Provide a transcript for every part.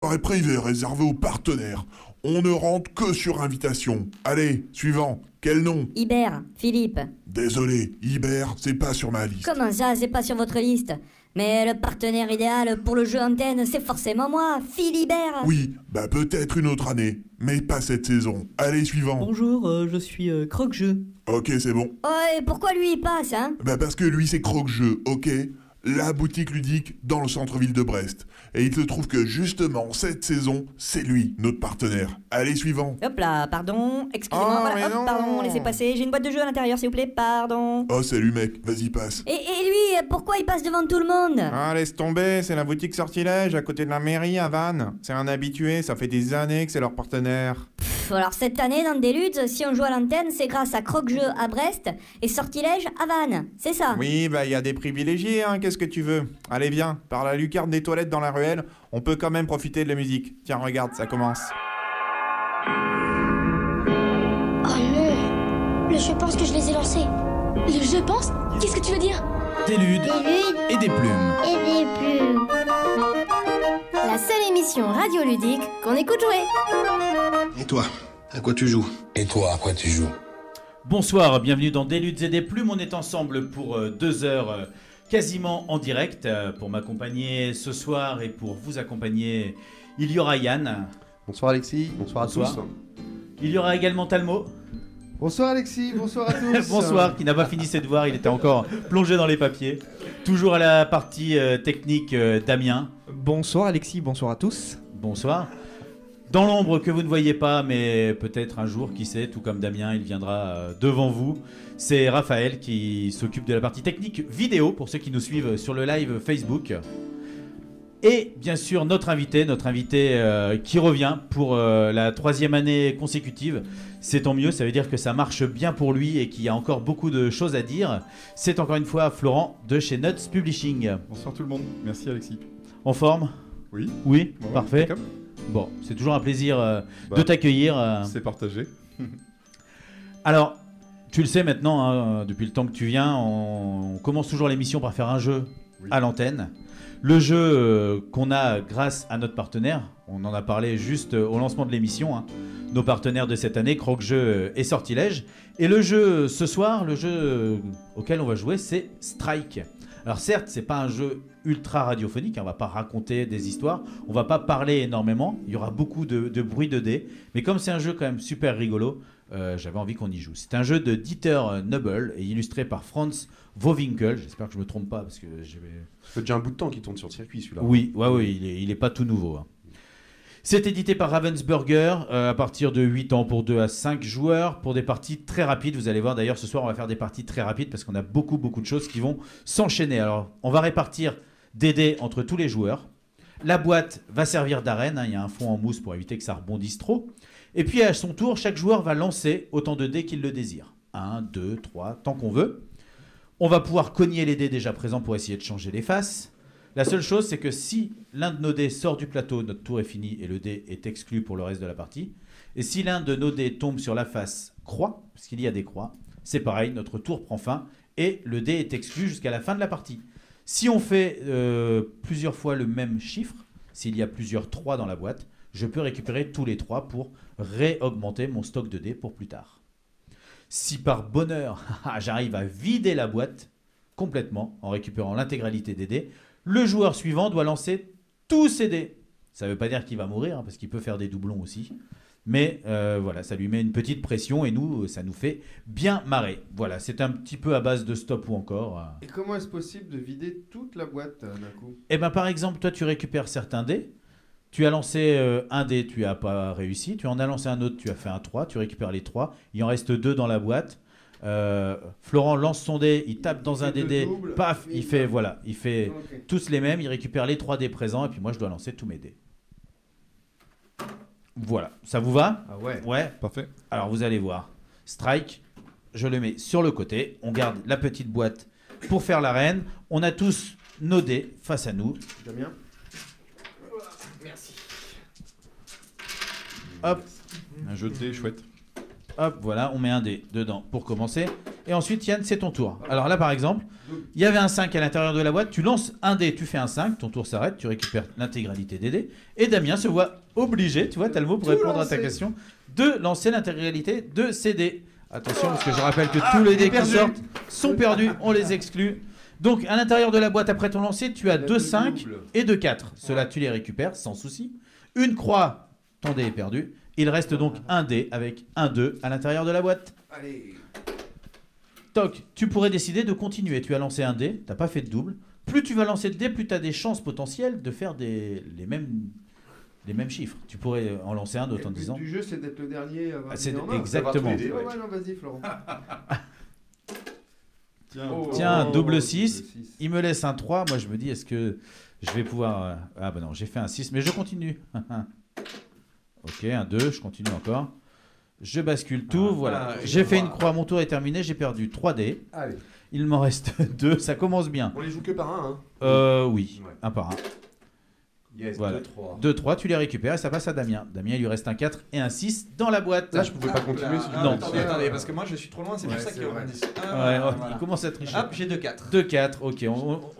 soirée privée réservée aux partenaires. On ne rentre que sur invitation. Allez, suivant. Quel nom? Hibert, Philippe. Désolé, Hibert, c'est pas sur ma liste. Comment ça, c'est pas sur votre liste? Mais le partenaire idéal pour le jeu Antenne, c'est forcément moi, Philibert. Oui, bah peut-être une autre année, mais pas cette saison. Allez, suivant. Bonjour, je suis Croque-Jeu. Ok, c'est bon. Oh, et pourquoi lui il passe, hein? Bah parce que lui c'est Croque-Jeu, ok? La boutique ludique dans le centre-ville de Brest. Et il se trouve que justement, cette saison, c'est lui, notre partenaire. Allez, suivant. Hop là, pardon, excusez-moi, Oh, voilà, mais hop, non. pardon, laissez passer, j'ai une boîte de jeu à l'intérieur, s'il vous plaît, pardon. Oh, salut mec, vas-y, passe. Et lui, pourquoi il passe devant tout le monde? Ah, laisse tomber, c'est la boutique Sortilège à côté de la mairie à Vannes. C'est un habitué, ça fait des années que c'est leur partenaire. Alors cette année, dans Deluxe, si on joue à l'antenne, c'est grâce à Croque-Jeu à Brest et Sortilège à Vannes, c'est ça? Oui, bah il y a des privilégiés, hein, qu'est-ce que tu veux? Allez, viens, par la lucarne des toilettes dans la ruelle, on peut quand même profiter de la musique. Tiens, regarde, ça commence. Oh non, je pense que je les ai lancés. Je pense? Qu'est-ce que tu veux dire? Des ludes et des plumes. Et des plumes. La seule émission radioludique qu'on écoute jouer. Et toi, à quoi tu joues? Et toi, à quoi tu joues? Bonsoir, bienvenue dans Des ludes et des plumes. On est ensemble pour 2 heures quasiment en direct. Pour m'accompagner ce soir et pour vous accompagner, il y aura Yann. Bonsoir Alexis, bonsoir à tous. Il y aura également Talmo. Bonsoir Alexis, bonsoir à tous. Bonsoir, qui n'a pas fini ses devoirs, il était encore plongé dans les papiers. Toujours à la partie technique, Damien. Bonsoir Alexis, bonsoir à tous. Bonsoir. Dans l'ombre que vous ne voyez pas, mais peut-être un jour, qui sait, tout comme Damien, il viendra devant vous. C'est Raphaël qui s'occupe de la partie technique vidéo, pour ceux qui nous suivent sur le live Facebook. Et bien sûr, notre invité qui revient pour la 3e année consécutive. C'est tant mieux, ça veut dire que ça marche bien pour lui et qu'il y a encore beaucoup de choses à dire. C'est encore une fois Florent de chez Nuts Publishing. Bonsoir tout le monde, merci Alexis. En forme? Oui. Oui, Bon, parfait. impeccable. Bon, c'est toujours un plaisir de t'accueillir. C'est partagé. Alors, tu le sais maintenant, hein, depuis le temps que tu viens, on commence toujours l'émission par faire un jeu à l'antenne. Le jeu qu'on a grâce à notre partenaire, on en a parlé juste au lancement de l'émission, hein, nos partenaires de cette année, Croque-Jeu et Sortilège. Et le jeu ce soir, le jeu auquel on va jouer, c'est Strike. Alors certes, c'est pas un jeu ultra radiophonique, hein, on va pas raconter des histoires, on va pas parler énormément, il y aura beaucoup de bruit de dés, mais comme c'est un jeu quand même super rigolo, j'avais envie qu'on y joue. C'est un jeu de Dieter Nubel et illustré par Franz Wowinkel. J'espère que je me trompe pas parce que Ça fait déjà un bout de temps qu'il tourne sur le circuit celui-là. Oui, il est pas tout nouveau. Hein. C'est édité par Ravensburger à partir de 8 ans pour 2 à 5 joueurs pour des parties très rapides. Vous allez voir d'ailleurs ce soir on va faire des parties très rapides parce qu'on a beaucoup de choses qui vont s'enchaîner. Alors on va répartir des dés entre tous les joueurs. La boîte va servir d'arène, hein, il y a un fond en mousse pour éviter que ça rebondisse trop. Et puis à son tour, chaque joueur va lancer autant de dés qu'il le désire. 1, 2, 3, tant qu'on veut. On va pouvoir cogner les dés déjà présents pour essayer de changer les faces. La seule chose, c'est que si l'un de nos dés sort du plateau, notre tour est fini et le dé est exclu pour le reste de la partie. Et si l'un de nos dés tombe sur la face croix, parce qu'il y a des croix, c'est pareil, notre tour prend fin et le dé est exclu jusqu'à la fin de la partie. Si on fait plusieurs fois le même chiffre, s'il y a plusieurs 3 dans la boîte, je peux récupérer tous les 3 pour réaugmenter mon stock de dés pour plus tard. Si par bonheur, j'arrive à vider la boîte complètement en récupérant l'intégralité des dés, le joueur suivant doit lancer tous ses dés. Ça ne veut pas dire qu'il va mourir, hein, parce qu'il peut faire des doublons aussi. Mais voilà, ça lui met une petite pression et nous, ça nous fait bien marrer. Voilà, c'est un petit peu à base de stop ou encore. Et comment est-ce possible de vider toute la boîte d'un coup? Eh bien, par exemple, toi, tu récupères certains dés. Tu as lancé un dé, tu n'as pas réussi. Tu en as lancé un autre, tu as fait un 3. Tu récupères les 3. Il en reste 2 dans la boîte. Florent lance son dé, il tape dans un des dés, paf, il fait tous les mêmes. Il récupère les 3 dés présents et puis moi, je dois lancer tous mes dés. Voilà, ça vous va? Ah ouais. Ouais. Parfait. Alors vous allez voir. Strike, je le mets sur le côté. On garde la petite boîte pour faire l'arène. On a tous nos dés face à nous. Damien. Merci. Hop. Un jeu de dés chouette. Hop, voilà, on met un dé dedans pour commencer. Et ensuite, Yann, c'est ton tour. Alors là, par exemple, il y avait un 5 à l'intérieur de la boîte. Tu lances un dé, tu fais un 5. Ton tour s'arrête. Tu récupères l'intégralité des dés. Et Damien se voit obligé, tu vois, tu as le mot pour répondre à ta question, de lancer l'intégralité de ces dés. Attention, parce que je rappelle que tous les dés qui sortent sont perdus. On les exclut. Donc, à l'intérieur de la boîte, après ton lancer, tu as 2 5 et 2 4. Ceux-là, tu les récupères sans souci. Une croix, ton dé est perdu. Il reste donc un dé avec un 2 à l'intérieur de la boîte. Allez. Toc, tu pourrais décider de continuer. Tu as lancé un dé, tu n'as pas fait de double. Plus tu vas lancer de dés, plus tu as des chances potentielles de faire les mêmes chiffres. Tu pourrais en lancer un d'autre en disant... Le but du jeu, c'est d'être le dernier à avoir c'est mis en main. exactement. Ouais, non, vas-y, Florent. Tiens, double 6. Il me laisse un 3. Moi, je me dis, est-ce que je vais pouvoir... Ah bah non, j'ai fait un 6, mais je continue. Ok, un 2, je continue encore. Je bascule tout, voilà. J'ai fait une croix, mon tour est terminé, j'ai perdu 3 dés. Allez. Il m'en reste 2, ça commence bien. On les joue que par un, hein. Oui, un par un. Yes, Voilà. 2-3. 2-3, tu les récupères et ça passe à Damien. Damien, il lui reste un 4 et un 6 dans la boîte. Là, je pouvais pas continuer si je Non. Attendez, parce que moi je suis trop loin, c'est pour ça qu'il y a un indice. Il commence à tricher. Hop, j'ai 2-4. 2-4, ok,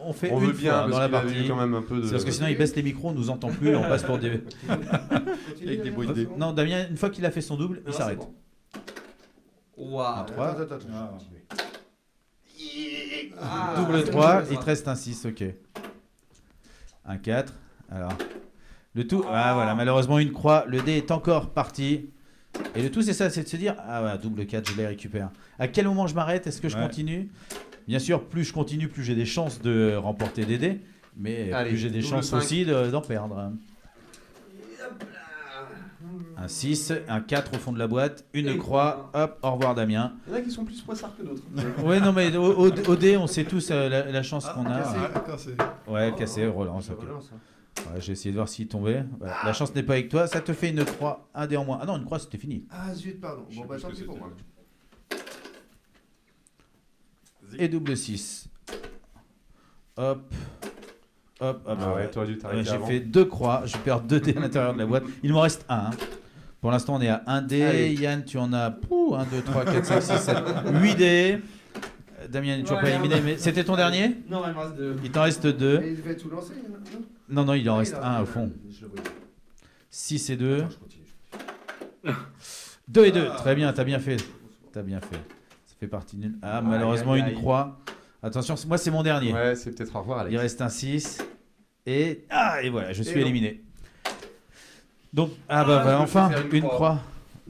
on fait On une veut bien fois dans la parce qu'il a partie. eu quand même un peu de... C'est parce que sinon il baisse les micros, on nous entend plus et on passe pour des... Avec des bruits de dés. Non, Damien, une fois qu'il a fait son double, il s'arrête. Waouh. 3. Attends. Double 3, il te reste un 6, ok. Un 4, alors... Le tout, voilà, malheureusement une croix, le dé est encore parti. Et le tout c'est ça, c'est de se dire, ah ouais, double 4, je les récupère. À quel moment je m'arrête? Est-ce que je continue? Bien sûr, plus je continue, plus j'ai des chances de remporter des dés. Mais plus j'ai des chances 5. aussi d'en perdre. Un 6, un 4 au fond de la boîte, une croix, hop, au revoir Damien. Il y en a qui sont plus poissards que d'autres. Ouais, non mais au dé, on sait tous la chance qu'on a. Ouais, cassé, relance, ok. Ouais, j'ai essayé de voir s'il tombait. Voilà. La chance n'est pas avec toi. Ça te fait une croix, un dé en moins. Ah non, une croix, c'était fini. Ah zut, pardon. Bon, bah tant pis pour moi. Et double 6. Hop. Hop. Ah bah ouais. T'aurais dû t'arrêter J'ai avant. fait 2 croix. Je perds 2 dés à l'intérieur de la boîte. Il m'en reste un. Pour l'instant, on est à 1 dé. Allez. Yann, tu en as 1, 2, 3, 4, 5, 6, 7, 8 dés. Damien n'est toujours pas éliminé. Mais c'était ton dernier? Non, il me reste 2. Il t'en reste 2. Et il devait tout lancer, non? Non, il en reste il a- un au fond. Je le voyais. 6 et 2. Attends, je continue. 2 et 2, très bien, t'as bien fait. Ça fait partie d'une... Ah, malheureusement, aïe, aïe. une croix. Attention, moi, c'est mon dernier. Ouais, c'est peut-être au revoir, Alex. Il reste un 6. Et voilà, je suis non. éliminé. Donc, je me enfin, fais faire une croix.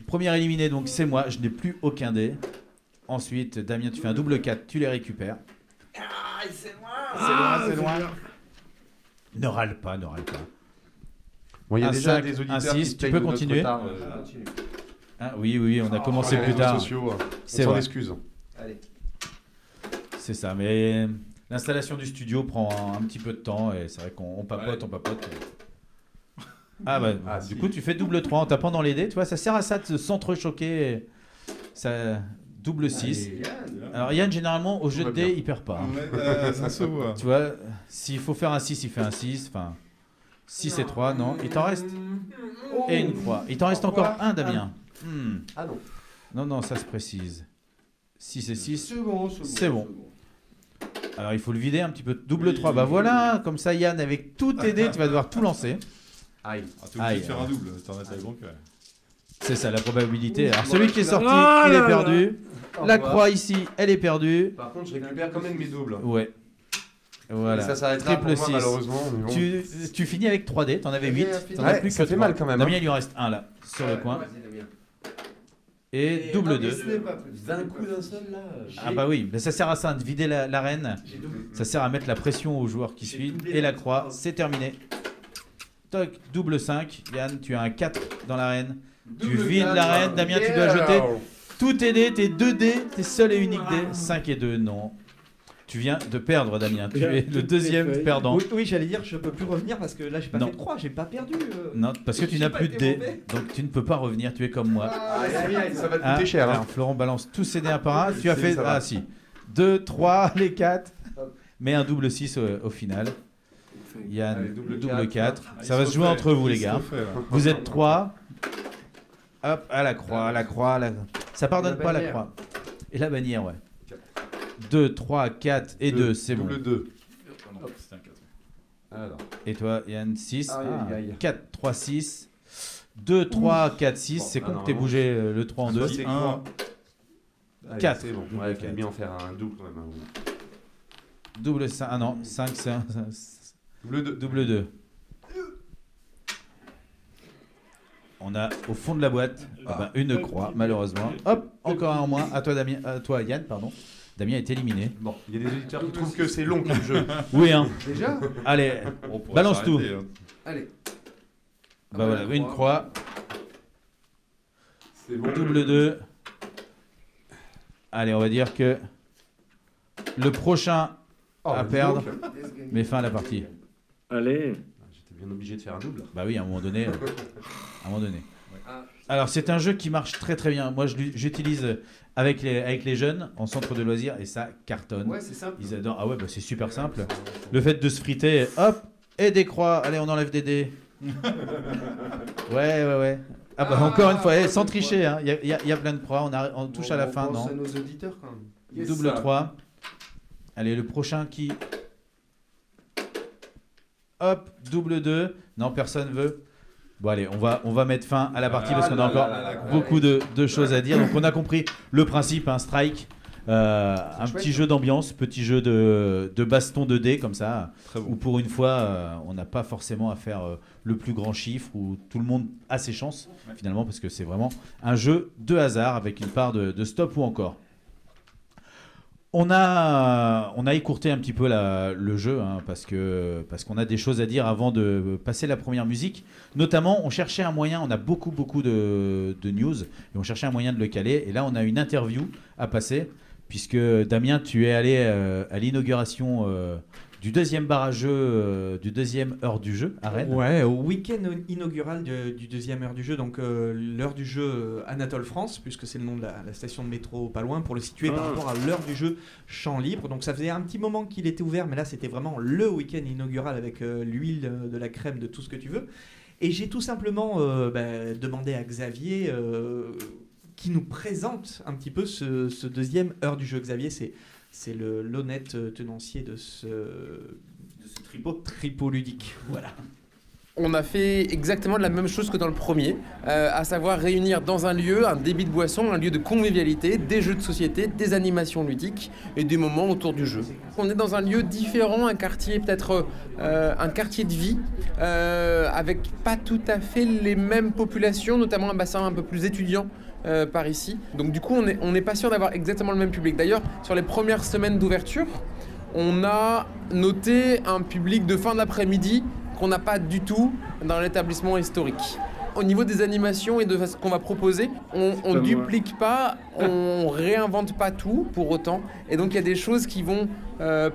Premier éliminé, donc c'est moi. Je n'ai plus aucun dé. Ensuite, Damien, tu fais un double 4, tu les récupères. C'est loin. C'est loin. Ne râle pas. Bon, il y a Un déjà 5, des un auditeurs 6, qui tu payent peux notre continuer. retard, Ah, oui, on a commencé sur les plus réseaux tard. sociaux, C'est on s'en vrai. excuse. Allez. C'est ça, mais l'installation du studio prend un petit peu de temps et c'est vrai qu'on papote. Ah bah, Ah, du si. coup tu fais double 3 en tapant dans les dés, tu vois, ça sert à ça de s'entrechoquer. Ça double 6. Alors Yann, généralement au jeu de va bien. dés, il perd pas. Ça se voit. Tu vois, s'il faut faire un 6, il fait un 6, enfin 6 et 3, non, il t'en reste et une croix. Il t'en reste encore un, Damien. Ah non. Non, ça se précise. 6 et 6. C'est C'est bon. Alors il faut le vider un petit peu. Double 3, bah voilà, comme ça Yann, avec tous tes dés, tu vas devoir tout lancer. Aïe. T'es obligé de faire un double. T'en as pas donc. C'est ça la probabilité. Alors celui qui est sorti, il est perdu. La croix ici, elle est perdue. Par contre, je récupère quand même mes doubles. Ouais. Voilà. Et ça s'arrêtera pour Triple moi, 6. malheureusement. Mais bon. Tu finis avec 3 dés, t'en avais 8. T'en as Ouais, plus ça que fait 3. mal quand même, Damien, hein. il lui en reste un là, sur le coin. Et double 2. 20 coups d'un seul là. Ah bah oui, mais ça sert à ça, de vider l'arène. Ça sert à mettre la pression aux joueurs qui suivent. Et la croix, c'est terminé. Toc, double 5. Yann, tu as un 4 dans l'arène. Tu vides l'arène. Damien, tu dois jeter tous tes dés, tes 2 dés, tes seuls et uniques dés. 5 et 2, non. Tu viens de perdre, Damien. Tu es le deuxième perdant. Oui, j'allais dire, je peux plus revenir parce que là, j'ai pas Non. fait de croix, j'ai pas perdu. Non, parce que tu n'as plus de dés. Donc tu ne peux pas revenir, tu es comme moi. Ça va te Ah, coûter cher. Hein. alors, Florent balance tous ses dés un par un. Tu as Si, fait. ça va. Ah si. 2, 3, les 4. Mais un double 6 au final. Yann, Allez, double double 4. Ah, Ça va se jouer entre vous, les gars. Vous êtes 3. Hop, à la croix, la croix. Ça pardonne La pas la bannière. croix. Et la bannière, ouais. 2, 3, 4 et 2, c'est bon. Double 2. Hop, c'est un 4. Alors. Et toi, Yann, 6. Aïe, aïe, aïe. 4, 3, 6. 2, 3, 4, 6. C'est con que t'aies bougé le 3 en 2. C'est 1, Allez, 4. C'est bon. Ouais, il fallait bien en faire un double quand même. Double 5. Ah non, 5, c'est un. Double 2. Double 2. On a au fond de la boîte une croix, malheureusement. Hop, encore un en moins. À toi, Damien. À toi, Yann, pardon. Damien est éliminé. Bon, il y a des auditeurs qui trouvent que c'est long comme jeu. Oui, hein. Déjà. Allez, On pourrait balance tout. s'arrêter, hein. Allez. Bah voilà, une croix. C'est bon. Double 2. Allez, on va dire que le prochain à perdre met fin à la partie. Allez. J'étais bien obligé de faire un double. Bah oui, à un moment donné. Alors, c'est un jeu qui marche très très bien. Moi, j'utilise avec les jeunes en centre de loisirs et ça cartonne. Ouais, c'est simple. Ils adorent. Ah ouais, bah c'est super simple. Le fait de se friter, hop, et des croix. Allez, on enlève des dés. Ouais. Ah bah encore une fois, sans tricher, hein. Il y a plein de croix. On touche à la fin, non? On pense à nos auditeurs quand même. Yes, Double ça. 3. Allez, le prochain qui... Hop, double 2. Non, personne veut. Bon allez, on va mettre fin à la partie parce qu'on a encore beaucoup de choses à dire. Donc on a compris le principe, un strike, un petit jeu d'ambiance, petit jeu de baston de dés comme ça, où pour une fois on n'a pas forcément à faire le plus grand chiffre, où tout le monde a ses chances finalement, parce que c'est vraiment un jeu de hasard avec une part de stop ou encore. On a écourté un petit peu le jeu hein, parce qu'on a des choses à dire avant de passer la première musique. Notamment, on cherchait un moyen, on a beaucoup de news et on cherchait un moyen de le caler. Et là, on a une interview à passer puisque Damien, tu es allé à l'inauguration du deuxième bar à jeu, du deuxième heure du jeu à Rennes. Ouais, au week-end inaugural du deuxième heure du jeu, donc l'heure du jeu Anatole France, puisque c'est le nom de la station de métro pas loin, pour le situer par rapport à l'heure du jeu Champ Libre. Donc ça faisait un petit moment qu'il était ouvert, mais là c'était vraiment le week-end inaugural avec l'huile, de la crème, de tout ce que tu veux. Et j'ai tout simplement demandé à Xavier qui nous présente un petit peu ce deuxième heure du jeu. Xavier, c'est l'honnête tenancier de ce tripot ludique. Voilà. On a fait exactement la même chose que dans le premier, à savoir réunir dans un lieu un débit de boisson, un lieu de convivialité, des jeux de société, des animations ludiques et des moments autour du jeu. On est dans un lieu différent, un quartier peut-être un quartier de vie, avec pas tout à fait les mêmes populations, notamment un bassin un peu plus étudiant. Par ici. Donc du coup, on n'est pas sûr d'avoir exactement le même public. D'ailleurs, sur les premières semaines d'ouverture, on a noté un public de fin d'après-midi qu'on n'a pas du tout dans l'établissement historique. Au niveau des animations et de ce qu'on va proposer, on ne duplique pas, on réinvente pas tout pour autant. Et donc il y a des choses qui vont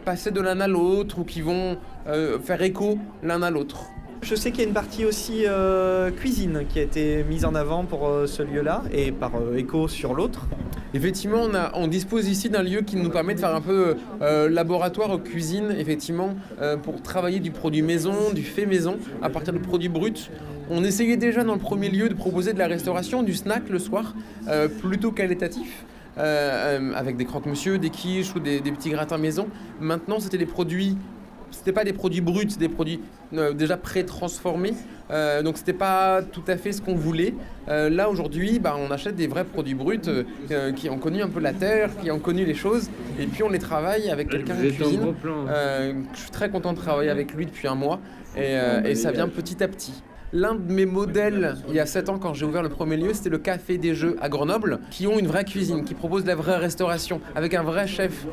passer de l'un à l'autre ou qui vont faire écho l'un à l'autre. Je sais qu'il y a une partie aussi cuisine qui a été mise en avant pour ce lieu-là et par écho sur l'autre. Effectivement, on dispose ici d'un lieu qui nous permet de faire un peu laboratoire cuisine, effectivement, pour travailler du produit maison, du fait maison, à partir de produits bruts. On essayait déjà dans le premier lieu de proposer de la restauration, du snack le soir, plutôt qualitatif. Avec des croque-monsieur, des quiches ou des petits gratins maison. Maintenant, c'était des produits... C'était pas des produits bruts, c'était des produits déjà pré-transformés. Donc c'était pas tout à fait ce qu'on voulait. Là aujourd'hui, on achète des vrais produits bruts qui ont connu un peu la terre, qui ont connu les choses. Et puis on les travaille avec quelqu'un en cuisine. Je suis très content de travailler avec lui depuis un mois. Et ça vient petit à petit. L'un de mes modèles, il y a 7 ans, quand j'ai ouvert le premier lieu, c'était le Café des Jeux à Grenoble, qui ont une vraie cuisine, qui proposent de la vraie restauration, avec un vrai chef.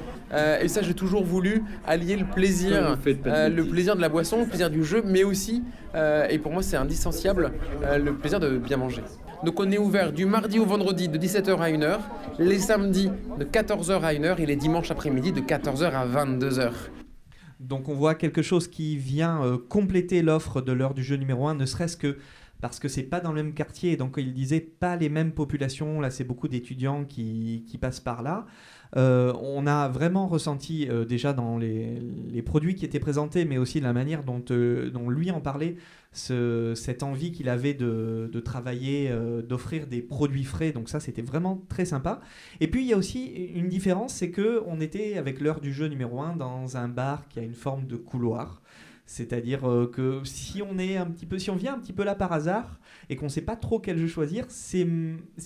Et ça, j'ai toujours voulu allier le plaisir de la boisson, le plaisir du jeu, mais aussi, et pour moi c'est indissociable, le plaisir de bien manger. Donc on est ouvert du mardi au vendredi de 17h à 1h, les samedis de 14h à 1h et les dimanches après-midi de 14h à 22h. Donc on voit quelque chose qui vient compléter l'offre de l'heure du jeu numéro 1, ne serait-ce que parce que c'est pas dans le même quartier, donc il disait pas les mêmes populations, là c'est beaucoup d'étudiants qui passent par là. On a vraiment ressenti déjà dans les produits qui étaient présentés, mais aussi la manière dont lui en parlait, cette envie qu'il avait de travailler, d'offrir des produits frais, donc ça c'était vraiment très sympa. Et puis il y a aussi une différence, c'est qu'on était avec l'heure du jeu numéro 1 dans un bar qui a une forme de couloir. C'est-à-dire que si on vient un petit peu là par hasard et qu'on ne sait pas trop quel jeu choisir, c'est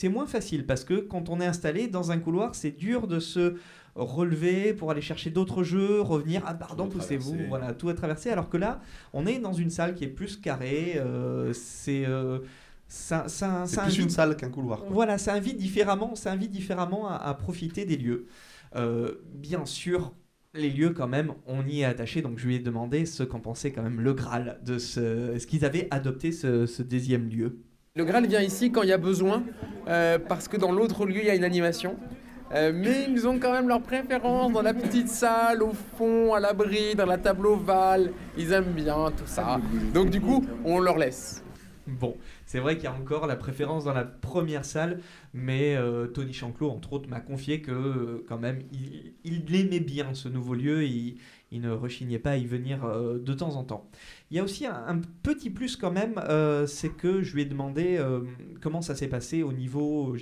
moins facile parce que quand on est installé dans un couloir, c'est dur de se relever pour aller chercher d'autres jeux, revenir, ah pardon, poussez-vous, voilà, tout à traverser. Alors que là, on est dans une salle qui est plus carrée, c'est plus une salle qu'un couloir. Voilà, ça invite différemment à profiter des lieux. Bien sûr, les lieux quand même, on y est attaché, donc je lui ai demandé ce qu'en pensait quand même le Graal de est-ce qu'ils avaient adopté ce deuxième lieu. Le Graal vient ici quand il y a besoin, parce que dans l'autre lieu il y a une animation. Mais ils ont quand même leur préférence dans la petite salle, au fond, à l'abri, dans la table ovale. Ils aiment bien tout ça. Donc du coup, on leur laisse. Bon, c'est vrai qu'il y a encore la préférence dans la première salle, mais Tony Chanclot, entre autres, m'a confié que quand même, il aimait bien ce nouveau lieu et il ne rechignait pas à y venir de temps en temps. Il y a aussi un petit plus quand même, c'est que je lui ai demandé comment ça s'est passé au niveau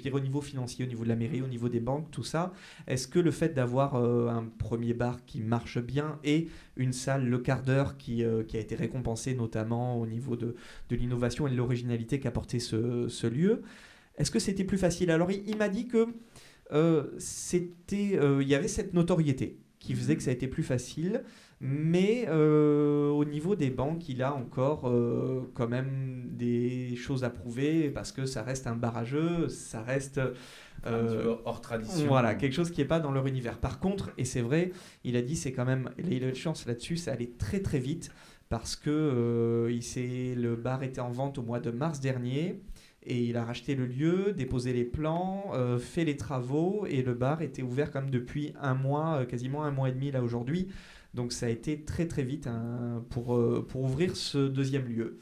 financier, au niveau de la mairie, au niveau des banques, tout ça. Est-ce que le fait d'avoir un premier bar qui marche bien et une salle, le quart d'heure, qui a été récompensée notamment au niveau de l'innovation et de l'originalité qu'apportait ce lieu, est-ce que c'était plus facile? Alors il m'a dit que il y avait cette notoriété qui faisait que ça a été plus facile, mais au niveau des banques, il a encore quand même des choses à prouver, parce que ça reste un bar à jeu, ça reste un petit peu hors tradition. Voilà, quelque chose qui n'est pas dans leur univers. Par contre, et c'est vrai, il a dit, c'est quand même, il a eu une chance là-dessus, ça allait très très vite, parce que le bar était en vente au mois de mars dernier, et il a racheté le lieu, déposé les plans, fait les travaux, et le bar était ouvert comme depuis un mois, quasiment un mois et demi là aujourd'hui. Donc ça a été très très vite pour ouvrir ce deuxième lieu.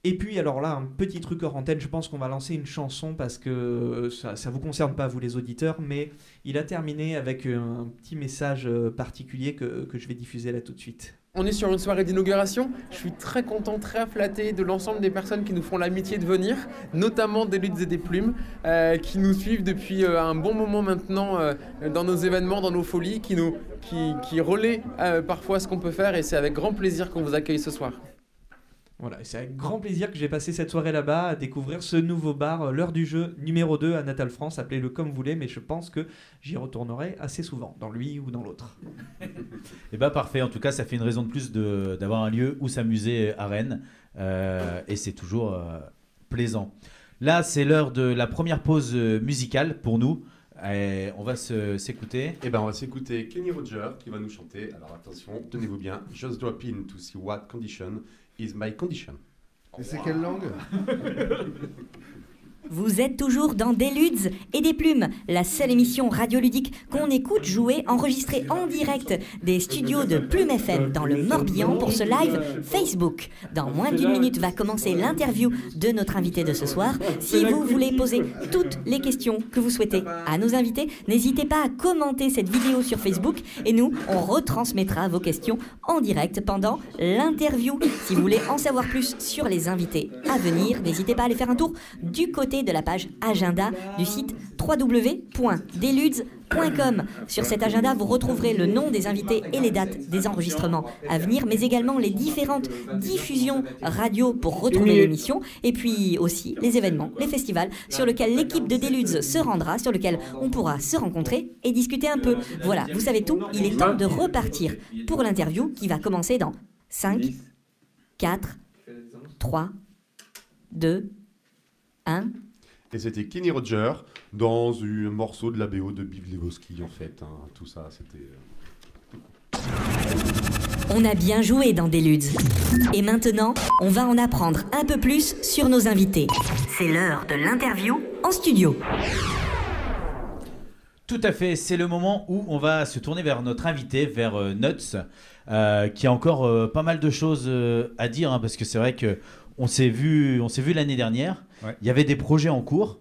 Et puis alors là, un petit truc hors antenne, je pense qu'on va lancer une chanson parce que ça ne vous concerne pas vous les auditeurs, mais il a terminé avec un petit message particulier que je vais diffuser là tout de suite. On est sur une soirée d'inauguration. Je suis très content, très flatté de l'ensemble des personnes qui nous font l'amitié de venir, notamment des Luttes et des Plumes, qui nous suivent depuis un bon moment maintenant dans nos événements, dans nos folies, qui relaient parfois ce qu'on peut faire, et c'est avec grand plaisir qu'on vous accueille ce soir. Voilà, c'est avec grand plaisir que j'ai passé cette soirée là-bas à découvrir ce nouveau bar, l'heure du jeu numéro 2 à Natal France, appelez-le comme vous voulez, mais je pense que j'y retournerai assez souvent, dans lui ou dans l'autre. Et bah parfait, en tout cas ça fait une raison de plus d'avoir un lieu où s'amuser à Rennes, et c'est toujours plaisant. Là c'est l'heure de la première pause musicale pour nous, et on va s'écouter. Eh ben on va s'écouter Kenny Rogers qui va nous chanter, alors attention, tenez-vous bien, Just Drop In to See What Condition Is My Condition. Et c'est quelle langue? Vous êtes toujours dans Des Ludes et des Plumes, la seule émission radioludique qu'on écoute jouer, enregistrée en direct des studios de Plume FM dans le Morbihan pour ce live Facebook. Dans moins d'une minute va commencer l'interview de notre invité de ce soir. Si vous voulez poser toutes les questions que vous souhaitez à nos invités, n'hésitez pas à commenter cette vidéo sur Facebook et nous, on retransmettra vos questions en direct pendant l'interview. Si vous voulez en savoir plus sur les invités à venir, n'hésitez pas à aller faire un tour du côté de la page agenda du site www.deludes.com. Sur cet agenda, vous retrouverez le nom des invités et les dates des enregistrements à venir, mais également les différentes diffusions radio pour retrouver l'émission, et puis aussi les événements, les festivals sur lesquels l'équipe de Deludes se rendra, sur lesquels on pourra se rencontrer et discuter un peu. Voilà, vous savez tout, il est temps de repartir pour l'interview qui va commencer dans 5, 4, 3, 2, 1... Et c'était Kenny Rogers dans un morceau de la BO de Big Lebowski en fait. Hein, tout ça, c'était... On a bien joué dans Des Ludes. Et maintenant, on va en apprendre un peu plus sur nos invités. C'est l'heure de l'interview en studio. Tout à fait, c'est le moment où on va se tourner vers notre invité, vers Nuts, qui a encore pas mal de choses à dire, hein, parce que c'est vrai que on s'est vu l'année dernière. Ouais. Il y avait des projets en cours.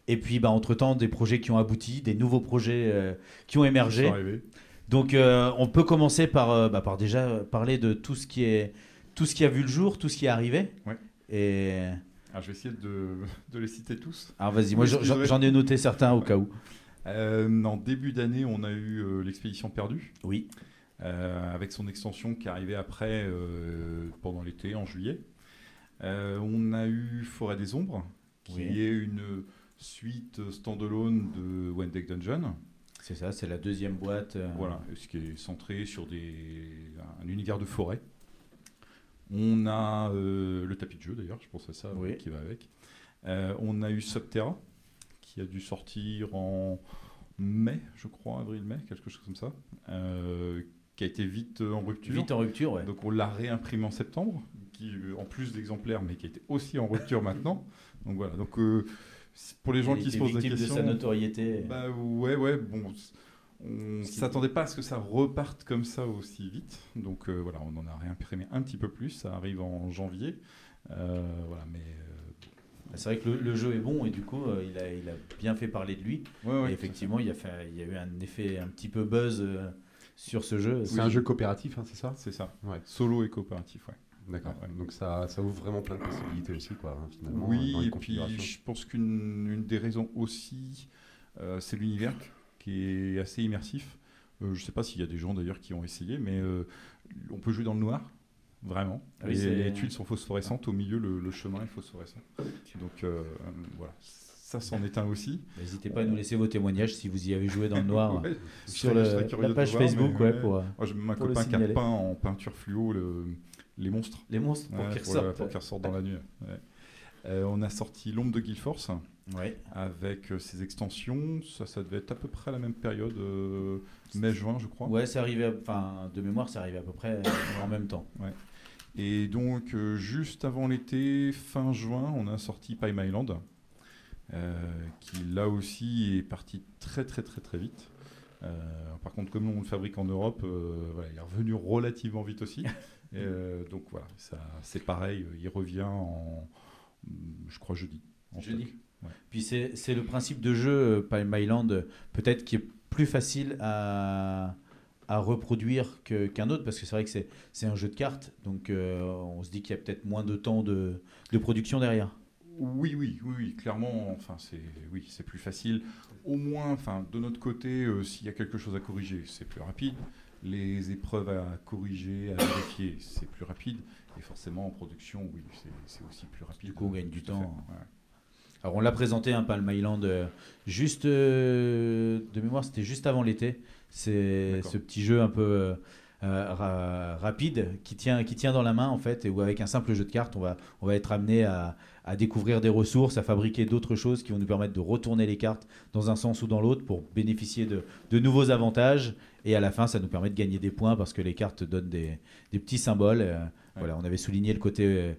Et puis, entre-temps, des projets qui ont abouti, des nouveaux projets qui ont émergé. Ils sont arrivés. Donc, on peut commencer par déjà parler de tout ce qui a vu le jour, tout ce qui est arrivé. Ouais. Et... Alors, je vais essayer de les citer tous. Alors, vas-y, moi, j'en ai noté certains au cas où. En début d'année, on a eu l'expédition perdue. Oui. Avec son extension qui arrivait après, pendant l'été, en juillet. On a eu Forêt des Ombres, qui est une suite standalone de One Deck Dungeon. C'est ça, c'est la deuxième boîte. Voilà, ce qui est centré sur un univers de forêt. On a le tapis de jeu, d'ailleurs, je pense à ça, qui va avec. On a eu Subterra, qui a dû sortir en mai, je crois, avril-mai, quelque chose comme ça, qui a été vite en rupture. Vite en rupture, ouais. Donc on l'a réimprimé en septembre, qui en plus d'exemplaires, mais qui a été aussi en rupture maintenant. Donc voilà, donc pour les gens qui se posent la question... de sa notoriété. Bah ouais, bon... On ne s'attendait pas à ce que ça reparte comme ça aussi vite. Donc voilà, on en a réimprimé un petit peu plus. Ça arrive en janvier. Voilà, mais... C'est vrai que le jeu est bon et du coup, il a bien fait parler de lui. Ouais, et effectivement, il y a eu un effet un petit peu buzz sur ce jeu. C'est un jeu coopératif, hein, c'est ça ? C'est ça. Ouais. Solo et coopératif, ouais. D'accord. Ouais. Donc ça ouvre vraiment plein de possibilités aussi, quoi, hein, finalement. Oui, dans les et puis je pense qu'une des raisons aussi, c'est l'univers qui est assez immersif. Je ne sais pas s'il y a des gens d'ailleurs qui ont essayé, mais on peut jouer dans le noir, vraiment. Oui, les tuiles sont phosphorescentes, au milieu le chemin est phosphorescent. Donc voilà, ça c'en est un aussi. N'hésitez pas à nous laisser vos témoignages si vous y avez joué dans le noir ouais, sur la page Facebook. Moi, j'ai un copain qui a peint en peinture fluo les monstres. Les monstres pour qu'ils ressortent. Pour qu'ils ressortent dans la nuit. Ouais. On a sorti l'Ombre de Guildforce. Ouais. Avec ses extensions, ça devait être à peu près à la même période, mai-juin, je crois. Ouais, de mémoire, c'est arrivé à peu près en même temps. Ouais. Et donc, juste avant l'été, fin juin, on a sorti Pime Island, qui là aussi est parti très très très très vite. Par contre, comme on le fabrique en Europe, il est revenu relativement vite aussi. Donc voilà, c'est pareil, il revient je crois jeudi. Jeudi. Ouais. Puis c'est le principe de jeu Palm Island peut-être qui est plus facile à reproduire qu'un autre parce que c'est vrai que c'est un jeu de cartes donc on se dit qu'il y a peut-être moins de temps de production derrière. Oui, clairement, enfin c'est plus facile. Au moins, enfin de notre côté, s'il y a quelque chose à corriger, c'est plus rapide. Les épreuves à corriger, à vérifier, c'est plus rapide. Et forcément en production, oui, c'est aussi plus rapide. Du coup, on gagne du temps. Ouais. Alors on l'a présenté un Palm Island juste de mémoire, c'était juste avant l'été. C'est ce petit jeu un peu rapide qui tient dans la main en fait, et où avec un simple jeu de cartes, on va être amené à découvrir des ressources, à fabriquer d'autres choses qui vont nous permettre de retourner les cartes dans un sens ou dans l'autre pour bénéficier de nouveaux avantages. Et à la fin, ça nous permet de gagner des points parce que les cartes donnent des petits symboles. Voilà, on avait souligné le côté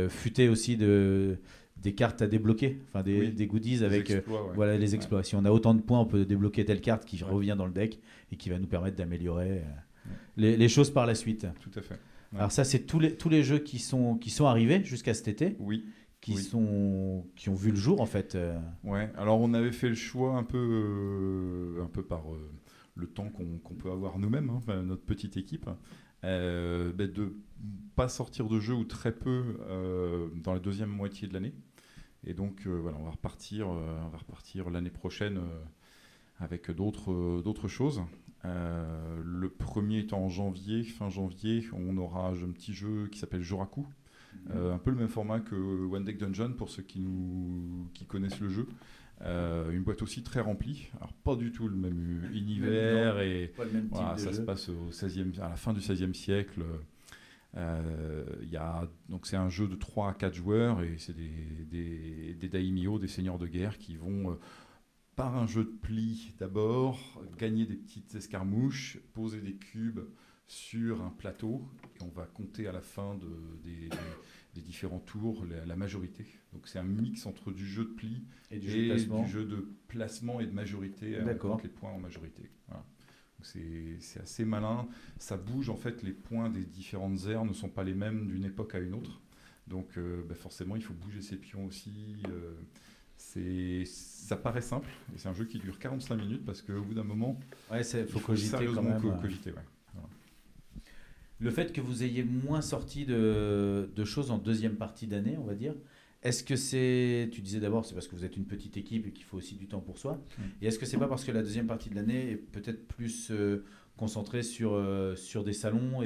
futé aussi des cartes à débloquer, enfin des goodies avec les exploits. Si on a autant de points, on peut débloquer telle carte qui revient dans le deck et qui va nous permettre d'améliorer les choses par la suite. Tout à fait. Ouais. Alors ça, c'est tous les jeux qui sont arrivés jusqu'à cet été. Oui. Qui ont vu le jour en fait. Ouais. Alors on avait fait le choix un peu par le temps qu'on peut avoir nous-mêmes, hein, notre petite équipe. De pas sortir de jeu ou très peu dans la deuxième moitié de l'année et donc voilà, on va repartir l'année prochaine avec d'autres choses. Le premier étant en fin janvier, on aura un petit jeu qui s'appelle Joraku, un peu le même format que One Deck Dungeon pour ceux qui connaissent le jeu. Une boîte aussi très remplie, alors pas du tout le même univers et pas le même voilà, type de ça jeu. se passe à la fin du XVIe siècle. Donc c'est un jeu de 3 à 4 joueurs et c'est des daimyo, des seigneurs de guerre qui vont par un jeu de plis d'abord gagner des petites escarmouches, poser des cubes sur un plateau et on va compter à la fin des différents tours la majorité. Donc c'est un mix entre du jeu de pli et du jeu de placement et de majorité. On compte les points en majorité. Voilà. Donc c'est assez malin. Ça bouge en fait, les points des différentes aires ne sont pas les mêmes d'une époque à une autre. Donc forcément, il faut bouger ses pions aussi. Ça paraît simple, et c'est un jeu qui dure 45 minutes parce qu'au bout d'un moment, il faut cogiter sérieusement quand même. Cogiter, ouais. Voilà. Le fait que vous ayez moins sorti de choses en deuxième partie d'année, on va dire, est-ce que tu disais d'abord, c'est parce que vous êtes une petite équipe et qu'il faut aussi du temps pour soi, et est-ce que c'est pas parce que la deuxième partie de l'année est peut-être plus concentrée sur des salons où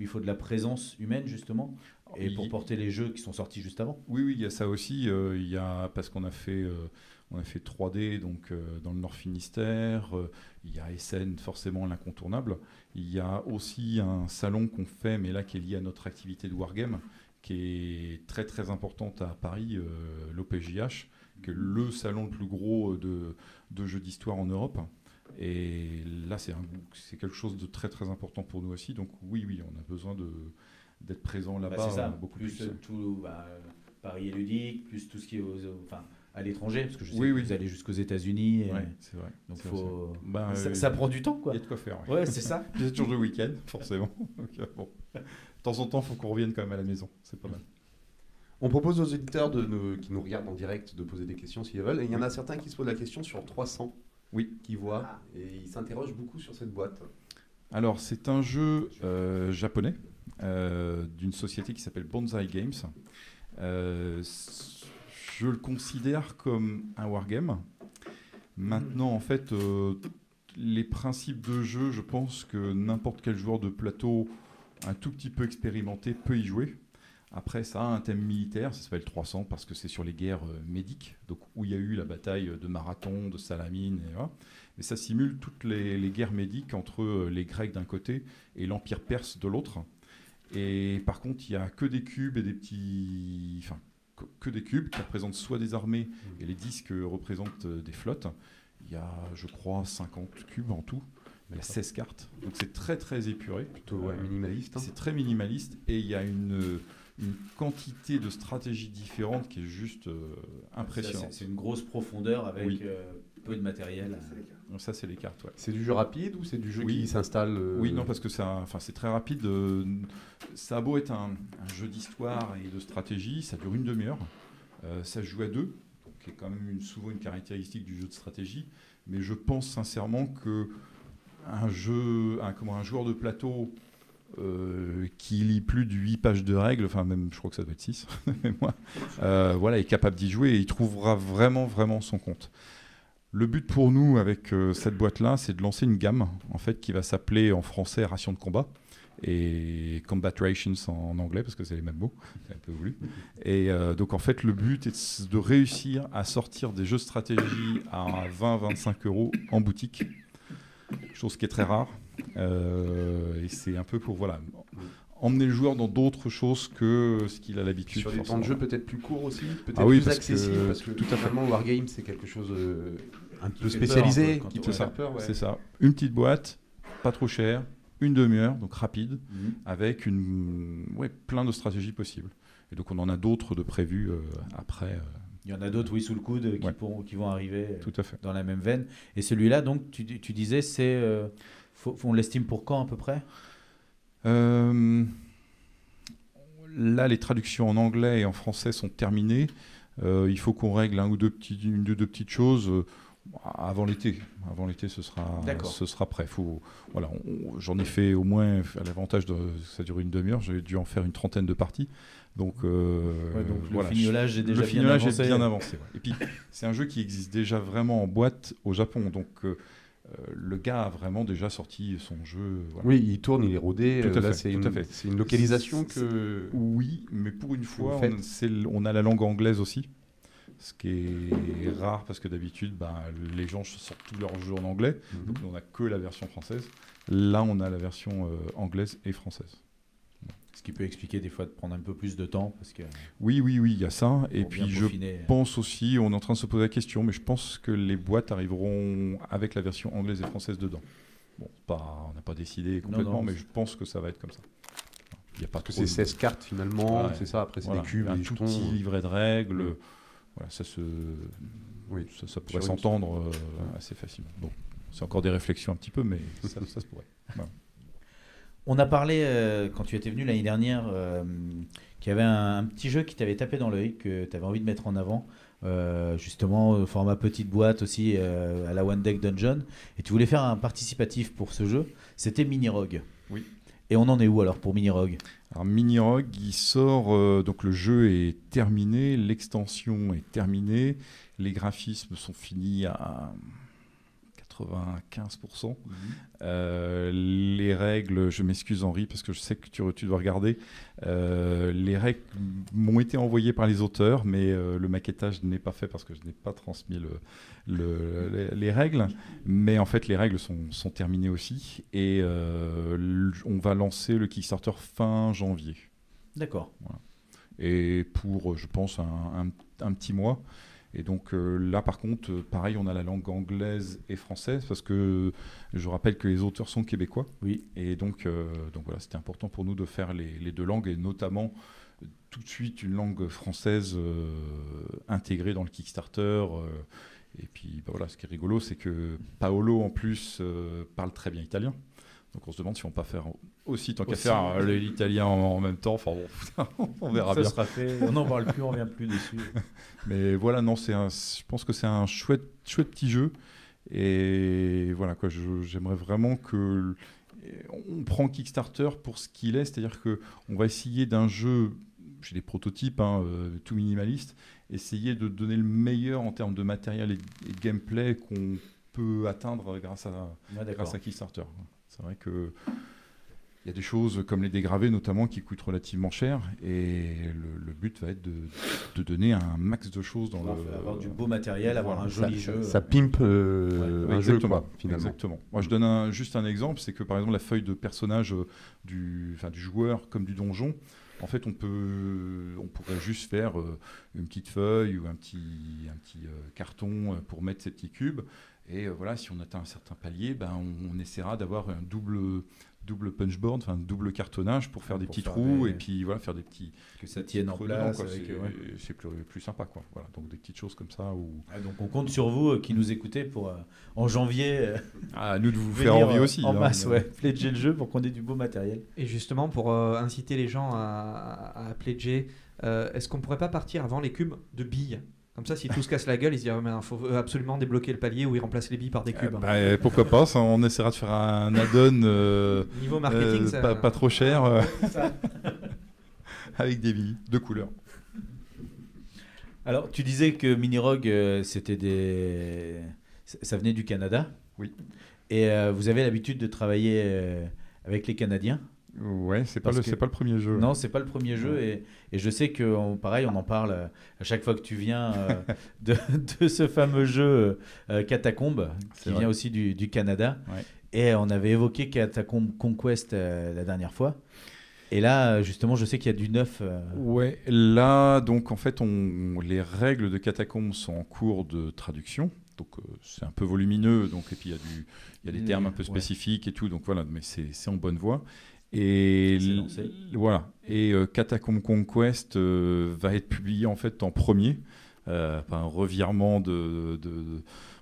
il faut de la présence humaine justement, et pour porter les jeux qui sont sortis juste avant? Oui, il y a ça aussi. Parce qu'on a fait 3D donc, dans le Nord Finistère. Il y a Essen, forcément l'incontournable. Il y a aussi un salon qu'on fait, mais là qui est lié à notre activité de Wargame, qui est très très importante à Paris, l'OPJH, qui est le salon le plus gros de jeux d'histoire en Europe. Et là, c'est quelque chose de très très important pour nous aussi. Donc oui, on a besoin d'être présent là-bas. C'est ça, beaucoup plus tout Paris et ludique, plus tout ce qui est à l'étranger, parce que je sais que vous allez jusqu'aux États-Unis. C'est vrai. Donc ça prend du temps, quoi. Il y a de quoi faire. Ouais, c'est ça. C'est toujours le week-end, forcément. Donc, bon. De temps en temps, il faut qu'on revienne quand même à la maison. C'est pas mal. On propose aux auditeurs qui nous regardent en direct de poser des questions s'ils veulent. Et il y en a certains qui se posent la question sur 300. Qui voient. Et ils s'interrogent beaucoup sur cette boîte. Alors, c'est un jeu japonais d'une société qui s'appelle Bonsai Games. Je le considère comme un wargame. Maintenant, en fait, les principes de jeu, je pense que n'importe quel joueur de plateau un tout petit peu expérimenté peut y jouer. Après, ça a un thème militaire, ça s'appelle 300 parce que c'est sur les guerres médiques, donc où il y a eu la bataille de Marathon, de Salamine, et voilà. Et ça simule toutes les guerres médiques entre les Grecs d'un côté et l'Empire perse de l'autre. Et par contre, il n'y a que des cubes et des petits... Enfin, que des cubes qui représentent soit des armées et les disques représentent des flottes. Il y a, je crois, 50 cubes en tout. Il y a 16 cartes. Donc c'est très très épuré. Plutôt minimaliste. C'est très minimaliste et il y a une quantité de stratégies différentes qui est juste impressionnante. C'est une grosse profondeur avec peu de matériel. Donc ça, c'est les cartes. Ouais. C'est du jeu rapide ou c'est du jeu qui s'installe Oui, non, parce que c'est très rapide. Ça a beau être un jeu d'histoire et de stratégie, ça dure une demi-heure. Ça se joue à deux, qui est quand même souvent une caractéristique du jeu de stratégie. Mais je pense sincèrement que un joueur de plateau qui lit plus de 8 pages de règles, enfin même je crois que ça doit être 6, est capable d'y jouer et il trouvera vraiment vraiment son compte. Le but pour nous avec cette boîte-là, c'est de lancer une gamme en fait qui va s'appeler en français Ration de combat et Combat Rations en anglais parce que c'est les mêmes mots, c'est un peu voulu. Et donc en fait le but est de réussir à sortir des jeux de stratégie à 20-25 € en boutique, chose qui est très rare. Et c'est un peu pour emmener le joueur dans d'autres choses que ce qu'il a l'habitude. Sur des temps de jeu peut-être plus courts aussi, peut-être plus accessibles, parce que tout à fait, Wargame c'est quelque chose un peu spécialisé, qui peut faire peur. C'est ça. Une petite boîte, pas trop chère, une demi-heure, donc rapide, avec plein de stratégies possibles. Et donc on en a d'autres de prévues après. Il y en a d'autres, sous le coude, qui vont arriver tout à fait. Dans la même veine. Et celui-là, donc, tu disais, on l'estime pour quand à peu près ? Là, les traductions en anglais et en français sont terminées. Il faut qu'on règle une ou deux petites choses avant l'été. Avant l'été, ce sera prêt. J'en ai fait au moins, à l'avantage de ça dure une demi-heure, j'ai dû en faire une trentaine de parties. Donc, le fignolage est déjà bien avancé. Et puis, c'est un jeu qui existe déjà vraiment en boîte au Japon. Donc, le gars a vraiment déjà sorti son jeu. Voilà. Oui, il tourne, il est rodé. Tout à fait. C'est une localisation que... Oui, mais pour une fois, on a la langue anglaise aussi. Ce qui est rare parce que d'habitude, les gens sortent tous leurs jeux en anglais. Donc, on n'a que la version française. Là, on a la version anglaise et française. Ce qui peut expliquer des fois de prendre un peu plus de temps. Parce que oui, il y a ça. Et puis je pense aussi, on est en train de se poser la question, mais je pense que les boîtes arriveront avec la version anglaise et française dedans. Bon, on n'a pas décidé complètement, mais je pense que ça va être comme ça. Il y a pas que c'est 16 cartes finalement, c'est ça, après c'est des cubes, un tout petit livret de règles. Voilà, ça pourrait s'entendre assez facilement. Bon, c'est encore des réflexions un petit peu, mais ça se pourrait. Voilà. On a parlé, quand tu étais venu l'année dernière, qu'il y avait un petit jeu qui t'avait tapé dans l'œil, que tu avais envie de mettre en avant. Justement, format petite boîte aussi, à la One Deck Dungeon. Et tu voulais faire un participatif pour ce jeu. C'était Mini Rogue. Oui. Et on en est où alors pour Mini Rogue? Alors Mini Rogue, il sort, donc le jeu est terminé, l'extension est terminée, les graphismes sont finis à 95%. Les règles, je m'excuse Henri parce que je sais que tu dois regarder, les règles m'ont été envoyées par les auteurs, mais le maquettage n'est pas fait parce que je n'ai pas transmis les règles, mais en fait les règles sont terminées aussi, et on va lancer le Kickstarter fin janvier. D'accord. Voilà. Et pour, je pense, un petit mois. Et donc là, par contre, pareil, on a la langue anglaise et française, parce que je rappelle que les auteurs sont québécois. Oui. Et donc voilà, c'était important pour nous de faire les deux langues, et notamment tout de suite une langue française intégrée dans le Kickstarter. Et puis voilà, ce qui est rigolo, c'est que Paolo, en plus, parle très bien italien. Donc on se demande si on ne va pas faire aussi, tant qu'à faire l'italien en même temps. Enfin bon, on verra bien. Ça sera fait, on n'en parle plus, on ne revient plus dessus. Mais voilà, non, je pense que c'est un chouette petit jeu. Et voilà, quoi, j'aimerais vraiment que... On prend Kickstarter pour ce qu'il est, c'est-à-dire qu'on va essayer d'un jeu, j'ai des prototypes, tout minimaliste, essayer de donner le meilleur en termes de matériel et de gameplay qu'on peut atteindre grâce à Kickstarter. C'est vrai qu'il y a des choses comme les dégravés notamment qui coûtent relativement cher, et le but va être de donner un max de choses dans avoir du beau matériel, avoir un joli jeu. Ça pimpe un jeu, quoi, finalement. Exactement. Moi, je donne juste un exemple, c'est que par exemple la feuille de personnage du joueur comme du donjon, en fait, on pourrait juste faire une petite feuille ou un petit carton pour mettre ces petits cubes. Et voilà, si on atteint un certain palier, on essaiera d'avoir un double punchboard, enfin double cartonnage pour faire des petits trous, et puis voilà, faire des petits... Que ça tienne en place. C'est plus sympa, quoi. Voilà, donc des petites choses comme ça. Donc on compte sur vous qui nous écoutez pour en janvier... nous de vous faire envie aussi. En masse, pledger le jeu pour qu'on ait du beau matériel. Et justement, pour inciter les gens à pledger, est-ce qu'on pourrait pas partir avant les cubes de billes? Comme ça, si tout se casse la gueule, ils se disent il faut absolument débloquer le palier où ils remplacent les billes par des cubes. Pourquoi pas, on essaiera de faire un add-on niveau marketing, pas trop cher, avec des billes de couleur. Alors, tu disais que Mini Rogue, ça venait du Canada. Oui. Et vous avez l'habitude de travailler avec les Canadiens? Ouais, c'est pas le premier jeu. Non, c'est pas le premier jeu, et je sais que pareil, on en parle à chaque fois que tu viens de ce fameux jeu Catacombe, qui vient aussi du Canada. Ouais. Et on avait évoqué Catacombe Conquest la dernière fois. Et là, justement, je sais qu'il y a du neuf. Ouais, là, donc en fait, les règles de Catacombe sont en cours de traduction. Donc c'est un peu volumineux, et puis il y a des termes un peu spécifiques et tout, donc voilà, mais c'est en bonne voie. Et voilà. Et Catacomb Conquest va être publié en fait en premier, par un revirement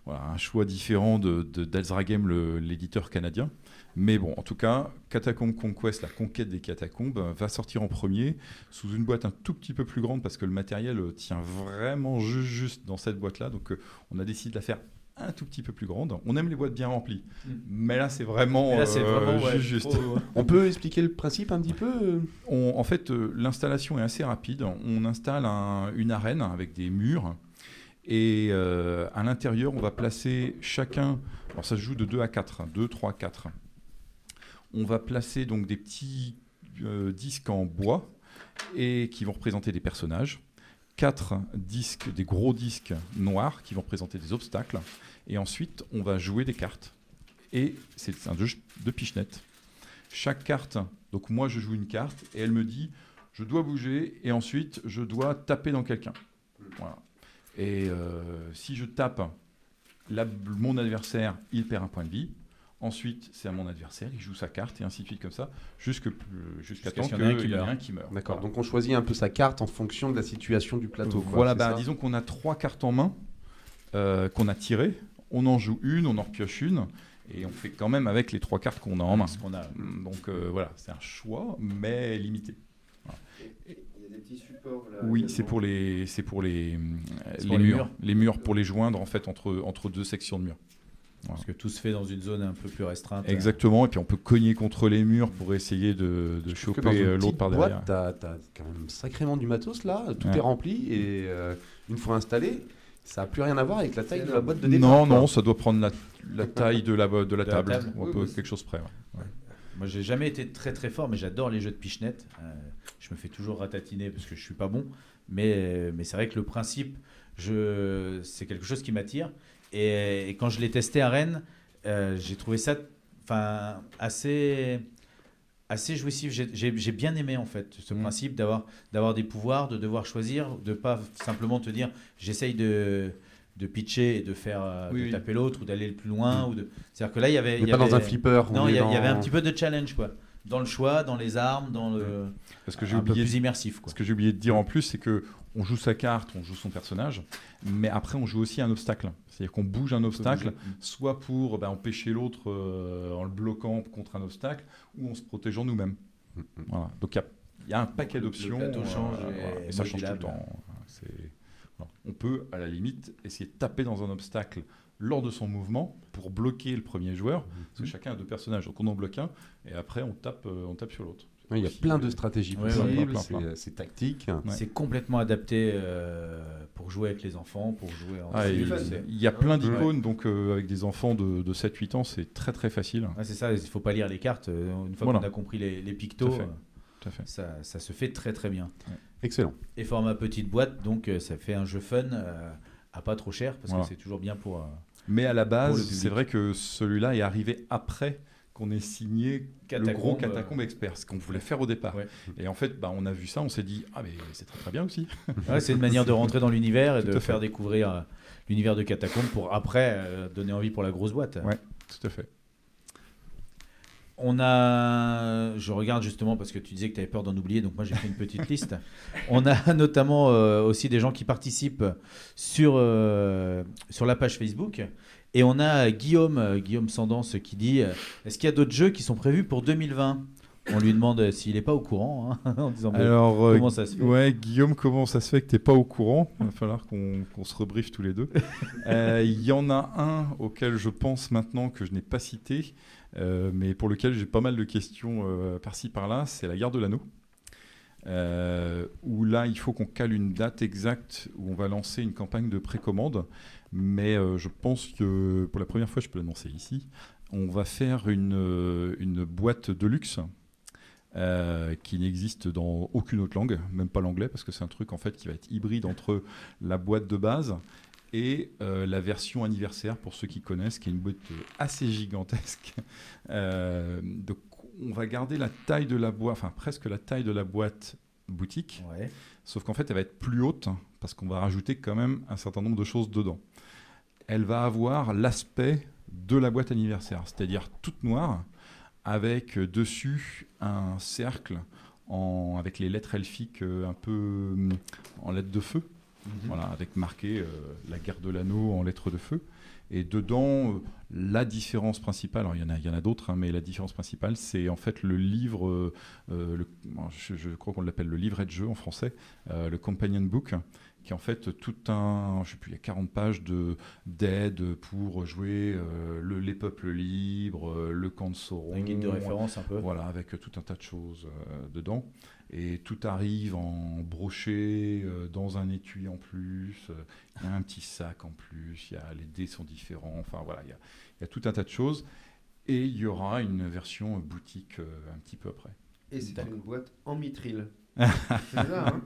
un choix différent d'Elzra Game, l'éditeur canadien. Mais bon, en tout cas, Catacomb Conquest, la conquête des catacombes, va sortir en premier sous une boîte un tout petit peu plus grande, parce que le matériel tient vraiment juste dans cette boîte-là. Donc on a décidé de la faire un tout petit peu plus grande. On aime les boîtes bien remplies, mais là c'est vraiment, juste. On peut expliquer le principe un petit peu? En fait, l'installation est assez rapide. On installe une arène avec des murs, et à l'intérieur on va placer chacun, alors ça se joue de 2 à 4, 2, 3, 4. On va placer donc des petits disques en bois, et qui vont représenter des personnages. 4 disques, des gros disques noirs qui vont représenter des obstacles, et ensuite on va jouer des cartes, et c'est un jeu de pichenette. Chaque carte, donc moi je joue une carte et elle me dit je dois bouger, et ensuite je dois taper dans quelqu'un. Voilà. Et si je tape, mon adversaire il perd un point de vie. Ensuite, c'est à mon adversaire, il joue sa carte, et ainsi de suite, comme ça, jusqu'à temps qu'il y en ait un qui meurt. D'accord, donc on choisit un peu sa carte en fonction de la situation du plateau. Voilà, disons qu'on a 3 cartes en main qu'on a tirées, on en joue une, on en repioche une, Et on fait quand même avec les 3 cartes qu'on a en main. Ce qu'on a. Donc voilà, c'est un choix, mais limité. Voilà. Il y a des petits supports là. Oui, également. c'est pour les murs. Les murs pour les joindre en fait entre 2 sections de murs. Parce que tout se fait dans une zone un peu plus restreinte. Exactement, et puis on peut cogner contre les murs pour essayer de choper l'autre par derrière. T'as quand même sacrément du matos là, tout Ouais. est rempli et une fois installé, ça n'a plus rien à voir avec la taille de la boîte de départ. Non, ça doit prendre la taille de la table. Oui, Un peu quelque chose près. Ouais. Moi, j'ai jamais été très très fort, mais j'adore les jeux de pichenette. Je me fais toujours ratatiner parce que je suis pas bon, mais c'est vrai que le principe, c'est quelque chose qui m'attire. Et quand je l'ai testé à Rennes, j'ai trouvé ça, assez jouissif. J'ai bien aimé en fait ce principe d'avoir des pouvoirs, de devoir choisir, de pas simplement te dire j'essaye de pitcher et de faire de taper l'autre ou d'aller le plus loin. C'est-à-dire que là, il y avait... pas dans un flipper. Non, il y avait un petit peu de challenge, quoi. Dans le choix, dans les armes, dans le... Parce que un peu plus immersif, quoi. Ce que j'ai oublié de dire en plus, c'est que on joue sa carte, on joue son personnage, mais après on joue aussi un obstacle. C'est-à-dire qu'on bouge un obstacle, soit pour empêcher l'autre en le bloquant contre un obstacle, ou en se protégeant nous-mêmes. Voilà. Donc il y a un paquet d'options. Le plateau change et ça change tout le temps. Voilà. On peut, à la limite, essayer de taper dans un obstacle lors de son mouvement pour bloquer le premier joueur, parce que chacun a 2 personnages. Donc on en bloque un, et après on tape sur l'autre. Il y a plein de stratégies possibles, c'est tactique. Ouais. C'est complètement adapté pour jouer avec les enfants, pour jouer en il y a plein d'icônes, donc avec des enfants de 7-8 ans, c'est très très facile. Ouais, c'est ça, il ne faut pas lire les cartes. Une fois qu'on a compris les pictos, Tout à fait. Ça se fait très très bien. Ouais. Excellent. Et format petite boîte, donc ça fait un jeu fun à pas trop cher, parce que c'est toujours bien pour... Mais à la base, c'est vrai que celui-là est arrivé après qu'on ait signé le gros Catacombe Expert, ce qu'on voulait faire au départ. Ouais. Et en fait, on a vu ça, on s'est dit « Ah, mais c'est très très bien aussi !» C'est une manière de rentrer dans l'univers et de faire découvrir l'univers de Catacombe pour après donner envie pour la grosse boîte. Oui, tout à fait. Je regarde justement parce que tu disais que tu avais peur d'en oublier, donc moi j'ai fait une petite liste. On a notamment aussi des gens qui participent sur la page Facebook. Et on a Guillaume Sandance qui dit est-ce qu'il y a d'autres jeux qui sont prévus pour 2020 ? On lui demande s'il n'est pas au courant, en disant comment ça se fait. Ouais, Guillaume, comment ça se fait que tu n'es pas au courant ? Il va falloir qu'on se rebriefe tous les deux. Il y en a un auquel je pense maintenant que je n'ai pas cité, mais pour lequel j'ai pas mal de questions par-ci par-là, c'est la Guerre de l'Anneau. Où là, il faut qu'on cale une date exacte où on va lancer une campagne de précommande. Mais je pense que pour la première fois, je peux l'annoncer ici, on va faire une boîte de luxe qui n'existe dans aucune autre langue, même pas l'anglais, parce que c'est un truc en fait qui va être hybride entre la boîte de base et la version anniversaire, pour ceux qui connaissent, qui est une boîte assez gigantesque. Donc on va garder la taille de la boîte, enfin presque la taille de la boîte boutique, sauf qu'en fait elle va être plus haute, parce qu'on va rajouter quand même un certain nombre de choses dedans. Elle va avoir l'aspect de la boîte anniversaire, c'est-à-dire toute noire, avec dessus un cercle avec les lettres elfiques un peu en lettres de feu, voilà, avec marqué la guerre de l'anneau en lettres de feu. Et dedans, la différence principale, alors il y en a d'autres, mais la différence principale, c'est en fait le livre, je crois qu'on l'appelle le livret de jeu en français, le Companion Book, qui est en fait tout un, je sais plus, il y a 40 pages d'aide pour jouer les peuples libres, le camp de Sauron. Un guide de référence un peu. Voilà, avec tout un tas de choses dedans. Et tout arrive en brochet, dans un étui en plus, il y a un petit sac en plus, les dés sont différents, enfin voilà, il y a tout un tas de choses. Et il y aura une version boutique un petit peu après. Et c'est une boîte en mithril. C'est ça, hein.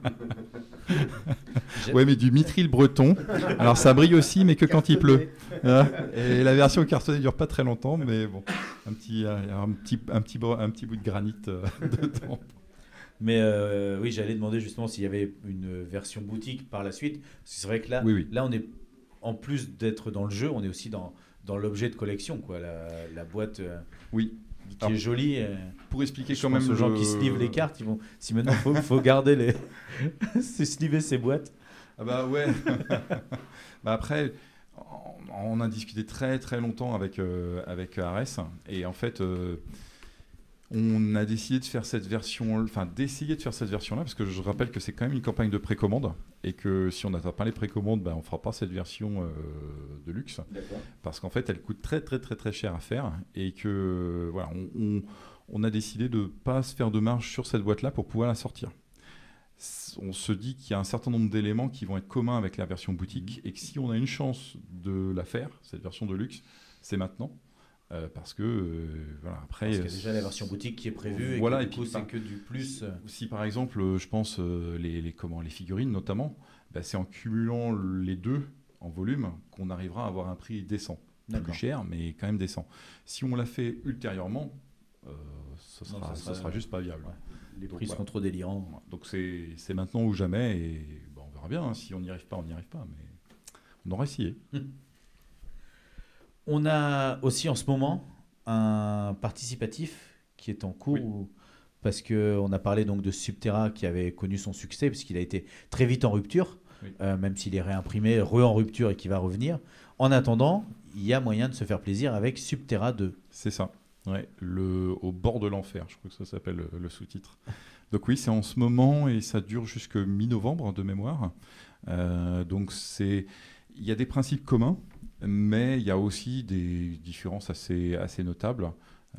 Ouais, mais du mithril breton. Alors ça brille aussi, mais que quand il pleut. Et la version cartonnée dure pas très longtemps, mais bon, un petit bout de granit dedans. Mais oui, j'allais demander justement s'il y avait une version boutique par la suite. Parce que c'est vrai que là, là, on est, en plus d'être dans le jeu, on est aussi dans l'objet de collection, quoi. La boîte qui est jolie. Pour expliquer quand même aux gens qui slivent les cartes, ils vont. Si maintenant faut garder les. c'est sliver ces boîtes. Ah bah ouais. Bah après. on a discuté très très longtemps avec Ares, et en fait on a décidé de faire cette version, d'essayer de faire cette version-là, parce que je rappelle que c'est quand même une campagne de précommande, et que si on n'atteint pas les précommandes, on fera pas cette version de luxe, parce qu'en fait elle coûte très très très très cher à faire, et que voilà, on a décidé de pas se faire de marge sur cette boîte-là pour pouvoir la sortir. On se dit qu'il y a un certain nombre d'éléments qui vont être communs avec la version boutique, et que si on a une chance de la faire, cette version de luxe, c'est maintenant. Parce que après, parce qu'il y a déjà la version boutique qui est prévue, voilà, et que du coup c'est que du plus. Si par exemple, je pense les figurines notamment, c'est en cumulant les deux en volume qu'on arrivera à avoir un prix décent, plus cher mais quand même décent. Si on l'a fait ultérieurement, ce sera juste pas viable. Ouais. Les prix seront trop délirants. Donc c'est maintenant ou jamais, et on verra bien. Hein. Si on n'y arrive pas, on n'y arrive pas, mais on aura essayé. On a aussi en ce moment un participatif qui est en cours, parce qu'on a parlé donc de Subterra qui avait connu son succès, puisqu'il a été très vite en rupture, même s'il est réimprimé, en rupture et qui va revenir. En attendant, il y a moyen de se faire plaisir avec Subterra 2. C'est ça. Ouais, au bord de l'enfer, je crois que ça s'appelle le sous-titre. Donc oui, c'est en ce moment et ça dure jusque mi-novembre de mémoire. Donc il y a des principes communs, mais il y a aussi des différences assez notables,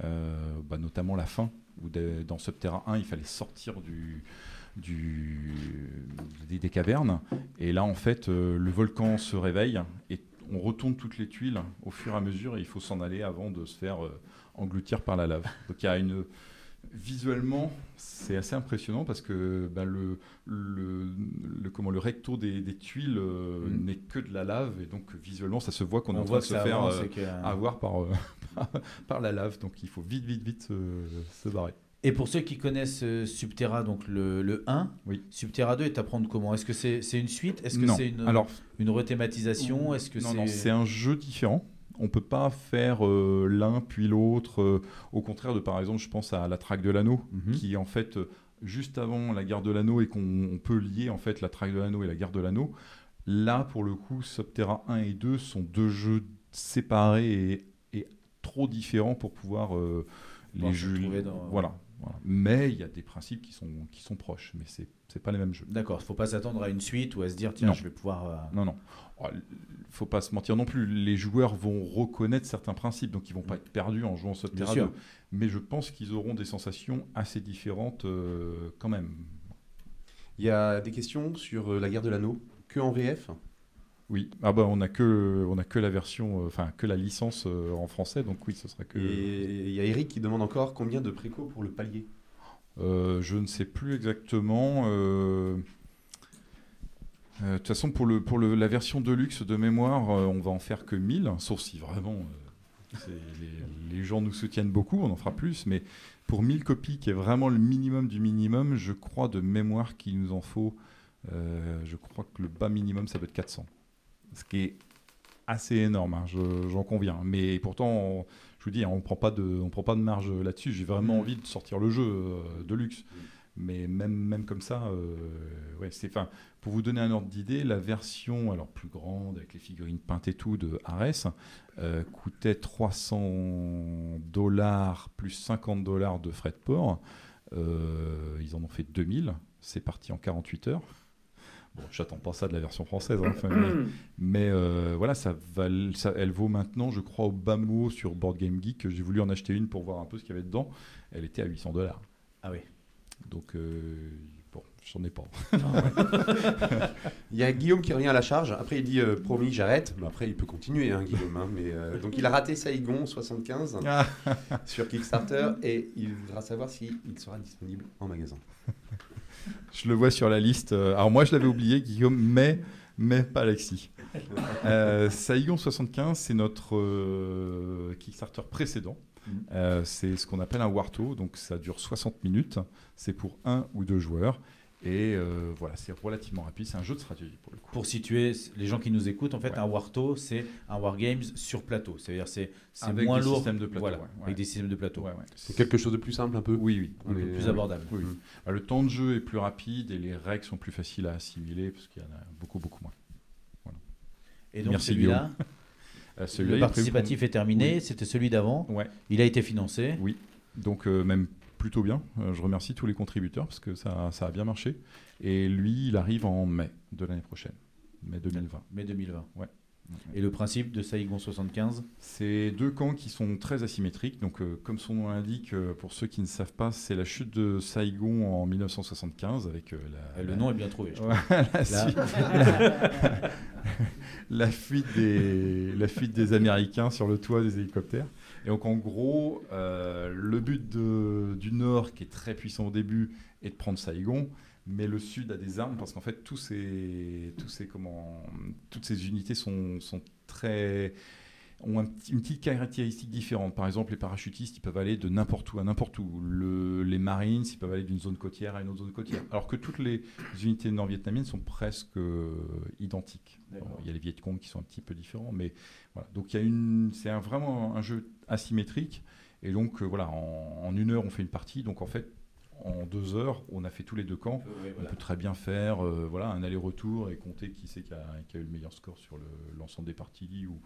notamment la fin, où dans Subterra 1, il fallait sortir des cavernes, et là en fait le volcan se réveille et on retourne toutes les tuiles au fur et à mesure, et il faut s'en aller avant de se faire engloutir par la lave. Donc il y a visuellement, c'est assez impressionnant, parce que le recto des tuiles n'est que de la lave, et donc visuellement ça se voit qu'on est en train de se faire avoir par la lave, donc il faut vite se barrer. Et pour ceux qui connaissent Subterra, donc le 1, Subterra 2 est à prendre comment ? Est-ce que c'est une suite ? Est-ce que c'est une rethématisation ? Non, c'est un jeu différent. On ne peut pas faire l'un puis l'autre. Au contraire de, par exemple, je pense à la traque de l'anneau, qui en fait, juste avant la guerre de l'anneau, et qu'on peut lier en fait la traque de l'anneau et la guerre de l'anneau. Là, pour le coup, Subterra 1 et 2 sont deux jeux séparés et trop différents pour pouvoir les juger. Voilà. Mais il y a des principes qui sont proches, mais c'est pas les mêmes jeux. D'accord, il ne faut pas s'attendre à une suite ou à se dire tiens, je vais pouvoir... Non. Il faut pas se mentir non plus. Les joueurs vont reconnaître certains principes, donc ils vont pas être perdus en jouant Subterra 2. Mais je pense qu'ils auront des sensations assez différentes quand même. Il y a des questions sur la guerre de l'anneau, que en VF ? Oui, on a que la version, que la licence en français, donc oui, ce sera que... Et il y a Eric qui demande encore combien de préco pour le palier. Je ne sais plus exactement. De toute façon, pour la version Deluxe de mémoire, on va en faire que 1000, sauf si vraiment les gens nous soutiennent beaucoup, on en fera plus, mais pour 1000 copies, qui est vraiment le minimum du minimum, je crois de mémoire qu'il nous en faut, je crois que le bas minimum, ça doit être 400. Ce qui est assez énorme, hein, j'en conviens. Mais pourtant, je vous dis, on prend pas de marge là-dessus. J'ai vraiment envie de sortir le jeu de luxe. Mais même comme ça, pour vous donner un ordre d'idée, la version plus grande, avec les figurines peintes et tout, de Ares, coûtait $300 plus $50 de frais de port. Ils en ont fait 2000. C'est parti en 48 heures. Bon, j'attends pas ça de la version française, mais voilà, elle vaut maintenant, je crois, au bas mot sur Board Game Geek. J'ai voulu en acheter une pour voir un peu ce qu'il y avait dedans. Elle était à $800. Ah oui. Donc, j'en ai pas. Il y a Guillaume qui revient à la charge. Après, il dit promis, j'arrête. Mais après, il peut continuer, Guillaume. Donc, il a raté Saigon 75 sur Kickstarter, et il voudra savoir s'il sera disponible en magasin. Je le vois sur la liste. Alors moi, je l'avais oublié, Guillaume, mais pas Alexis. Saigon 75, c'est notre Kickstarter précédent. C'est ce qu'on appelle un Warto, donc ça dure 60 minutes. C'est pour 1 ou 2 joueurs. Et voilà, c'est relativement rapide. C'est un jeu de stratégie pour le coup. Pour situer les gens qui nous écoutent, en fait, un Warto, c'est un Wargames sur plateau. C'est-à-dire c'est avec moins des lourd. Systèmes de plateau, avec des systèmes de plateau. C'est quelque chose de plus simple un peu. Oui. Un peu plus abordable. Oui. Le temps de jeu est plus rapide et les règles sont plus faciles à assimiler parce qu'il y en a beaucoup moins. Voilà. Et donc Merci, celui-là, celui-là, le participatif est terminé, Oui. c'était celui d'avant, Ouais. il a été financé. Oui, donc même plutôt bien. Je remercie tous les contributeurs parce que ça a bien marché. Et lui, il arrive en mai de l'année prochaine, mai 2020. Mai 2020. Ouais. Et le principe de Saigon 75 ? C'est 2 camps qui sont très asymétriques. Donc, comme son nom l'indique, pour ceux qui ne savent pas, c'est la chute de Saigon en 1975 avec le nom est bien trouvé. Je trouve. La fuite des Américains sur le toit des hélicoptères. Et donc, en gros, le but du Nord, qui est très puissant au début, est de prendre Saigon. Mais le Sud a des armes parce qu'en fait, toutes ces unités ont une petite caractéristique différente. Par exemple, les parachutistes, ils peuvent aller de n'importe où à n'importe où. Les Marines, ils peuvent aller d'une zone côtière à une autre zone côtière. Alors que toutes les unités nord-vietnamiennes sont presque identiques. Bon, il y a les Viet Cong qui sont un petit peu différents, mais voilà. Donc c'est vraiment un jeu asymétrique. Et donc voilà, en 1 heure, on fait une partie. Donc en fait, en 2 heures, on a fait tous les 2 camps. On peut très bien faire un aller-retour et compter qui c'est qui a eu le meilleur score sur l'ensemble des parties. Ou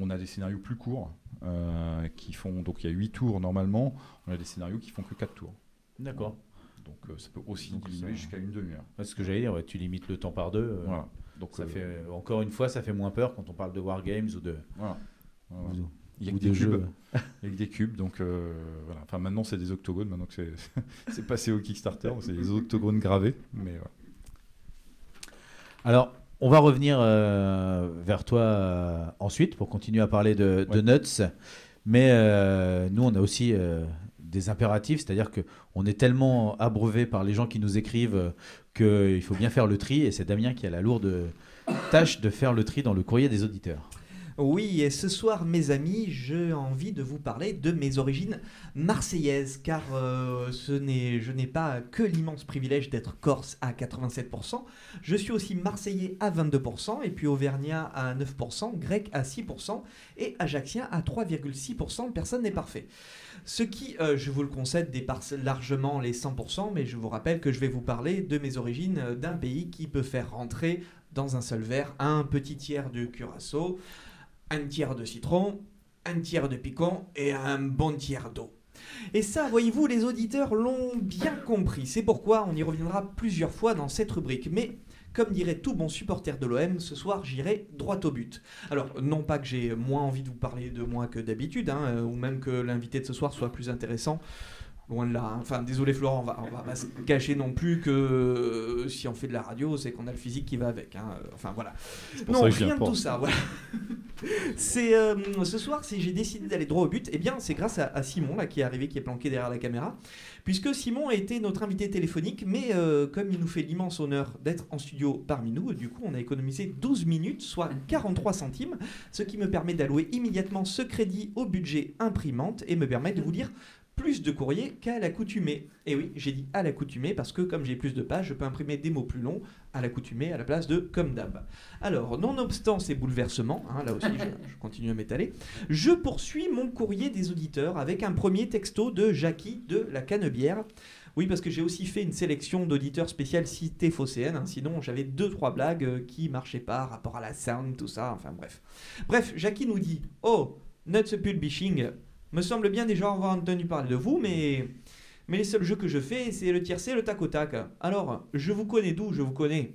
on a des scénarios plus courts qui font. Donc il y a 8 tours normalement. On a des scénarios qui font que 4 tours. D'accord. Donc ça peut aussi diminuer jusqu'à une demi-heure. C'est ce que j'allais dire, tu limites le temps par 2. Voilà. Donc ça fait, encore une fois, ça fait moins peur quand on parle de Wargames ou de. Voilà. Il y a ou que des de cubes. jeux. Il y a que des cubes, donc voilà. Enfin, maintenant, c'est des octogones. Maintenant que c'est passé au Kickstarter, c'est des octogones gravés. Mais voilà. Alors, on va revenir vers toi ensuite pour continuer à parler de Nuts. Mais nous, on a aussi des impératifs, c'est-à-dire qu'on est tellement abreuvé par les gens qui nous écrivent qu'il faut bien faire le tri. Et c'est Damien qui a la lourde tâche de faire le tri dans le courrier des auditeurs. Oui, et ce soir, mes amis, j'ai envie de vous parler de mes origines marseillaises, car je n'ai pas que l'immense privilège d'être corse à 87%, je suis aussi marseillais à 22%, et puis auvergnat à 9%, grec à 6%, et ajaxien à 3,6%, personne n'est parfait. Ce qui, je vous le concède, dépasse largement les 100%, mais je vous rappelle que je vais vous parler de mes origines d'un pays qui peut faire rentrer dans un seul verre un petit tiers de curaçao, un tiers de citron, un tiers de picon et un bon tiers d'eau. Et ça, voyez-vous, les auditeurs l'ont bien compris. C'est pourquoi on y reviendra plusieurs fois dans cette rubrique. Mais, comme dirait tout bon supporter de l'OM, ce soir, j'irai droit au but. Alors, non pas que j'ai moins envie de vous parler de moi que d'habitude, ou même que l'invité de ce soir soit plus intéressant. Loin de là. Enfin, désolé Florent, on va pas se cacher non plus que si on fait de la radio, c'est qu'on a le physique qui va avec. Enfin voilà. Non, rien de tout ça. Voilà. C'est ce soir, si j'ai décidé d'aller droit au but, eh bien, c'est grâce à Simon là qui est arrivé, qui est planqué derrière la caméra, puisque Simon a été notre invité téléphonique, mais comme il nous fait l'immense honneur d'être en studio parmi nous, du coup, on a économisé 12 minutes, soit 43 centimes, ce qui me permet d'allouer immédiatement ce crédit au budget imprimante et me permet de vous lire plus de courrier qu'à l'accoutumée. Et oui, j'ai dit à l'accoutumée parce que comme j'ai plus de pages, je peux imprimer des mots plus longs à l'accoutumée à la place de comme d'hab. Alors, nonobstant ces bouleversements, là aussi je continue à m'étaler, je poursuis mon courrier des auditeurs avec un premier texto de Jackie de la Canebière. Oui, parce que j'ai aussi fait une sélection d'auditeurs spéciales cité phocéennes, sinon j'avais 2-3 blagues qui marchaient pas, rapport à la sound, tout ça, enfin bref. Bref, Jackie nous dit « Oh, Nuts Publishing, me semble bien déjà avoir entendu parler de vous, mais les seuls jeux que je fais, c'est le tiercé et le tac au tac. Alors, je vous connais d'où je vous connais ?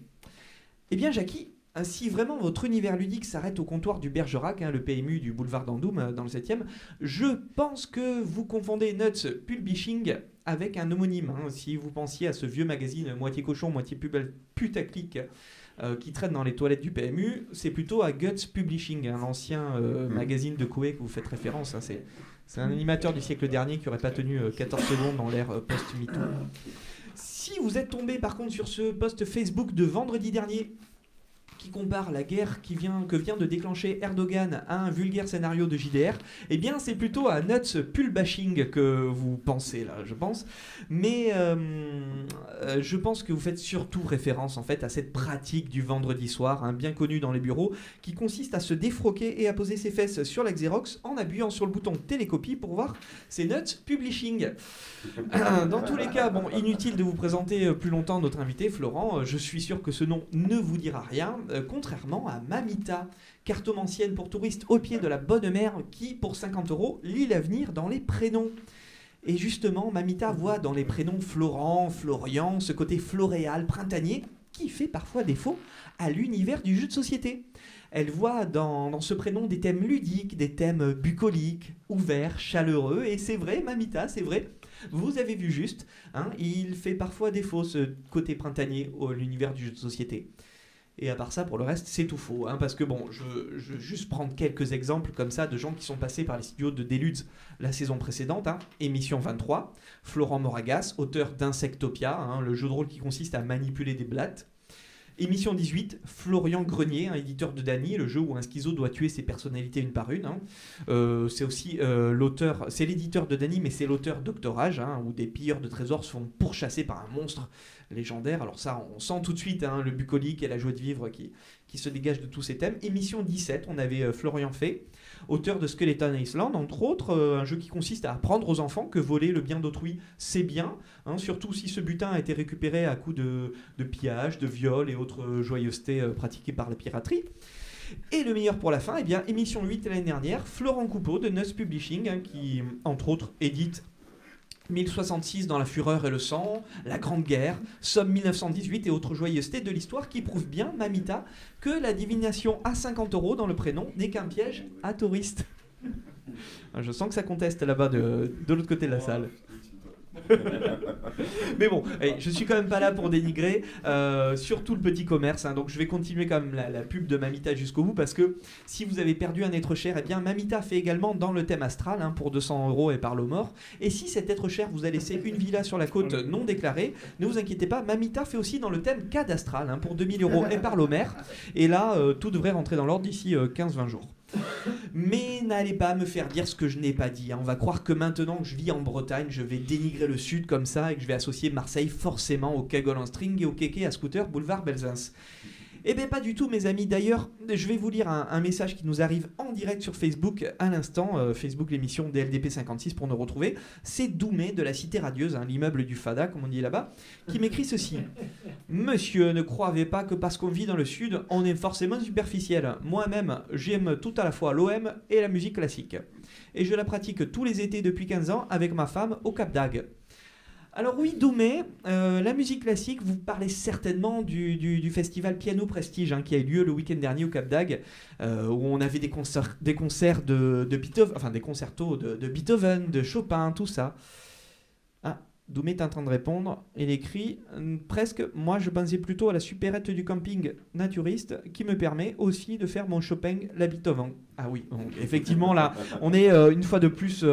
Eh bien, Jackie, si vraiment votre univers ludique s'arrête au comptoir du Bergerac, le PMU du boulevard d'Andoum, dans le 7e, je pense que vous confondez Nuts Publishing avec un homonyme. Si vous pensiez à ce vieux magazine moitié cochon, moitié putaclic qui traîne dans les toilettes du PMU, c'est plutôt à Guts Publishing, l'ancien magazine de Koei que vous faites référence. C'est un animateur du siècle dernier qui n'aurait pas tenu 14 secondes dans l'ère post-MeToo. Si vous êtes tombé par contre sur ce post Facebook de vendredi dernier, qui compare la guerre que vient de déclencher Erdogan à un vulgaire scénario de JDR, eh bien c'est plutôt à Nuts Pulbashing que vous pensez là, je pense. Mais je pense que vous faites surtout référence en fait à cette pratique du vendredi soir, bien connue dans les bureaux, qui consiste à se défroquer et à poser ses fesses sur la Xerox en appuyant sur le bouton télécopie pour voir ses Nuts Publishing. Dans tous les cas, bon, inutile de vous présenter plus longtemps notre invité, Florent. Je suis sûr que ce nom ne vous dira rien. contrairement à Mamita, cartomancienne pour touristes au pied de la bonne mer qui, pour 50 €, lit l'avenir dans les prénoms. Et justement, Mamita voit dans les prénoms Florent, Florian, ce côté floréal, printanier, qui fait parfois défaut à l'univers du jeu de société. Elle voit dans ce prénom des thèmes ludiques, des thèmes bucoliques, ouverts, chaleureux, et c'est vrai, Mamita, c'est vrai, vous avez vu juste, hein, il fait parfois défaut ce côté printanier à l'univers du jeu de société. Et à part ça, pour le reste, c'est tout faux. Hein, parce que bon, je veux juste prendre quelques exemples comme ça de gens qui sont passés par les studios de Deluxe la saison précédente. Hein. Émission 23, Florent Moragas, auteur d'Insectopia, hein, le jeu de rôle qui consiste à manipuler des blattes. Émission 18, Florian Grenier, éditeur de Dany, le jeu où un schizo doit tuer ses personnalités une par une. Hein. C'est aussi l'auteur, c'est l'éditeur de Dany, mais c'est l'auteur d'Octorage, hein, où des pilleurs de trésors se font pourchasser par un monstre légendaire. Alors ça, on sent tout de suite hein, le bucolique et la joie de vivre qui se dégage de tous ces thèmes. Émission 17, on avait Florian Fay, auteur de Skeleton Island, entre autres, un jeu qui consiste à apprendre aux enfants que voler le bien d'autrui, c'est bien, hein, surtout si ce butin a été récupéré à coups de pillage, de viol et autres joyeusetés pratiquées par la piraterie. Et le meilleur pour la fin, eh bien, émission 8 l'année dernière, Florent Coupeau de Nuss Publishing, hein, qui, entre autres, édite 1066 dans la fureur et le sang, La Grande Guerre, Somme 1918 et autres joyeusetés de l'histoire qui prouvent bien, Mamita, que la divination à 50 € dans le prénom n'est qu'un piège à touristes. Je sens que ça conteste là-bas de l'autre côté de la salle. Mais bon, je suis quand même pas là pour dénigrer, surtout le petit commerce, hein, donc je vais continuer quand même la pub de Mamita jusqu'au bout, parce que si vous avez perdu un être cher, eh bien Mamita fait également dans le thème astral, hein, pour 200 € et parle aux morts. Et si cet être cher vous a laissé une villa sur la côte non déclarée, ne vous inquiétez pas, Mamita fait aussi dans le thème CAD astral, hein, pour 2000 € et parle aux mères. Et là, tout devrait rentrer dans l'ordre d'ici 15-20 jours. Mais n'allez pas me faire dire ce que je n'ai pas dit, hein. On va croire que maintenant que je vis en Bretagne, je vais dénigrer le sud comme ça et que je vais associer Marseille forcément au Kaggle en string et au kéké à scooter boulevard Belzins. Eh bien pas du tout mes amis, d'ailleurs je vais vous lire un message qui nous arrive en direct sur Facebook à l'instant, Facebook l'émission DLDP 56 pour nous retrouver. C'est Doumé de la Cité Radieuse, hein, l'immeuble du Fada comme on dit là-bas, qui m'écrit ceci. Monsieur, ne croyez pas que parce qu'on vit dans le sud, on est forcément superficiel. Moi-même, j'aime tout à la fois l'OM et la musique classique. Et je la pratique tous les étés depuis 15 ans avec ma femme au Cap d'Agde. Alors oui, Doumé, la musique classique, vous parlez certainement du festival Piano Prestige, hein, qui a eu lieu le week-end dernier au Cap d'Agde, où on avait des concerts de Beethoven, enfin des concertos de Beethoven, de Chopin, tout ça. Ah, Doumé est en train de répondre, il écrit presque, moi je pensais plutôt à la supérette du camping naturiste qui me permet aussi de faire mon Chopin, la Beethoven. Ah oui, donc, effectivement là, on est une fois de plus...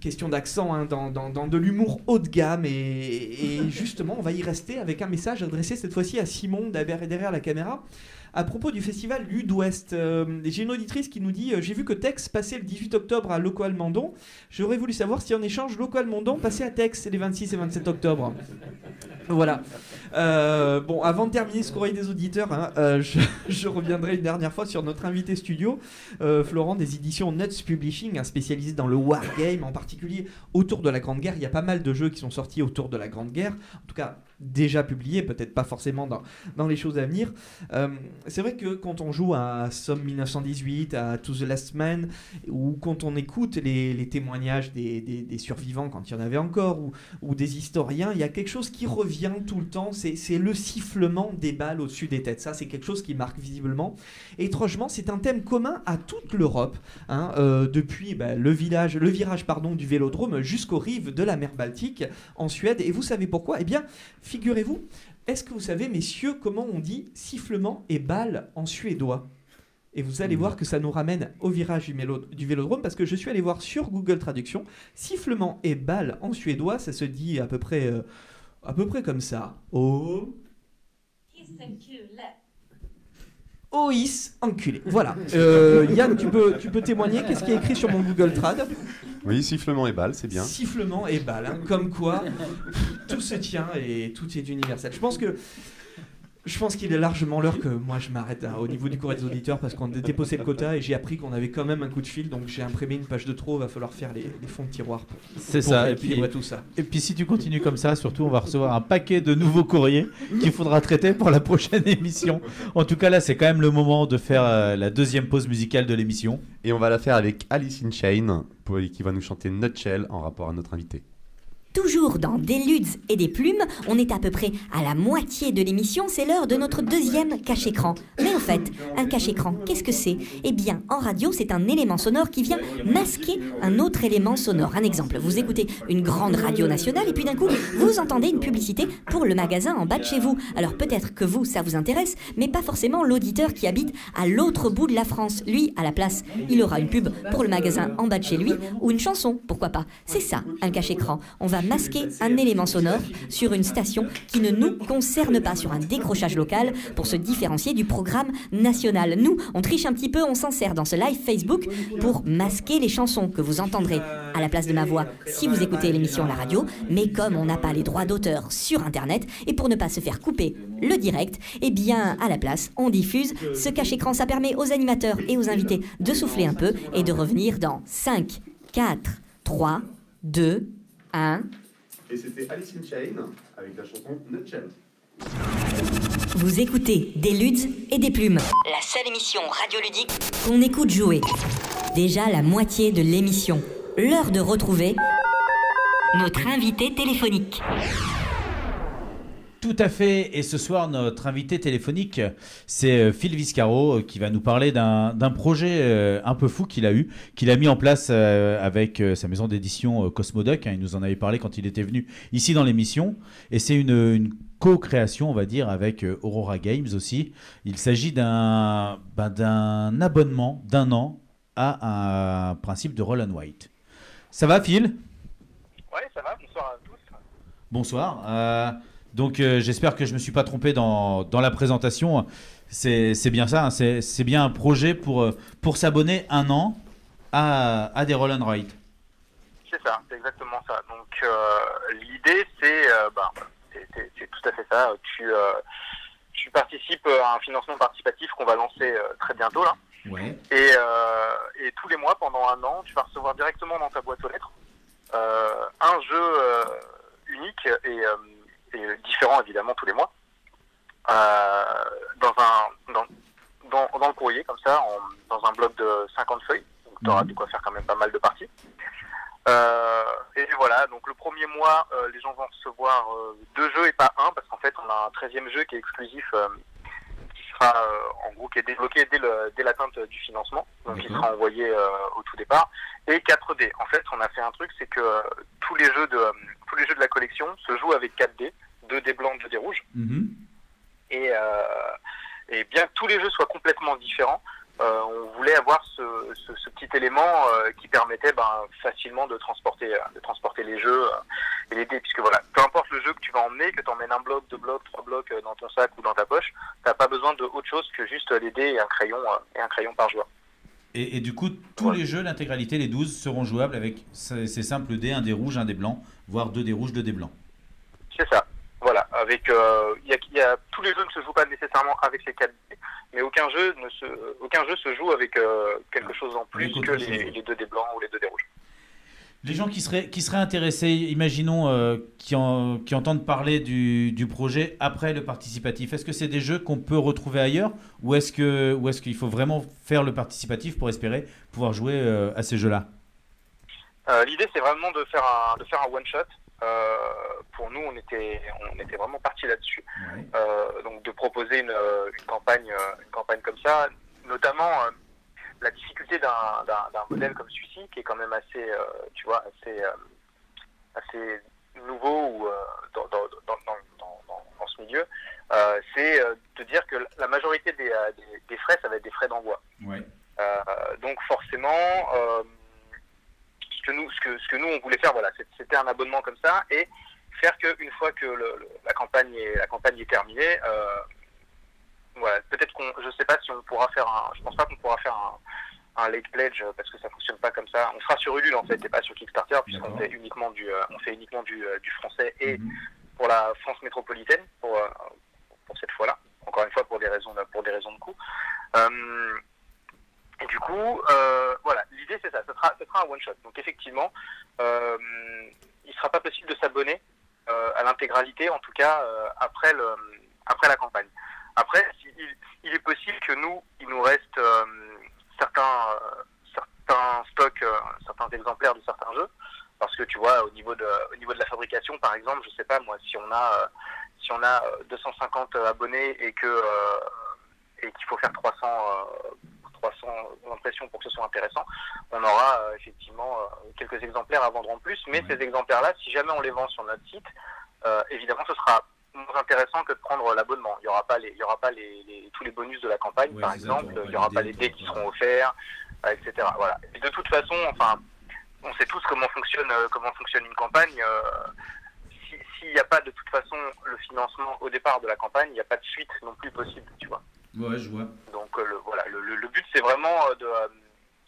question d'accent, hein, dans de l'humour haut de gamme et justement on va y rester avec un message adressé cette fois-ci à Simon derrière la caméra à propos du festival Ludouest. J'ai une auditrice qui nous dit j'ai vu que Tex passait le 18 octobre à Loco Almondon, j'aurais voulu savoir si en échange Loco Almondon passait à Tex les 26 et 27 octobre. Voilà. Bon, avant de terminer ce courrier des auditeurs, hein, je reviendrai une dernière fois sur notre invité studio, Florent des éditions Nuts Publishing, hein, spécialisé dans le wargame, en particulier autour de la Grande Guerre. Il y a pas mal de jeux qui sont sortis autour de la Grande Guerre, en tout cas déjà publiés, peut-être pas forcément dans les choses à venir. C'est vrai que quand on joue à Somme 1918, à To the Last Man, ou quand on écoute les témoignages des survivants, quand il y en avait encore, ou des historiens, il y a quelque chose qui revient tout le temps, c'est le sifflement des balles au-dessus des têtes. Ça, c'est quelque chose qui marque visiblement. Et étrangement, c'est un thème commun à toute l'Europe, hein, depuis le virage du Vélodrome jusqu'aux rives de la mer Baltique en Suède. Et vous savez pourquoi ? Eh bien, figurez-vous, est-ce que vous savez, messieurs, comment on dit sifflement et balle en suédois ? Et vous allez voir que ça nous ramène au virage du Vélodrome, parce que je suis allé voir sur Google Traduction, sifflement et balle en suédois, ça se dit à peu près comme ça. Oh. Ois enculé. Voilà. Yann, tu peux témoigner. Qu'est-ce qui est écrit sur mon Google Trad ? Oui, sifflement et balle, c'est bien. Sifflement et balle, hein, comme quoi tout se tient et tout est universel. Je pense que Je pense qu'il est largement l'heure que moi je m'arrête au niveau du courrier des auditeurs parce qu'on a dépassé le quota et j'ai appris qu'on avait quand même un coup de fil, donc j'ai imprimé une page de trop, va falloir faire les fonds de tiroir pour ça, équilibrer tout ça. Et puis si tu continues comme ça, surtout on va recevoir un paquet de nouveaux courriers qu'il faudra traiter pour la prochaine émission. En tout cas là c'est quand même le moment de faire la deuxième pause musicale de l'émission. Et on va la faire avec Alice in Chains qui va nous chanter Nutshell en rapport à notre invité. Toujours dans Des Luds et des Plumes, on est à peu près à la moitié de l'émission, c'est l'heure de notre deuxième cache-écran. Mais en fait, un cache-écran, qu'est-ce que c'est ? Eh bien, en radio, c'est un élément sonore qui vient masquer un autre élément sonore. Un exemple, vous écoutez une grande radio nationale et puis d'un coup, vous entendez une publicité pour le magasin en bas de chez vous. Alors peut-être que vous, ça vous intéresse, mais pas forcément l'auditeur qui habite à l'autre bout de la France. Lui, à la place, il aura une pub pour le magasin en bas de chez lui ou une chanson, pourquoi pas. C'est ça, un cache-écran. On va masquer un élément sonore sur une station qui ne nous concerne pas, sur un décrochage local pour se différencier du programme national. Nous, on triche un petit peu, on s'en sert dans ce live Facebook pour masquer les chansons que vous entendrez à la place de ma voix si vous écoutez l'émission à la radio, mais comme on n'a pas les droits d'auteur sur Internet et pour ne pas se faire couper le direct, eh bien à la place, on diffuse ce cache-écran. Ça permet aux animateurs et aux invités de souffler un peu et de revenir dans 5, 4, 3, 2, 1... Et c'était Alice in Chains avec la chanson Nutshell. Vous écoutez Des Luds et des Plumes, la seule émission radioludique qu'on écoute jouer. Déjà la moitié de l'émission. L'heure de retrouver notre invité téléphonique. Tout à fait, et ce soir notre invité téléphonique c'est Phil Viscaro qui va nous parler d'un projet un peu fou qu'il a mis en place avec sa maison d'édition Cosmodoc, il nous en avait parlé quand il était venu ici dans l'émission, et c'est une co-création on va dire avec Aurora Games aussi. Il s'agit d'un abonnement d'1 an à un principe de roll and write. Ça va Phil ? Ouais, ça va, bonsoir à tous. Bonsoir. Donc j'espère que je ne me suis pas trompé dans la présentation. C'est bien ça, hein, c'est bien un projet pour s'abonner 1 an à des roll and write. C'est ça, c'est exactement ça. Donc l'idée c'est tout à fait ça. Tu participes à un financement participatif qu'on va lancer très bientôt là. Ouais. Et tous les mois pendant 1 an, tu vas recevoir directement dans ta boîte aux lettres un jeu unique et différent évidemment tous les mois dans le courrier comme ça, dans un bloc de 50 feuilles, donc tu auras de quoi faire quand même pas mal de parties. Et voilà, donc le premier mois les gens vont recevoir 2 jeux et pas 1 parce qu'en fait on a un 13e jeu qui est exclusif qui sera en gros qui est débloqué dès l'atteinte du financement, donc il sera envoyé au tout départ, et 4 dés. En fait on a fait un truc, c'est que tous les jeux de la collection se jouent avec 4 dés, 2 dés blancs, 2 dés rouges. Et bien que tous les jeux soient complètement différents, on voulait avoir ce petit élément qui permettait facilement de transporter les jeux et les dés, puisque voilà, peu importe le jeu que tu vas emmener, que tu emmènes 1 bloc, 2 blocs, 3 blocs dans ton sac ou dans ta poche, tu n'as pas besoin de autre chose que juste les dés et un crayon par joueur. Et du coup, tous les jeux, l'intégralité, les 12, seront jouables avec ces simples dés, un dé rouge, un dé blanc, voire 2 dés rouges, 2 dés blancs. C'est ça. Voilà, avec y a tous les jeux ne se jouent pas nécessairement avec ces 4 dés, mais aucun jeu se joue avec quelque chose en plus que les 2 dés blancs ou les 2 dés rouges. Les gens qui seraient intéressés, imaginons qui entendent parler du projet après le participatif, est-ce que c'est des jeux qu'on peut retrouver ailleurs ou est-ce qu'il faut vraiment faire le participatif pour espérer pouvoir jouer à ces jeux-là ? L'idée c'est vraiment de faire un one shot. Pour nous, on était vraiment parti là-dessus. Ouais. Donc de proposer une campagne comme ça, notamment la difficulté d'un modèle comme celui-ci, qui est quand même assez nouveau ou dans ce milieu, c'est de dire que la majorité des frais, ça va être des frais d'envoi. Ouais. Donc forcément. Ce que nous on voulait faire, voilà, c'était un abonnement comme ça, et faire qu'une fois que la campagne est terminée, voilà, peut-être je sais pas si on pourra faire je pense pas qu'on pourra faire un late pledge parce que ça fonctionne pas comme ça. On sera sur Ulule en fait et pas sur Kickstarter, puisqu'on fait uniquement du français et pour la France métropolitaine pour cette fois-là. encore une fois pour des raisons de coût. Et du coup, voilà, l'idée c'est ça, ce sera un one shot. Donc effectivement, il sera pas possible de s'abonner à l'intégralité, en tout cas après la campagne. Après, il est possible que il nous reste certains stocks, certains exemplaires de certains jeux, parce que tu vois, au niveau de la fabrication, par exemple, je sais pas moi, si on a 250 abonnés et qu'il faut faire 300 impressions pour que ce soit intéressant, on aura effectivement quelques exemplaires à vendre en plus, mais ces exemplaires-là, si jamais on les vend sur notre site, évidemment ce sera moins intéressant que de prendre l'abonnement. Il y aura pas tous les bonus de la campagne, par exemple, il y aura pas les dés qui seront offerts, etc. Voilà. Et de toute façon, enfin, on sait tous comment fonctionne une campagne. S'il n'y a pas de toute façon le financement au départ de la campagne, il n'y a pas de suite non plus possible, tu vois. Ouais, je vois. Donc voilà, le but c'est vraiment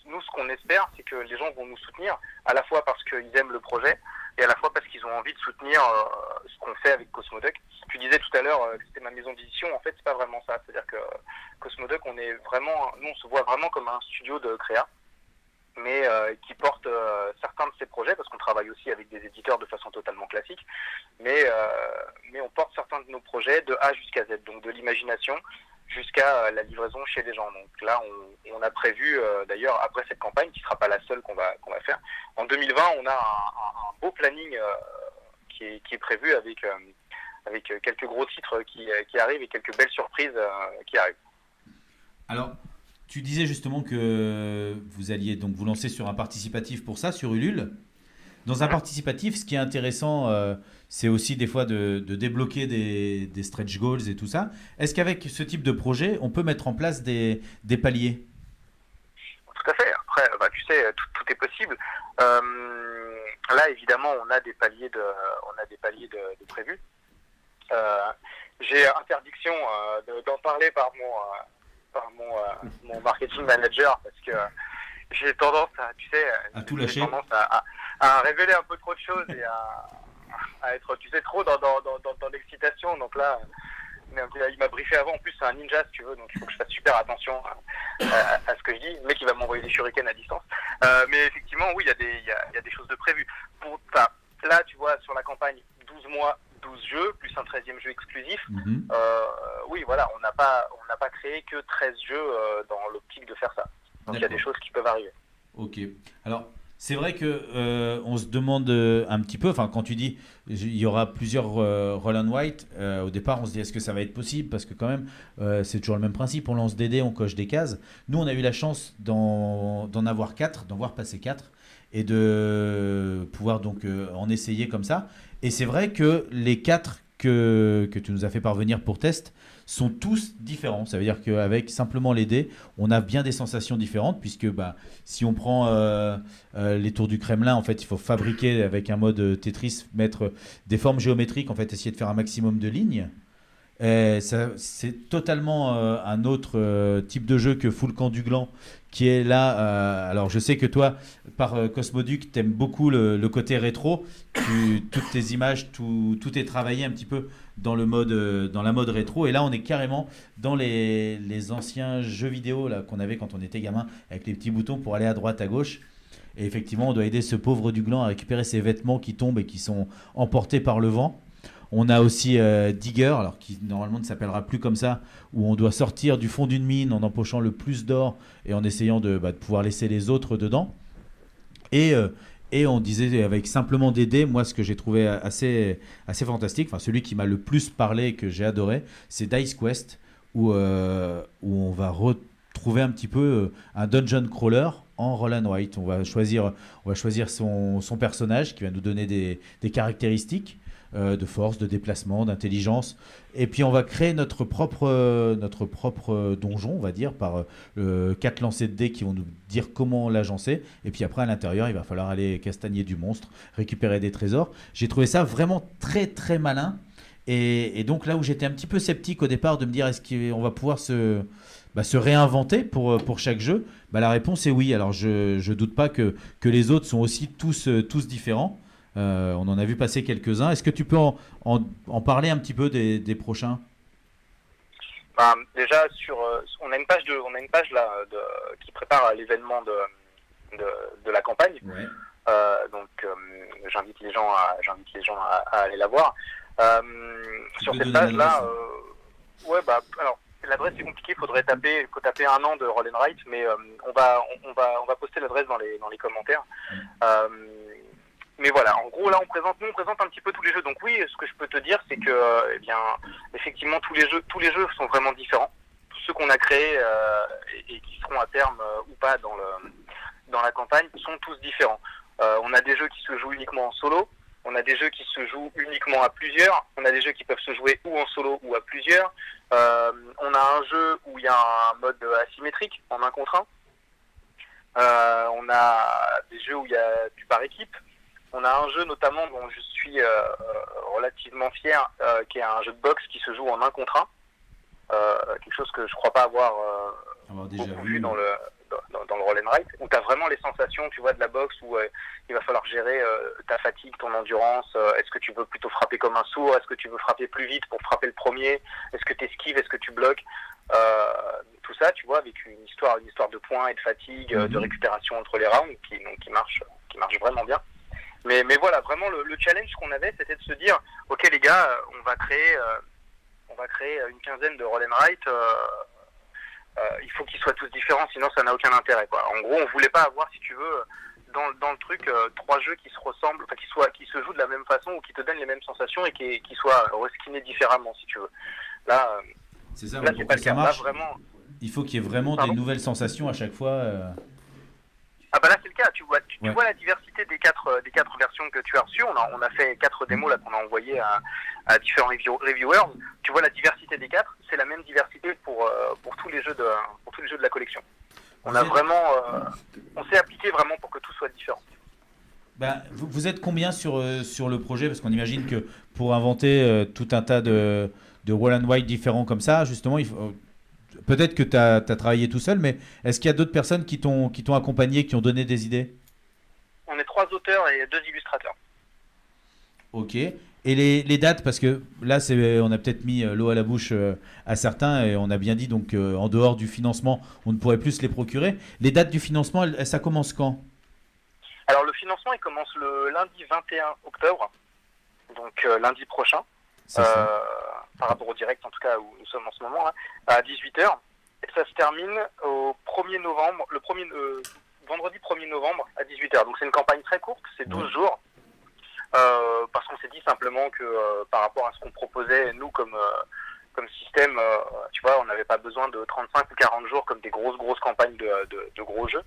nous, ce qu'on espère, c'est que les gens vont nous soutenir, à la fois parce qu'ils aiment le projet, et à la fois parce qu'ils ont envie de soutenir ce qu'on fait avec Cosmoduck. Tu disais tout à l'heure que c'était ma maison d'édition, en fait c'est pas vraiment ça, c'est-à-dire que Cosmoduck, nous on se voit vraiment comme un studio de créa, mais qui porte certains de ses projets, parce qu'on travaille aussi avec des éditeurs de façon totalement classique, mais on porte certains de nos projets de A jusqu'à Z, donc de l'imagination jusqu'à la livraison chez les gens. Donc là, on a prévu, d'ailleurs, après cette campagne, qui ne sera pas la seule qu'on va faire, en 2020, on a un beau planning qui est prévu avec quelques gros titres qui arrivent et quelques belles surprises qui arrivent. Alors, tu disais justement que vous alliez donc vous lancer sur un participatif pour ça, sur Ulule. Dans un participatif, ce qui est intéressant, c'est aussi des fois de débloquer des stretch goals et tout ça. Est-ce qu'avec ce type de projet, on peut mettre en place des paliers ? Tout à fait. Après, tu sais, tout est possible. Là, évidemment, on a des paliers de prévus. J'ai interdiction d'en parler par mon marketing manager, parce que j'ai tendance à tout lâcher, à révéler un peu trop de choses et à être, tu sais, trop dans l'excitation. Donc là, il m'a briefé avant. En plus, c'est un ninja, si tu veux, donc il faut que je fasse super attention à ce que je dis. Le mec, il va m'envoyer des shurikens à distance. Mais effectivement, oui, il y a des choses de prévues. Là, tu vois, sur la campagne, 12 mois, 12 jeux, plus un 13e jeu exclusif. Oui, voilà, on n'a pas créé que 13 jeux dans l'optique de faire ça. Donc il y a des choses qui peuvent arriver. Ok. Alors, c'est vrai que on se demande un petit peu, enfin quand tu dis il y aura plusieurs Roll and White, au départ on se dit est-ce que ça va être possible, parce que quand même c'est toujours le même principe, on lance des dés, on coche des cases. Nous on a eu la chance d'en avoir 4, d'en voir passer 4 et de pouvoir donc en essayer comme ça. Et c'est vrai que les 4 que tu nous as fait parvenir pour test sont tous différents. Ça veut dire qu'avec simplement les dés, on a bien des sensations différentes, puisque si on prend les tours du Kremlin, en fait, il faut fabriquer avec un mode Tetris, mettre des formes géométriques, en fait, essayer de faire un maximum de lignes. C'est totalement un autre type de jeu que Full Camp du Gland, qui est là. Alors, je sais que toi, par Cosmoduck, tu aimes beaucoup le côté rétro. Toutes tes images, tout est travaillé un petit peu dans la mode rétro. Et là, on est carrément dans les anciens jeux vidéo là, qu'on avait quand on était gamin, avec les petits boutons pour aller à droite, à gauche. Et effectivement, on doit aider ce pauvre du Gland à récupérer ses vêtements qui tombent et qui sont emportés par le vent. On a aussi Digger, alors qui normalement ne s'appellera plus comme ça, où on doit sortir du fond d'une mine en empochant le plus d'or et en essayant de pouvoir laisser les autres dedans. Et on disait avec simplement des dés, moi ce que j'ai trouvé assez fantastique, enfin celui qui m'a le plus parlé et que j'ai adoré, c'est Dice Quest, où on va retrouver un petit peu un dungeon crawler en Roll and White. On va choisir son personnage qui va nous donner des caractéristiques de force, de déplacement, d'intelligence, et puis on va créer notre propre donjon, on va dire, par 4 lancers de dés qui vont nous dire comment l'agencer, et puis après à l'intérieur il va falloir aller castagner du monstre, récupérer des trésors. J'ai trouvé ça vraiment très très malin, et donc là où j'étais un petit peu sceptique au départ de me dire est-ce qu'on va pouvoir se réinventer pour chaque jeu, la réponse est oui. Alors je doute pas que les autres sont aussi tous différents. On en a vu passer quelques-uns. Est-ce que tu peux en parler un petit peu des prochains ? Déjà on a une page là qui prépare l'événement de la campagne. Ouais. Donc j'invite les gens à aller la voir. Sur cette page là, alors l'adresse est compliquée, faut taper un an de Roll and Write, mais on va poster l'adresse dans les commentaires. Mais voilà, en gros là on présente un petit peu tous les jeux. Donc oui, ce que je peux te dire, c'est que effectivement tous les jeux sont vraiment différents. Tous ceux qu'on a créés et qui seront à terme ou pas dans la campagne sont tous différents. On a des jeux qui se jouent uniquement en solo, on a des jeux qui se jouent uniquement à plusieurs, on a des jeux qui peuvent se jouer ou en solo ou à plusieurs. On a un jeu où il y a un mode asymétrique en 1 contre 1. On a des jeux où il y a du par équipe. On a un jeu notamment dont je suis relativement fier, qui est un jeu de boxe qui se joue en 1 contre 1. Quelque chose que je crois pas avoir beaucoup vu dans le Roll and Write, où tu as vraiment les sensations, tu vois, de la boxe, où il va falloir gérer ta fatigue, ton endurance. Est-ce que tu veux plutôt frapper comme un sourd? Est-ce que tu veux frapper plus vite pour frapper le premier? Est-ce que tu esquives? Est-ce que tu bloques? Tout ça, tu vois, avec une histoire de points et de fatigue, de récupération entre les rounds, qui marche vraiment bien. Mais voilà, vraiment le challenge qu'on avait, c'était de se dire, ok les gars, on va créer une quinzaine de Roll and Write. Il faut qu'ils soient tous différents, sinon ça n'a aucun intérêt, quoi. En gros, on voulait pas avoir, si tu veux, dans le truc, 3 jeux qui se ressemblent, enfin qui se jouent de la même façon ou qui te donnent les mêmes sensations et qui soient reskinés différemment, si tu veux. Là, c'est ça. Là, Pour c'est pas que le ça cas. marche, Là, vraiment. il faut qu'il y ait vraiment des nouvelles sensations à chaque fois. Ah bah là c'est le cas, tu vois la diversité des quatre versions que tu as reçues. On a fait 4 démos là qu'on a envoyées à différents reviewers. Tu vois la diversité des 4, c'est la même diversité pour tous les jeux de la collection. On s'est appliqué vraiment pour que tout soit différent. Bah, vous êtes combien sur le projet? Parce qu'on imagine que pour inventer tout un tas de Roll and Write différents comme ça, justement, peut-être que tu as travaillé tout seul, mais est-ce qu'il y a d'autres personnes qui t'ont accompagné, qui ont donné des idées? On est 3 auteurs et 2 illustrateurs. Ok. Et les dates, parce que là, on a peut-être mis l'eau à la bouche à certains, et on a bien dit, donc en dehors du financement, on ne pourrait plus se les procurer. Les dates du financement, ça commence quand? Alors le financement, il commence le lundi 21 octobre, donc lundi prochain. Par rapport au direct en tout cas où nous sommes en ce moment là, à 18h, et ça se termine au 1er novembre, vendredi 1er novembre à 18h. Donc c'est une campagne très courte, c'est 12 jours, parce qu'on s'est dit simplement que par rapport à ce qu'on proposait nous comme système, tu vois, on n'avait pas besoin de 35 ou 40 jours comme des grosses campagnes de gros jeux.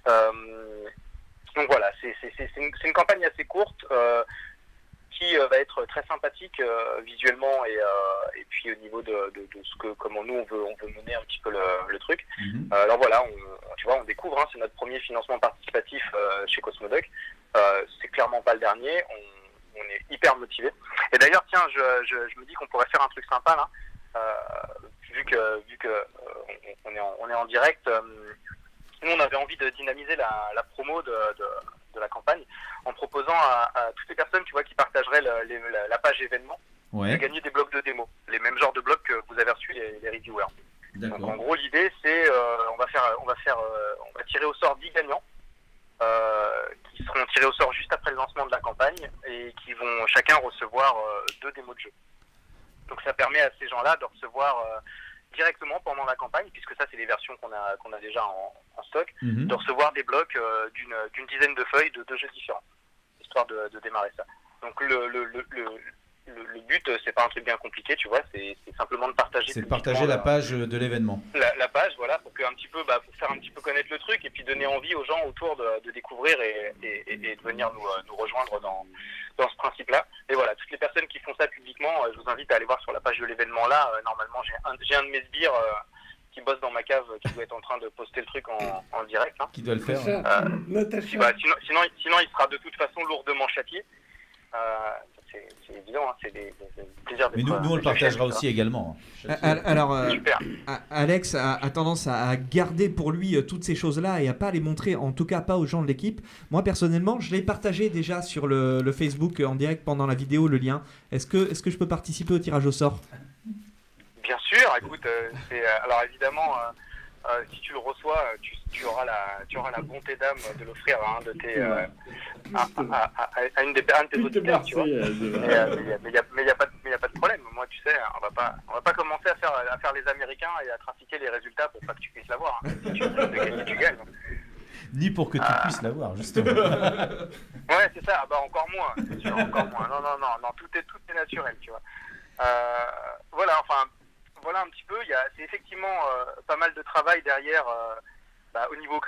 Donc voilà, c'est une campagne assez courte, qui va être très sympathique visuellement et puis au niveau de comment nous on veut mener un petit peu le truc. Alors voilà, tu vois, on découvre, c'est notre premier financement participatif chez Cosmodoc. C'est clairement pas le dernier. On est hyper motivé. Et d'ailleurs, tiens, je me dis qu'on pourrait faire un truc sympa là, vu que on est en direct. Nous, on avait envie de dynamiser la promo de la campagne en proposant à toutes les personnes, tu vois, qui partageraient la page événement, de gagner des blocs de démo, les mêmes genres de blocs que vous avez reçus les reviewers. Donc en gros, l'idée c'est on va tirer au sort 10 gagnants qui seront tirés au sort juste après le lancement de la campagne et qui vont chacun recevoir 2 démos de jeu. Donc ça permet à ces gens-là de recevoir directement pendant la campagne, puisque ça c'est les versions qu'on a déjà en stock, de recevoir des blocs d'une dizaine de feuilles de 2 jeux différents, histoire de démarrer ça. Donc le but, c'est pas un truc bien compliqué, tu vois, c'est simplement de partager. C'est de partager la page de l'événement. La page, voilà, pour faire un petit peu connaître le truc et puis donner envie aux gens autour de découvrir et de venir nous rejoindre dans ce principe-là. Et voilà, toutes les personnes qui font ça publiquement, je vous invite à aller voir sur la page de l'événement là. Normalement, j'ai un de mes sbires qui bosse dans ma cave, qui doit être en train de poster le truc en direct. Qui doit le faire. Sinon, il sera de toute façon lourdement châtié. C'est évident, c'est des plaisirs. Mais nous on le partagera aussi également. Alors, Alex a tendance à garder pour lui toutes ces choses-là et à pas les montrer, en tout cas pas aux gens de l'équipe. Moi personnellement, je l'ai partagé déjà sur le Facebook en direct pendant la vidéo, le lien. Est-ce que je peux participer au tirage au sort? Bien sûr, écoute, alors évidemment, si tu le reçois, tu auras la bonté d'âme de l'offrir à un de tes à un de tes auditeurs, tu vois. Mais il y a pas de problème. Moi, tu sais, on va pas commencer à faire les Américains et à trafiquer les résultats pour pas que tu puisses l'avoir. Hein. Si tu veux gagner, tu gagnes. Ni pour que tu puisses l'avoir, justement. Ouais, c'est ça. Bah encore moins, c'est sûr, encore moins. Non, tout est naturel, tu vois. Voilà un petit peu. C'est effectivement pas mal de travail derrière. Au niveau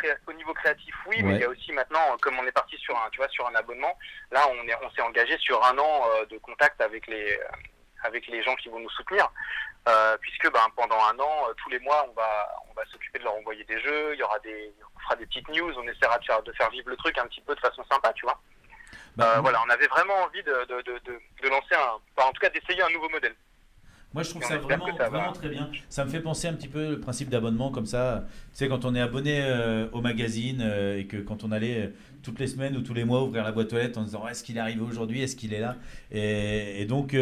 créatif, oui, mais il y a aussi maintenant, comme on est parti sur un abonnement, là on s'est engagé sur 1 an de contact avec les gens qui vont nous soutenir, puisque pendant 1 an, tous les mois, on va s'occuper de leur envoyer des jeux. On fera des petites news, on essaiera de faire vivre le truc un petit peu de façon sympa, tu vois. Voilà, on avait vraiment envie de lancer en tout cas d'essayer un nouveau modèle. Moi, je trouve ça vraiment très bien. Ça me fait penser un petit peu le principe d'abonnement comme ça. Tu sais, quand on est abonné au magazine et que quand on allait toutes les semaines ou tous les mois ouvrir la boîte aux lettres en disant est-ce qu'il est arrivé aujourd'hui, est-ce qu'il est là, et donc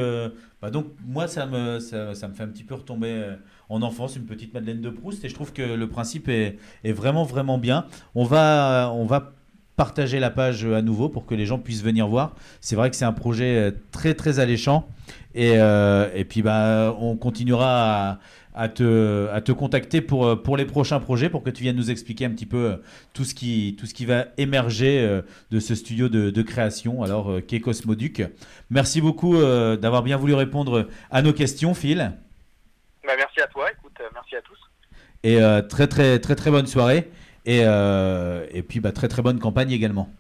moi ça me fait un petit peu retomber en enfance, une petite Madeleine de Proust, et je trouve que le principe est vraiment vraiment bien. On va partager la page à nouveau pour que les gens puissent venir voir. C'est vrai que c'est un projet très très alléchant, et puis on continuera à te contacter pour les prochains projets, pour que tu viennes nous expliquer un petit peu tout ce qui va émerger de ce studio de création, alors qu'est Cosmoduc. Merci beaucoup d'avoir bien voulu répondre à nos questions, Phil. Merci à toi, écoute, merci à tous. Et très très très très bonne soirée, et puis très très bonne campagne également.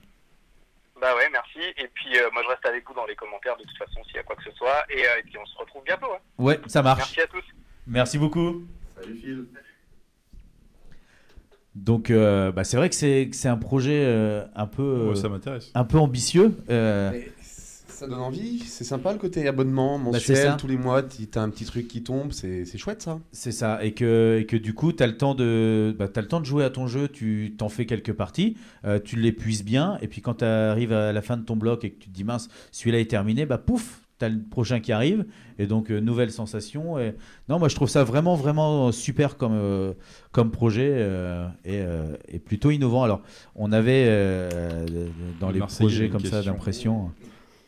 Ouais, merci. Et puis moi je reste avec vous dans les commentaires de toute façon s'il y a quoi que ce soit, et puis on se retrouve bientôt. Ouais, ça marche. Merci à tous. Merci beaucoup. Salut Phil. Donc c'est vrai que c'est un projet un peu ça m'intéresse. Un peu ambitieux. Mais ça donne envie, c'est sympa le côté abonnement mensuel, tous les mois tu as un petit truc qui tombe, c'est chouette ça. C'est ça, et que du coup tu as le temps de jouer à ton jeu, tu t'en fais quelques parties, tu l'épuises bien, et puis quand tu arrives à la fin de ton bloc et que tu te dis mince, celui-là est terminé, pouf, t'as le prochain qui arrive, et donc nouvelle sensation. Et non, moi je trouve ça vraiment vraiment super comme projet, et plutôt innovant. Alors on avait dans les projets comme ça d'impression.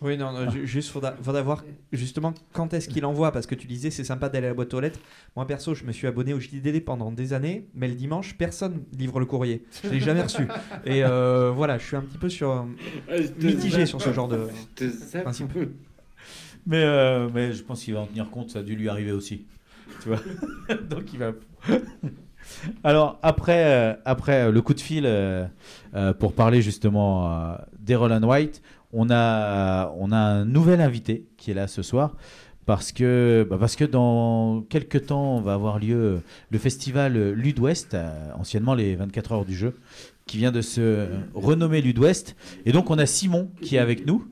Oui, juste faudra voir justement quand est-ce qu'il envoie, parce que tu disais c'est sympa d'aller à la boîte aux lettres. Moi perso, je me suis abonné au JDD pendant des années, mais le dimanche, personne livre le courrier. Je l'ai jamais reçu. Et voilà, je suis un petit peu mitigé sur ce genre de principe. Mais je pense qu'il va en tenir compte, ça a dû lui arriver aussi. Tu vois. Donc il va. Alors après le coup de fil pour parler justement d'Errol and White, on a un nouvel invité qui est là ce soir, parce que dans quelques temps va avoir lieu le festival Ludwest, anciennement les 24 heures du jeu, qui vient de se renommer Ludwest, et donc on a Simon qui est avec nous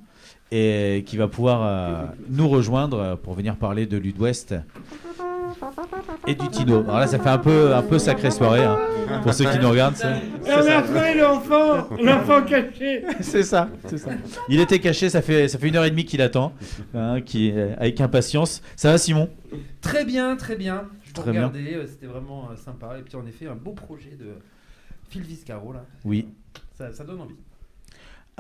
et qui va pouvoir nous rejoindre pour venir parler de Ludwest et du Tino. Alors là, ça fait un peu sacrée soirée, hein, pour ceux qui nous regardent. Après l'enfant caché. C'est ça. Il était caché, ça fait 1h30 qu'il attend, avec impatience. Ça va, Simon ? Très bien. Je vous regardais, c'était vraiment sympa. Et puis en effet, un beau projet de Phil Viscaro là. Oui. Ça donne envie.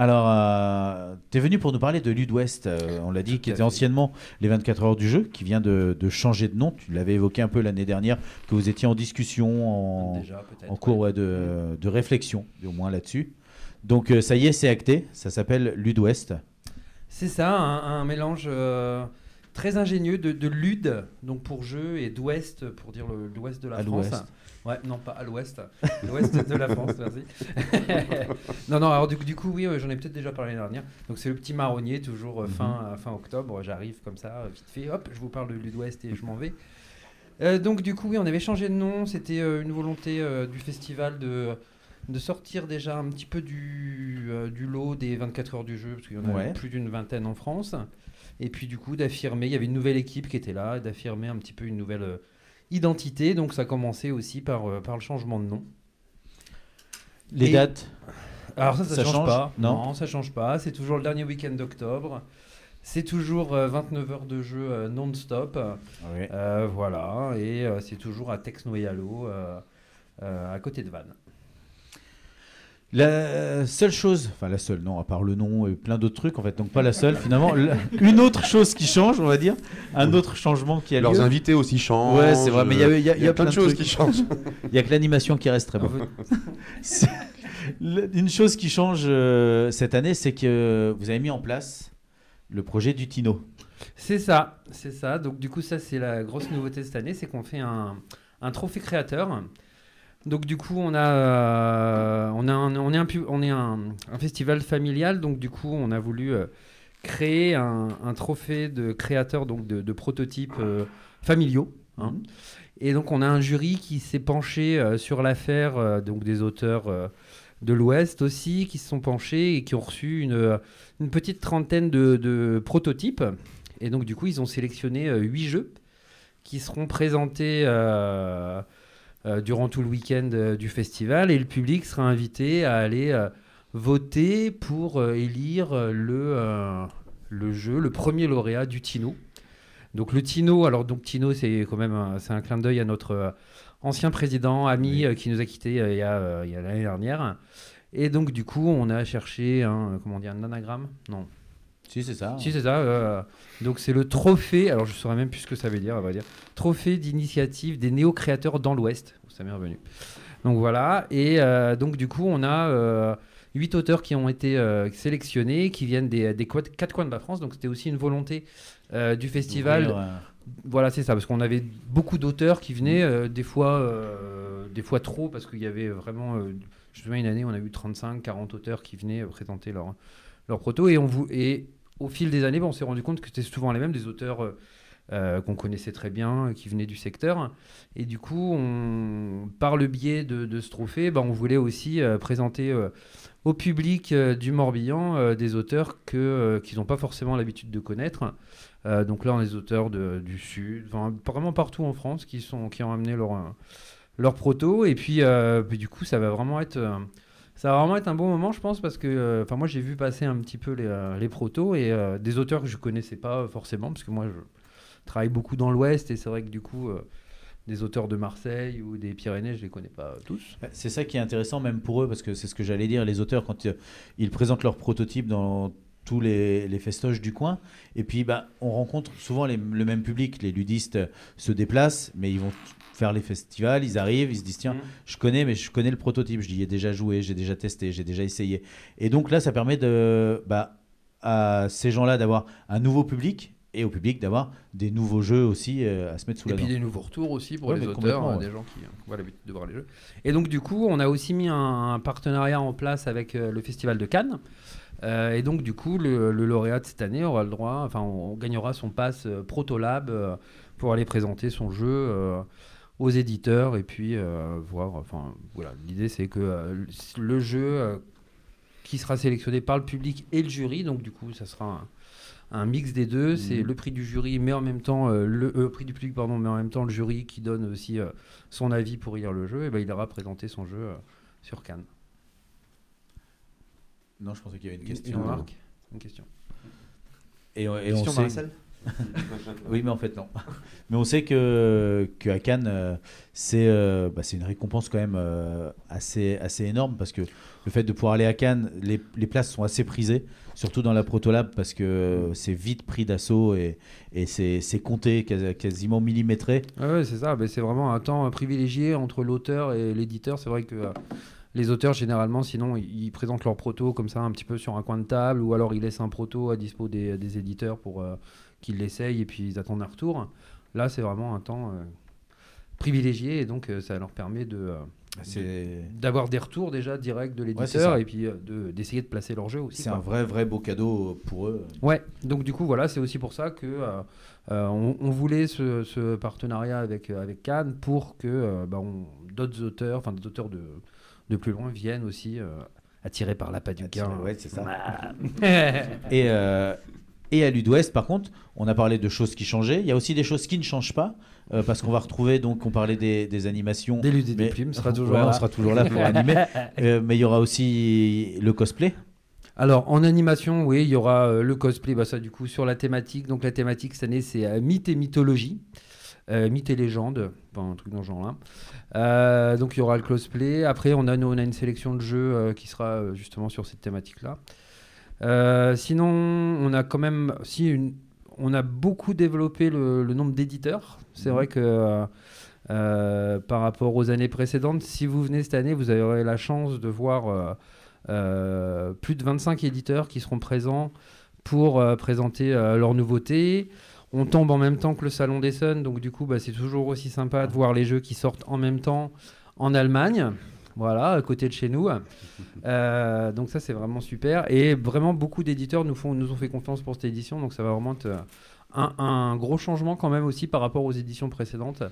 Alors, tu es venu pour nous parler de Ludwest, on l'a dit, qui était anciennement les 24 heures du jeu, qui vient de changer de nom. Tu l'avais évoqué un peu l'année dernière, que vous étiez en discussion, en cours de réflexion, au moins là-dessus. Donc ça y est, c'est acté, ça s'appelle Ludwest. C'est ça, un mélange très ingénieux de Lud, donc pour jeu, et d'Ouest, pour dire l'Ouest de la France. Ouais, non, pas à l'ouest, l'ouest de la France, merci. non, alors du coup, oui, j'en ai peut-être déjà parlé l'année dernière. Donc c'est le petit marronnier, toujours fin octobre. J'arrive comme ça, vite fait, hop, je vous parle de Ludwest et je m'en vais. Donc du coup, oui, on avait changé de nom. C'était une volonté du festival de sortir déjà un petit peu du lot des 24 heures du jeu, parce qu'il y en a plus d'une vingtaine en France. Et puis du coup, d'affirmer, il y avait une nouvelle équipe qui était là, et d'affirmer un petit peu une nouvelle identité, donc ça a commencé aussi par le changement de nom. Les dates ? Alors ça change pas. Non, ça change pas. C'est toujours le dernier week-end d'octobre. C'est toujours 29 heures de jeu non-stop. Oui. Voilà, et c'est toujours à Tex-Noyalo, à côté de Vannes. La seule chose, enfin la seule, non, à part le nom et plein d'autres trucs, en fait, donc pas la seule, finalement, une autre chose qui change, on va dire, un autre changement qui a lieu. Leurs invités aussi changent. Ouais, c'est vrai, mais il y a plein de choses qui changent. Il y a que l'animation qui reste très bonne. Une chose qui change cette année, c'est que vous avez mis en place le projet du Tino. C'est ça. Donc du coup, ça c'est la grosse nouveauté cette année, c'est qu'on fait un trophée créateur. Donc du coup, on est un festival familial, donc du coup, on a voulu créer un trophée de créateurs, donc de prototypes familiaux. Hein. Et donc, on a un jury qui s'est penché sur l'affaire, donc des auteurs de l'Ouest aussi, qui se sont penchés et qui ont reçu une petite trentaine de prototypes. Et donc, du coup, ils ont sélectionné 8 jeux qui seront présentés durant tout le week-end du festival. Et le public sera invité à aller voter pour élire le jeu, le premier lauréat du Tino. Donc le Tino, alors donc Tino, c'est quand même c'est un clin d'œil à notre ancien président, ami, qui nous a quittés il y a l'année dernière. Et donc du coup, on a cherché un anagramme. Non. Si, c'est ça. Si, c'est ça. Donc c'est le trophée, alors je ne saurais même plus ce que ça veut dire, on va dire. Trophée d'initiative des néo-créateurs dans l'Ouest. Ça m'est revenu. Donc voilà. Et donc du coup, on a 8 auteurs qui ont été sélectionnés, qui viennent des 4 coins de la France. Donc c'était aussi une volonté du festival. Voilà, c'est ça, parce qu'on avait beaucoup d'auteurs qui venaient, des fois trop, parce qu'il y avait vraiment... je me souviens, une année, on a eu 35-40 auteurs qui venaient présenter leur proto. Et au fil des années, on s'est rendu compte que c'était souvent les mêmes, des auteurs qu'on connaissait très bien, qui venaient du secteur. Et du coup, par le biais de ce trophée, on voulait aussi présenter au public du Morbihan des auteurs qu'ils n'ont pas forcément l'habitude de connaître. Donc là, on a des auteurs du Sud, vraiment partout en France, qui ont amené leur proto. Et puis du coup, ça va vraiment être un bon moment, je pense, parce que moi, j'ai vu passer un petit peu les protos et des auteurs que je ne connaissais pas forcément, parce que moi, je travaille beaucoup dans l'Ouest et c'est vrai que du coup... des auteurs de Marseille ou des Pyrénées, je ne les connais pas tous. C'est ça qui est intéressant même pour eux, parce que c'est ce que j'allais dire, les auteurs, quand ils présentent leurs prototypes dans tous les festoches du coin, et puis on rencontre souvent le même public, les ludistes se déplacent, mais ils vont faire les festivals, ils arrivent, ils se disent tiens, je connais le prototype, j'y ai déjà joué, j'ai déjà testé, j'ai déjà essayé. Et donc là, ça permet à ces gens-là d'avoir un nouveau public, et au public d'avoir des nouveaux jeux aussi à se mettre sous la dent. Et puis des nouveaux retours aussi pour les auteurs, des gens qui ont l'habitude de voir les jeux. Et donc du coup, on a aussi mis un partenariat en place avec le Festival de Cannes. Et donc du coup, le lauréat de cette année aura le droit, on gagnera son pass Protolab pour aller présenter son jeu aux éditeurs et puis voir. Voilà, l'idée c'est que le jeu qui sera sélectionné par le public et le jury, donc du coup, ça sera un mix des deux, c'est le prix du jury, mais en même temps le prix du public, mais en même temps le jury qui donne aussi son avis pour lire le jeu, et il aura présenté son jeu sur Cannes. Non, je pensais qu'il y avait une question. Une question. Et question on sait... Marcel. Oui, mais en fait non. Mais on sait qu'à Cannes, c'est une récompense quand même assez énorme, parce que le fait de pouvoir aller à Cannes, les places sont assez prisées, surtout dans la Protolab, parce que c'est vite pris d'assaut et c'est compté, quasiment millimétré. Ouais, c'est ça. C'est vraiment un temps privilégié entre l'auteur et l'éditeur. C'est vrai que les auteurs, généralement, sinon, ils présentent leur proto comme ça, un petit peu sur un coin de table, ou alors ils laissent un proto à dispo des éditeurs pour qu'ils l'essayent et puis ils attendent un retour. Là, c'est vraiment un temps privilégié, et donc ça leur permet d'avoir des retours déjà directs de l'éditeur, et puis d'essayer de placer leur jeu aussi. C'est un vrai beau cadeau pour eux. Ouais, donc du coup, voilà, c'est aussi pour ça que on voulait ce partenariat avec Cannes pour que d'autres auteurs, des auteurs de plus loin viennent aussi attirés par l'appât du gain. Ouais, c'est ça. Et à Ludwest, par contre, on a parlé de choses qui changeaient. Il y a aussi des choses qui ne changent pas, parce qu'on va retrouver, donc, on parlait des animations. Des Ludiplumes, sera toujours là. On sera toujours là pour animer. Mais il y aura aussi le cosplay. Alors, en animation, oui, il y aura le cosplay, bah, ça du coup, sur la thématique. Donc, la thématique cette année, c'est mythes et mythologie. Mythes et légendes, pas un truc dans ce genre-là. Donc, il y aura le cosplay. Après, on a une sélection de jeux qui sera justement sur cette thématique-là. Sinon, on a quand même... on a beaucoup développé le nombre d'éditeurs. C'est vrai que par rapport aux années précédentes, si vous venez cette année, vous aurez la chance de voir plus de 25 éditeurs qui seront présents pour présenter leurs nouveautés. On tombe en même temps que le Salon d'Essen, donc du coup, bah, c'est toujours aussi sympa de voir les jeux qui sortent en même temps en Allemagne. Voilà, à côté de chez nous. Donc ça, c'est vraiment super. Et vraiment, beaucoup d'éditeurs nous ont fait confiance pour cette édition. Donc ça va vraiment être un gros changement quand même aussi par rapport aux éditions précédentes.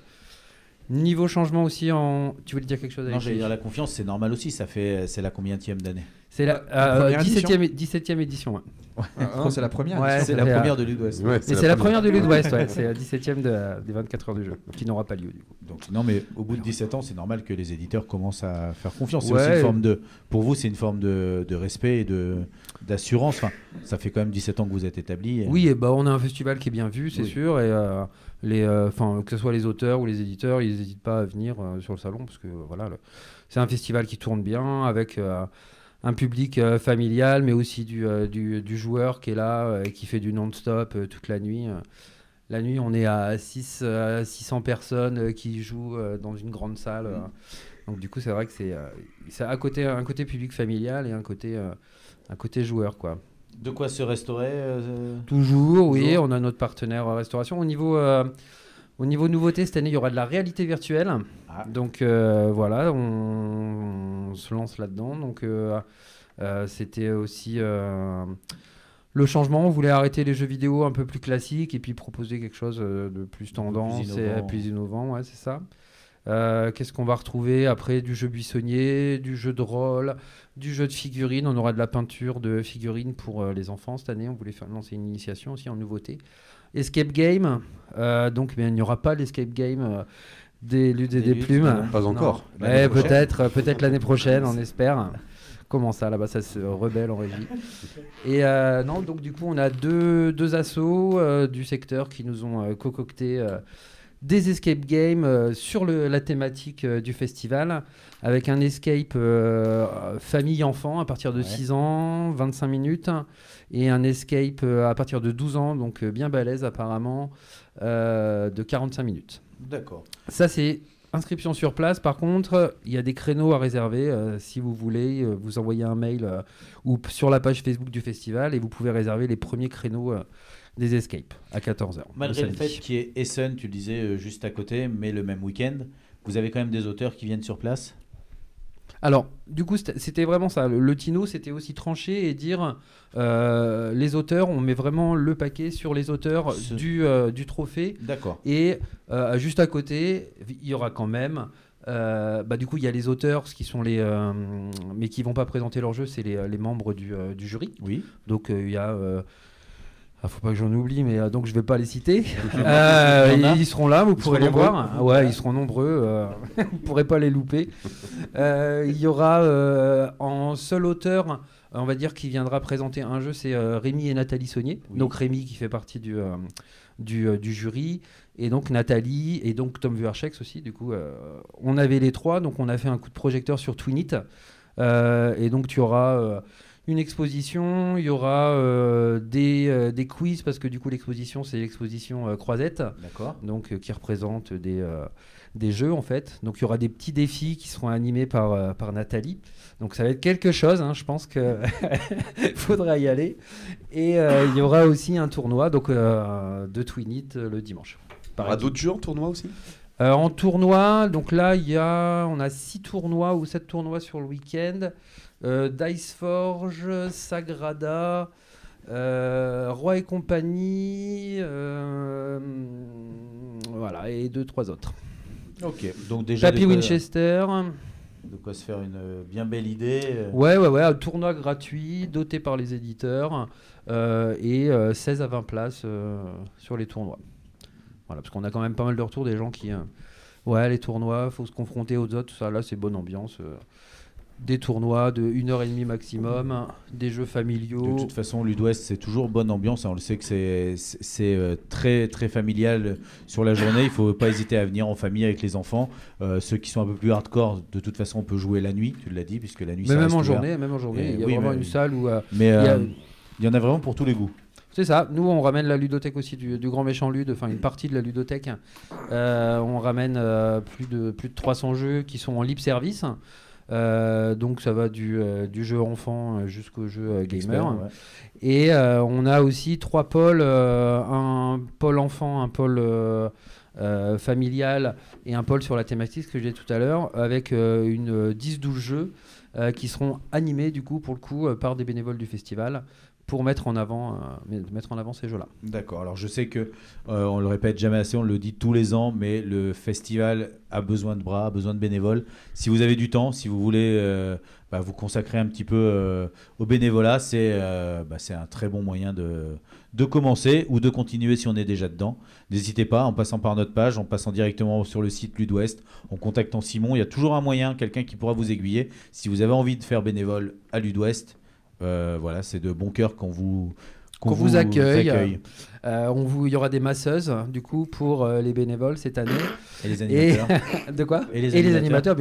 Niveau changement aussi Tu voulais dire quelque chose? Non, j'allais dire la confiance, c'est normal aussi. C'est la combienième d'année? C'est la 17e édition. Ouais. Non, c'est la première. Ouais, c'est la première de Ludwest. Ouais, c'est la première de Ludwest, ouais. C'est la 17e des 24 heures du jeu, qui n'aura pas lieu du coup. Donc, non, mais au bout de 17 ans, c'est normal que les éditeurs commencent à faire confiance. C'est aussi une forme pour vous, c'est une forme de respect et d'assurance. Enfin, ça fait quand même 17 ans que vous êtes établis. Oui, et bah, on a un festival qui est bien vu, c'est sûr. Et que ce soit les auteurs ou les éditeurs, ils n'hésitent pas à venir sur le salon parce que voilà, c'est un festival qui tourne bien avec un public familial, mais aussi du joueur qui est là et qui fait du non-stop toute la nuit. La nuit, on est à 600 personnes qui jouent dans une grande salle. Donc du coup, c'est vrai que c'est un côté public familial et un côté joueur, quoi. De quoi se restaurer Toujours, oui. On a notre partenaire restauration. Au niveau nouveauté, cette année, il y aura de la réalité virtuelle. Donc voilà, on se lance là-dedans. Donc c'était aussi le changement. On voulait arrêter les jeux vidéo un peu plus classiques et puis proposer quelque chose de plus tendance et plus innovant. Ouais, c'est ça. Qu'est-ce qu'on va retrouver après? Du jeu buissonnier, du jeu de rôle, du jeu de figurines. On aura de la peinture de figurines pour les enfants cette année. On voulait lancer une initiation aussi en nouveauté. Escape game, donc il n'y aura pas l'escape game des Ludes et des Plumes. Pas encore. Peut-être l'année prochaine, on espère. Comment ça, là-bas, ça se rebelle en régie. Et non, donc du coup, on a deux assos du secteur qui nous ont concocté des escape games sur la thématique du festival, avec un escape famille-enfant à partir de 6 ans, 25 minutes, et un escape à partir de 12 ans, donc bien balèze apparemment, de 45 minutes. D'accord. Ça, c'est inscription sur place. Par contre, il y a des créneaux à réserver. Si vous voulez, vous envoyez un mail ou sur la page Facebook du festival et vous pouvez réserver les premiers créneaux des escapes à 14h. Malgré le fait qu'il y ait Essen, tu le disais, juste à côté, mais le même week-end, vous avez quand même des auteurs qui viennent sur place? Alors, du coup, c'était vraiment ça. Le Tino, c'était aussi trancher et dire les auteurs, on met vraiment le paquet sur les auteurs du trophée. D'accord. Et juste à côté, il y aura quand même... du coup, il y a les auteurs qui sont mais qui ne vont pas présenter leur jeu, c'est les membres du jury. Oui. Donc, il y a... faut pas que j'en oublie, mais donc je vais pas les citer. Ils seront là, vous pourrez les voir. Ouais, ils seront nombreux. Vous pourrez pas les louper. Il y aura en seul auteur, on va dire, qui viendra présenter un jeu, c'est Rémi et Nathalie Saunier. Oui. Donc Rémi qui fait partie du jury, et donc Nathalie et donc Tom Vuarchex aussi. Du coup, on avait les trois, donc on a fait un coup de projecteur sur Twinit. Et donc tu auras une exposition, il y aura des quiz, parce que du coup l'exposition c'est l'exposition Croisette. D'accord. Donc qui représente des jeux en fait. Donc il y aura des petits défis qui seront animés par Nathalie. Donc ça va être quelque chose, hein, je pense qu'il faudra y aller. Et il y aura aussi un tournoi donc, de Twinit le dimanche. Il y aura d'autres jeux en tournoi aussi? En tournoi, donc là on a 6 tournois ou 7 tournois sur le week-end. Diceforge, Sagrada, Roi et compagnie, voilà, et 2-3 autres. Ok, donc déjà Papy Winchester. De quoi se faire une bien belle idée. Ouais, un tournoi gratuit, doté par les éditeurs, et 16 à 20 places sur les tournois. Voilà, parce qu'on a quand même pas mal de retours des gens qui... les tournois, faut se confronter aux autres, tout ça, là c'est bonne ambiance. des tournois de 1h30 maximum, des jeux familiaux. De toute façon, Ludwest, c'est toujours bonne ambiance. On le sait que c'est très, très familial sur la journée. Il ne faut pas hésiter à venir en famille avec les enfants. Ceux qui sont un peu plus hardcore, de toute façon, on peut jouer la nuit, tu l'as dit, puisque la nuit, Mais ça même reste en ouvert. journée, même en journée. Et Il y a oui, vraiment mais- une salle où... Mais il y en a vraiment pour tous les goûts. C'est ça. Nous, on ramène la ludothèque aussi du Grand Méchant Lude, enfin une partie de la ludothèque. On ramène plus de 300 jeux qui sont en libre service. Donc ça va du jeu enfant jusqu'au jeu gamer. Expert, ouais. Et on a aussi 3 pôles, un pôle enfant, un pôle familial et un pôle sur la thématique, ce que j'ai dit tout à l'heure, avec une 10-12 jeux qui seront animés du coup pour le coup par des bénévoles du festival pour mettre en avant ces jeux-là. D'accord. Alors je sais que on le répète jamais assez, on le dit tous les ans, mais le festival a besoin de bras, a besoin de bénévoles. Si vous avez du temps, si vous voulez vous consacrer un petit peu au bénévolat, c'est un très bon moyen de commencer ou de continuer si on est déjà dedans. N'hésitez pas, en passant par notre page, en passant directement sur le site Ludwest, en contactant Simon. Il y a toujours un moyen, quelqu'un qui pourra vous aiguiller. Si vous avez envie de faire bénévole à Ludwest, voilà, c'est de bon cœur qu'on vous accueille. Il y aura des masseuses du coup pour les bénévoles cette année. Et les animateurs. De quoi? Et les animateurs.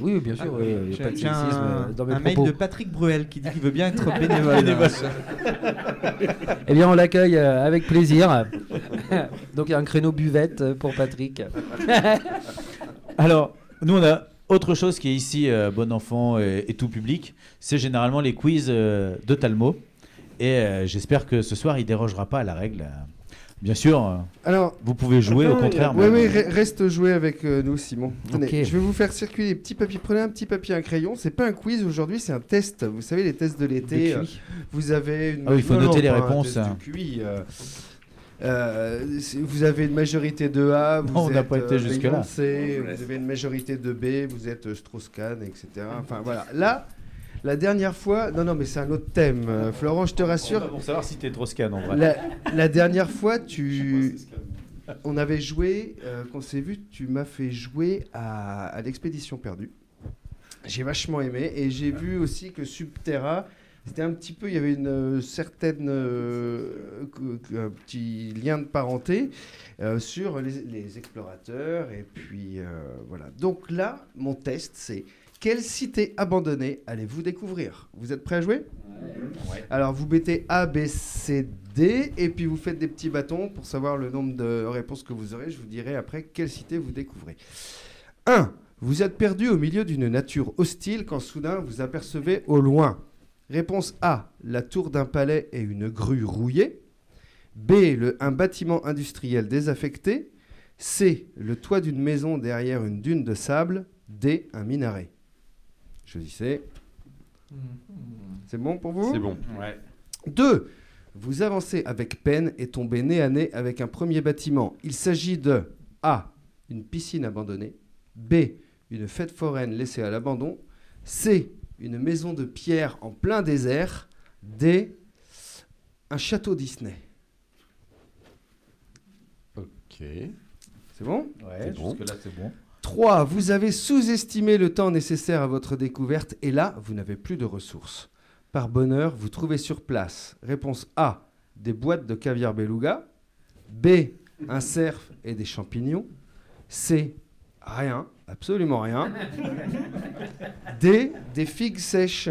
Oui, bien sûr. Il y a pas de J'ai sexisme dans mes un mail propos. de Patrick Bruel qui dit qu'il veut bien être bénévole. Eh bien, on l'accueille avec plaisir. Donc, il y a un créneau buvette pour Patrick. Alors, nous, on a autre chose qui est ici, bon enfant et tout public, c'est généralement les quiz de Talmot. Et j'espère que ce soir, il dérogera pas à la règle. Bien sûr, alors, vous pouvez jouer, au contraire. Oui, reste jouer avec nous, Simon. Tenez, Ok. je vais vous faire circuler les petits papiers. Prenez un petit papier, un crayon. C'est pas un quiz aujourd'hui, c'est un test. Vous savez, les tests de l'été. De QI. Vous avez une... Ah oui, il faut noter les pas un réponses, test hein. de QI, vous avez une majorité de A, vous Non, on n'a êtes pas été jusque-là. Beyoncé, vous avez une majorité de B, vous êtes Strauss-Kahn, etc. Enfin voilà. Là, la dernière fois, non, mais c'est un autre thème. Florent, je te rassure. Pour savoir si t'es Strauss-Kahn en vrai. La dernière fois, on avait joué, qu'on s'est vu, tu m'as fait jouer à l'Expédition perdue. J'ai vachement aimé et j'ai vu aussi que Subterra, c'était un petit peu, il y avait une certaine un petit lien de parenté sur les explorateurs et puis voilà. Donc là, mon test, c'est quelle cité abandonnée allez-vous découvrir? Vous êtes prêts à jouer? Ouais. Alors vous mettez A, B, C, D et puis vous faites des petits bâtons pour savoir le nombre de réponses que vous aurez. Je vous dirai après quelle cité vous découvrez. 1. Vous êtes perdu au milieu d'une nature hostile quand soudain vous apercevez au loin. Réponse A, la tour d'un palais et une grue rouillée. B, un bâtiment industriel désaffecté. C, le toit d'une maison derrière une dune de sable. D, un minaret. Choisissez. C'est bon pour vous? C'est bon. Ouais. 2. Vous avancez avec peine et tombez nez à nez avec un premier bâtiment. Il s'agit de A, une piscine abandonnée. B, une fête foraine laissée à l'abandon. C, une maison de pierre en plein désert. D, un château Disney. Ok. C'est bon? Ouais, jusque-là, c'est bon. 3. Vous avez sous-estimé le temps nécessaire à votre découverte et là, vous n'avez plus de ressources. Par bonheur, vous trouvez sur place. Réponse A, des boîtes de caviar beluga. B, un cerf et des champignons. C, rien, absolument rien. D, des figues sèches.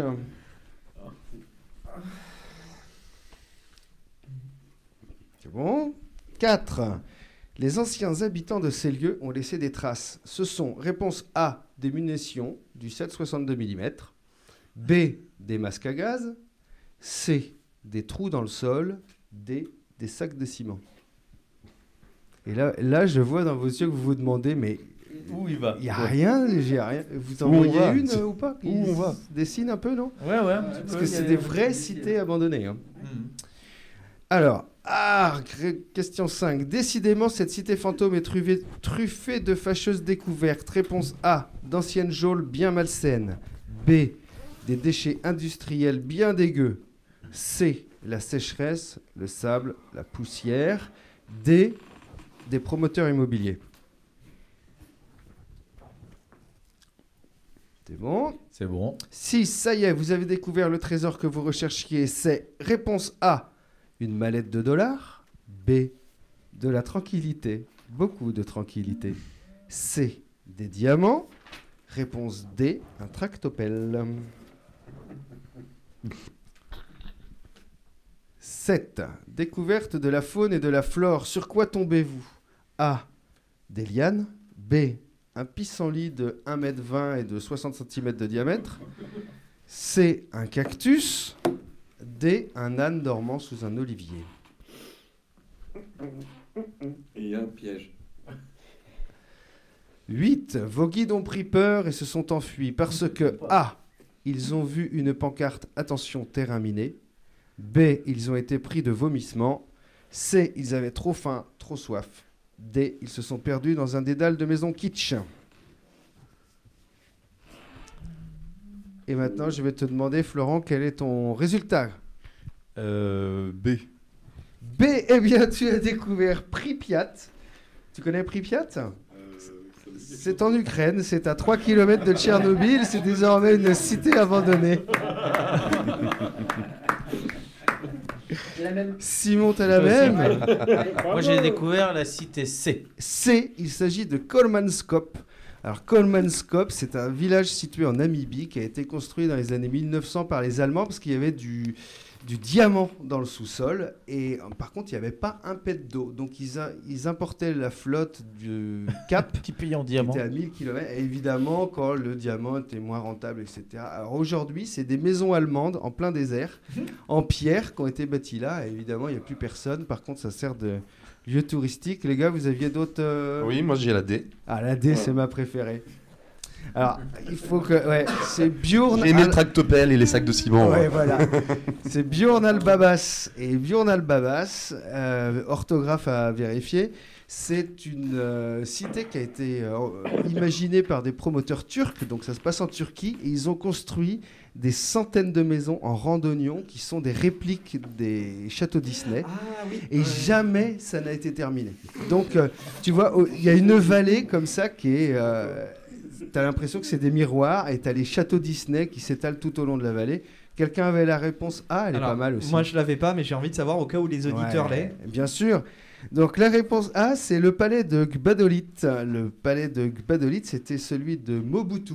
C'est bon. 4. Les anciens habitants de ces lieux ont laissé des traces. Ce sont, réponse A, des munitions du 7,62 mm. B, des masques à gaz. C, des trous dans le sol. D, des sacs de ciment. Et là, je vois dans vos yeux que vous vous demandez, mais où il va? Il n'y a rien, j'ai rien. Vous en Où on voyez va une ou pas? Où on va? Dessine un peu, non? Ouais. Parce que c'est des vraies cités abandonnées. Hein. Mhm. Alors, question 5. Décidément, cette cité fantôme est truffée de fâcheuses découvertes. Réponse A, d'anciennes geôles bien malsaines. B, des déchets industriels bien dégueux. C, la sécheresse, le sable, la poussière. D, des promoteurs immobiliers. C'était bon. C'est bon. 6, ça y est, vous avez découvert le trésor que vous recherchiez. C'est réponse A, une mallette de dollars. B, de la tranquillité, beaucoup de tranquillité. C, des diamants. Réponse D, un tractopelle. 7, découverte de la faune et de la flore. Sur quoi tombez-vous? A, des lianes. B, un pissenlit de 1,20 m et de 60 cm de diamètre. C, un cactus. D, un âne dormant sous un olivier. Il y a un piège. 8, vos guides ont pris peur et se sont enfuis parce que A, ils ont vu une pancarte « Attention, terrain miné ». B, ils ont été pris de vomissements. C, ils avaient trop faim, trop soif. D, ils se sont perdus dans un dédale de maisons kitsch. Et maintenant, je vais te demander, Florent, quel est ton résultat? B. B, eh bien, tu as découvert Pripyat. Tu connais Pripyat? C'est en Ukraine, c'est à 3 km de Tchernobyl, c'est désormais une cité abandonnée. Simon, t'as la même? Moi, j'ai découvert la cité C. C, il s'agit de Kolmanskop. Alors, Kolmanskop, c'est un village situé en Namibie qui a été construit dans les années 1900 par les Allemands parce qu'il y avait du diamant dans le sous-sol. Et par contre, il n'y avait pas un pet d'eau. Donc, ils importaient la flotte du Cap, Petit pays en diamant. qui était à 1000 km. Et évidemment, quand le diamant était moins rentable, etc. Alors, aujourd'hui, c'est des maisons allemandes en plein désert, en pierre, qui ont été bâties là. Et évidemment, il n'y a plus personne. Par contre, ça sert de lieu touristique. Les gars, vous aviez d'autres... Oui, moi j'ai la D. Ah, la D, c'est ma préférée. Alors, il faut que... Ouais, c'est Björn... J'ai aimé le tractopelle et les sacs de ciment. Ouais, voilà. C'est Björn Al-Babas. Et Björn Al-Babas, orthographe à vérifier, c'est une cité qui a été imaginée par des promoteurs turcs. Donc ça se passe en Turquie. Et ils ont construit des centaines de maisons en randonnion qui sont des répliques des châteaux Disney. Et jamais ça n'a été terminé. Donc, tu vois, il y a une vallée comme ça qui est... T'as l'impression que c'est des miroirs et t'as les châteaux Disney qui s'étalent tout au long de la vallée. Quelqu'un avait la réponse A, elle est pas mal aussi. Moi je l'avais pas, mais j'ai envie de savoir au cas où les auditeurs l'aient. Bien sûr. Donc la réponse A, c'est le palais de Gbadolite. Le palais de Gbadolite, c'était celui de Mobutu.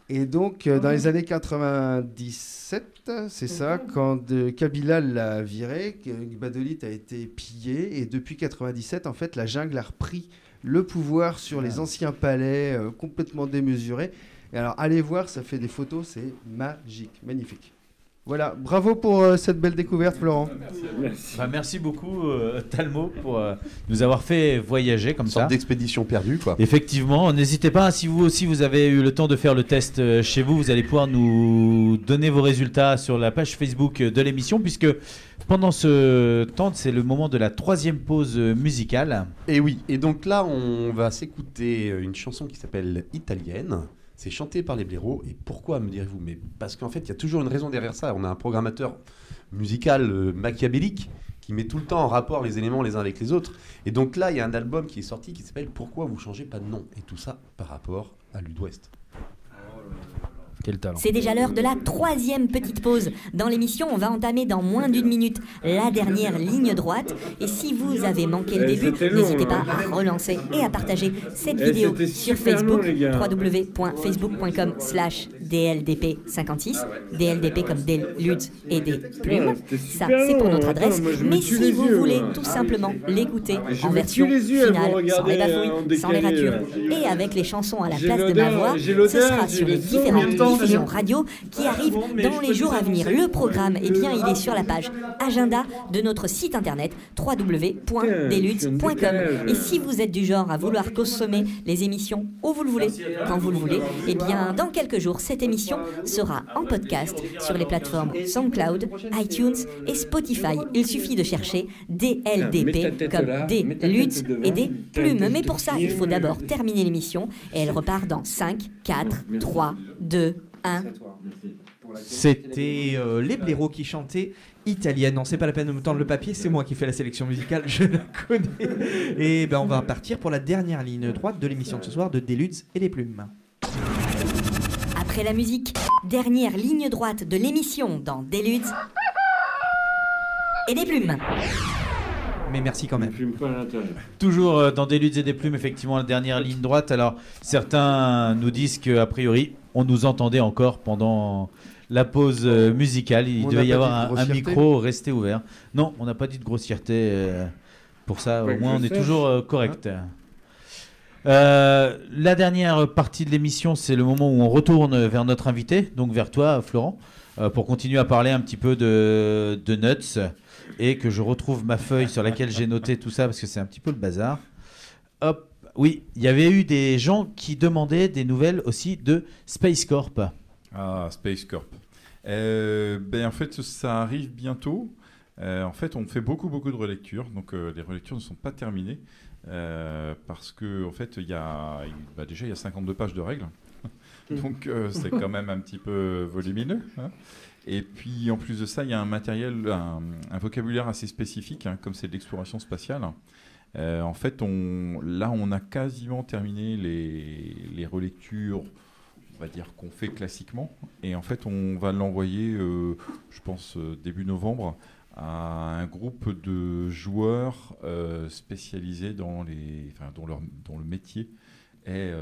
Et donc dans les années 97, c'est ça, quand Kabila l'a viré, Gbadolite a été pillé. Et depuis 97, en fait, la jungle a repris le pouvoir sur les anciens palais complètement démesurés. Et alors, allez voir, ça fait des photos, c'est magique, magnifique. Voilà, bravo pour cette belle découverte, Florent. Merci. Merci beaucoup, Talmo, pour nous avoir fait voyager comme ça. Une sorte d'expédition perdue, quoi. Effectivement, n'hésitez pas, si vous aussi vous avez eu le temps de faire le test chez vous, vous allez pouvoir nous donner vos résultats sur la page Facebook de l'émission, puisque pendant ce temps, c'est le moment de la 3e pause musicale. Et oui, et donc là, on va s'écouter une chanson qui s'appelle Italienne. C'est chanté par les blaireaux. Et pourquoi, me direz-vous? Mais parce qu'en fait, il y a toujours une raison derrière ça. On a un programmateur musical machiavélique qui met tout le temps en rapport les éléments les uns avec les autres. Et donc là, il y a un album qui est sorti qui s'appelle Pourquoi vous changez pas de nom? Et tout ça par rapport à Ludwest. Quel talent. C'est déjà l'heure de la 3e petite pause. Dans l'émission, on va entamer dans moins d'1 minute la dernière ligne droite. Et si vous avez manqué le début, n'hésitez pas à relancer et à partager cette vidéo sur Facebook, www.facebook.com/DLDP56, DLDP comme des ludes et des plumes. Ça, c'est pour notre adresse. Mais si vous voulez tout simplement l'écouter en version finale, sans les bafouilles, sans les ratures, et avec les chansons à la place de ma voix, ce sera sur les différentes diffusion radio qui arrive dans les jours à venir. Le programme, eh bien, il est sur la page agenda de notre site internet www.deludes.com. Et si vous êtes du genre à vouloir consommer les émissions où vous le voulez, quand vous le voulez, eh bien, dans quelques jours, cette émission sera en podcast sur les plateformes SoundCloud, iTunes et Spotify. Il suffit de chercher DLDP comme des ludes et des plumes. Mais pour ça, il faut d'abord terminer l'émission et elle repart dans 5, 4, 3, 2, 1. C'était les blaireaux qui chantaient Italienne. Non, c'est pas la peine de me tendre le papier, c'est moi qui fais la sélection musicale, je la connais. Et ben on va partir pour la dernière ligne droite de l'émission de ce soir de Deludes et les plumes. Après la musique, dernière ligne droite de l'émission dans Deludes et des plumes. Mais merci quand même. Toujours dans des luttes et des plumes, effectivement, la dernière ligne droite. Alors, certains nous disent qu'a priori, on nous entendait encore pendant la pause musicale. Il devait y avoir un micro resté ouvert. Non, on n'a pas dit de grossièreté pour ça. Au moins, on est toujours correct. La dernière partie de l'émission, c'est le moment où on retourne vers notre invité, donc vers toi, Florent, pour continuer à parler un petit peu de Nuts. Et que je retrouve ma feuille sur laquelle j'ai noté tout ça parce que c'est un petit peu le bazar. Hop, oui, il y avait eu des gens qui demandaient des nouvelles aussi de Space Corp. Ah, Space Corp. En fait, ça arrive bientôt. En fait, on fait beaucoup de relectures. Donc, les relectures ne sont pas terminées parce que, en fait, déjà, il y a 52 pages de règles. Donc, c'est quand même un petit peu volumineux. Hein. Et puis, en plus de ça, il y a un matériel, un vocabulaire assez spécifique, hein, comme c'est de l'exploration spatiale. En fait, on a quasiment terminé les relectures, on va dire, qu'on fait classiquement. Et en fait, on va l'envoyer, je pense, début novembre, à un groupe de joueurs spécialisés dont le métier est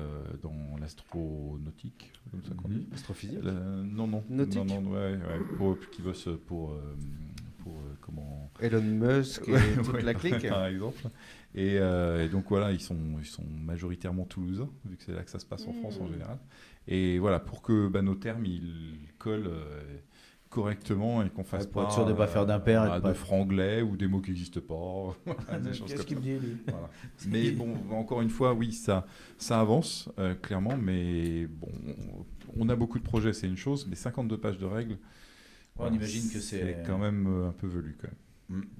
dans l'astronautique, comme ça qu'on dit. Astrophysique Non. Nautique qui bosse pour comment Elon Musk et toute la clique. Par exemple. Et donc voilà, ils sont majoritairement toulousains, vu que c'est là que ça se passe en France en général. Et voilà, pour que nos termes ils collent correctement et qu'on fasse pour être sûr de ne pas faire d'impair de franglais ou des mots qui n'existent pas. Qu'est-ce qu'il me dit, lui ? Voilà. Mais bon, encore une fois, oui, ça avance clairement, mais bon, on a beaucoup de projets, c'est une chose, mais 52 pages de règles, on imagine que c'est quand même un peu velu quand